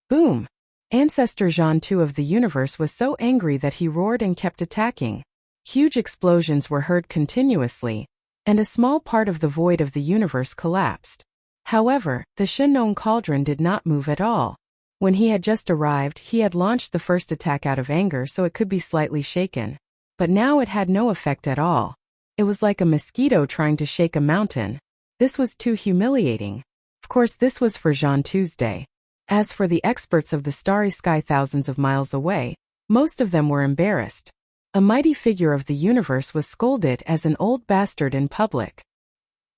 Speaker 1: Boom. Ancestor Zhan 2 of the universe was so angry that he roared and kept attacking. Huge explosions were heard continuously, and a small part of the void of the universe collapsed. However, the Shinong cauldron did not move at all. When he had just arrived, he had launched the first attack out of anger so it could be slightly shaken. But now it had no effect at all. It was like a mosquito trying to shake a mountain. This was too humiliating. Of course, this was for Zhan 2's day. As for the experts of the starry sky thousands of miles away, most of them were embarrassed. A mighty figure of the universe was scolded as an old bastard in public.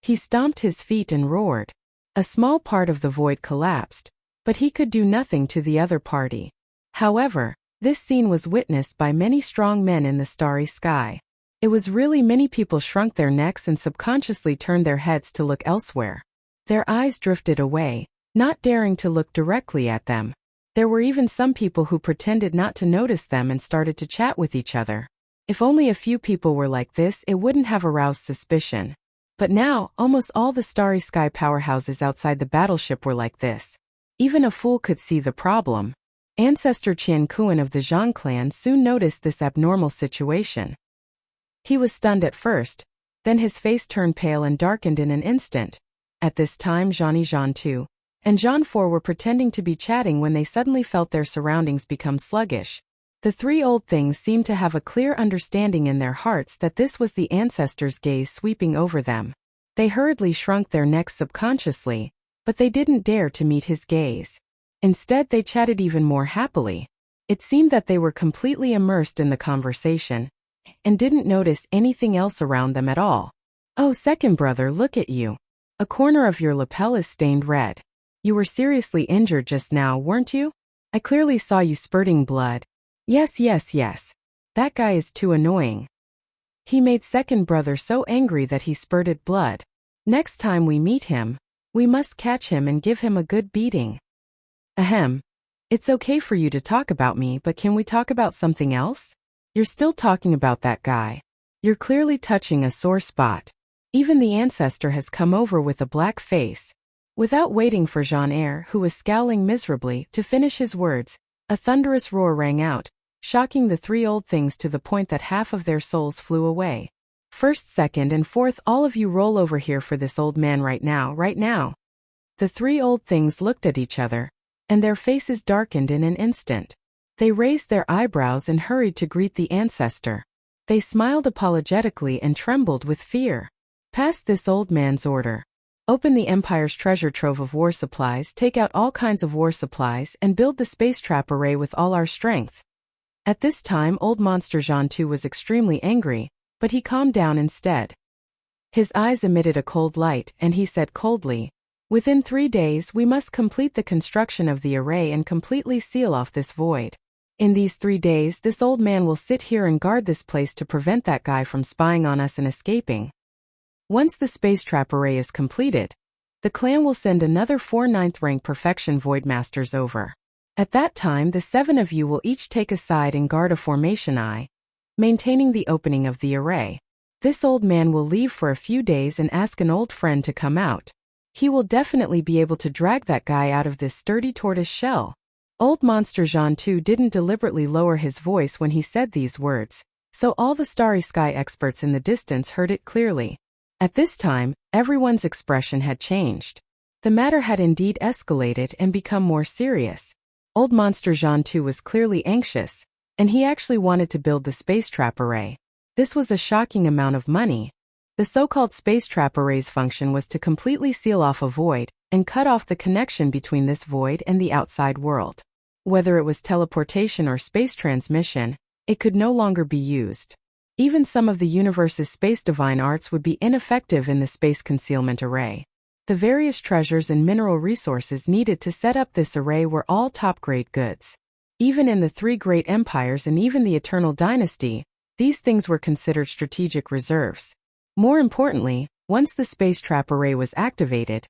Speaker 1: He stomped his feet and roared. A small part of the void collapsed, but he could do nothing to the other party. However, this scene was witnessed by many strong men in the starry sky. It was really many people shrunk their necks and subconsciously turned their heads to look elsewhere. Their eyes drifted away, not daring to look directly at them. There were even some people who pretended not to notice them and started to chat with each other. If only a few people were like this, it wouldn't have aroused suspicion. But now, almost all the starry sky powerhouses outside the battleship were like this. Even a fool could see the problem. Ancestor Qian Kuan of the Zhang clan soon noticed this abnormal situation. He was stunned at first, then his face turned pale and darkened in an instant. At this time Zhan 2 and Zhan 4 were pretending to be chatting when they suddenly felt their surroundings become sluggish. The three old things seemed to have a clear understanding in their hearts that this was the ancestor's gaze sweeping over them. They hurriedly shrunk their necks subconsciously, but they didn't dare to meet his gaze. Instead, they chatted even more happily. It seemed that they were completely immersed in the conversation and didn't notice anything else around them at all. Oh, second brother, look at you. A corner of your lapel is stained red. You were seriously injured just now, weren't you? I clearly saw you spurting blood. Yes, yes, yes. That guy is too annoying. He made second brother so angry that he spurted blood. Next time we meet him, we must catch him and give him a good beating. Ahem. It's okay for you to talk about me, but can we talk about something else? You're still talking about that guy. You're clearly touching a sore spot. Even the ancestor has come over with a black face. Without waiting for Jean-Eyre, who was scowling miserably, to finish his words, a thunderous roar rang out, shocking the three old things to the point that half of their souls flew away. First, second, and fourth, all of you roll over here for this old man right now, right now. The three old things looked at each other, and their faces darkened in an instant. They raised their eyebrows and hurried to greet the ancestor. They smiled apologetically and trembled with fear. Past this old man's order. Open the Empire's treasure trove of war supplies, take out all kinds of war supplies, and build the space trap array with all our strength. At this time, old monster Jean 2 was extremely angry, but he calmed down instead. His eyes emitted a cold light, and he said coldly, "Within 3 days we must complete the construction of the array and completely seal off this void. In these 3 days this old man will sit here and guard this place to prevent that guy from spying on us and escaping. Once the space trap array is completed, the clan will send another 4 9th rank perfection void masters over. At that time the 7 of you will each take a side and guard a formation eye, maintaining the opening of the array. This old man will leave for a few days and ask an old friend to come out. He will definitely be able to drag that guy out of this sturdy tortoise shell." Old monster Jean 2 didn't deliberately lower his voice when he said these words, so all the starry sky experts in the distance heard it clearly. At this time, everyone's expression had changed. The matter had indeed escalated and become more serious. Old monster Jean 2 was clearly anxious, and he actually wanted to build the space trap array. This was a shocking amount of money. The so-called space trap array's function was to completely seal off a void and cut off the connection between this void and the outside world. Whether it was teleportation or space transmission, it could no longer be used. Even some of the universe's space divine arts would be ineffective in the space concealment array. The various treasures and mineral resources needed to set up this array were all top-grade goods. Even in the 3 great empires and even the Eternal Dynasty, these things were considered strategic reserves. More importantly, once the space trap array was activated,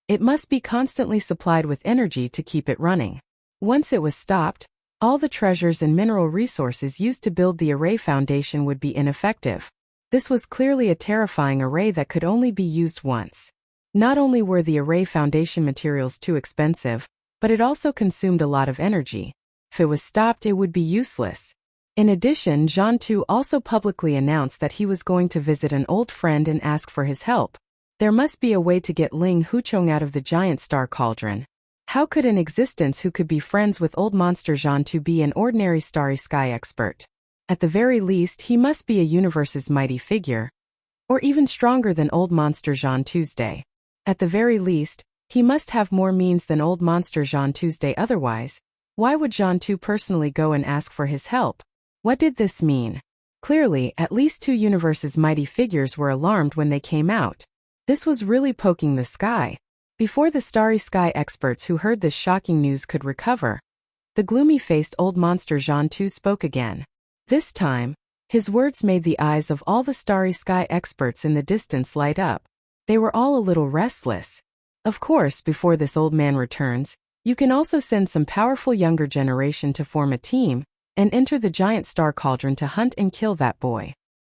Speaker 1: it must be constantly supplied with energy to keep it running. Once it was stopped, all the treasures and mineral resources used to build the array foundation would be ineffective. This was clearly a terrifying array that could only be used once. Not only were the array foundation materials too expensive, but it also consumed a lot of energy. If it was stopped, it would be useless. In addition, Jean 2 also publicly announced that he was going to visit an old friend and ask for his help. There must be a way to get Ling Huchong out of the giant star cauldron. How could an existence who could be friends with old monster Jean 2 be an ordinary starry sky expert? At the very least, he must be a universe's mighty figure, or even stronger than old monster Jean Tuesday. At the very least, he must have more means than old monster Jean Tuesday. Otherwise, why would Jean 2 personally go and ask for his help? What did this mean? Clearly, at least 2 universe's mighty figures were alarmed when they came out. This was really poking the sky. Before the starry sky experts who heard this shocking news could recover, the gloomy-faced old monster Jean 2 spoke again. This time, his words made the eyes of all the starry sky experts in the distance light up. They were all a little restless. Of course, before this old man returns, you can also send some powerful younger generation to form a team and enter the giant star cauldron to hunt and kill that boy.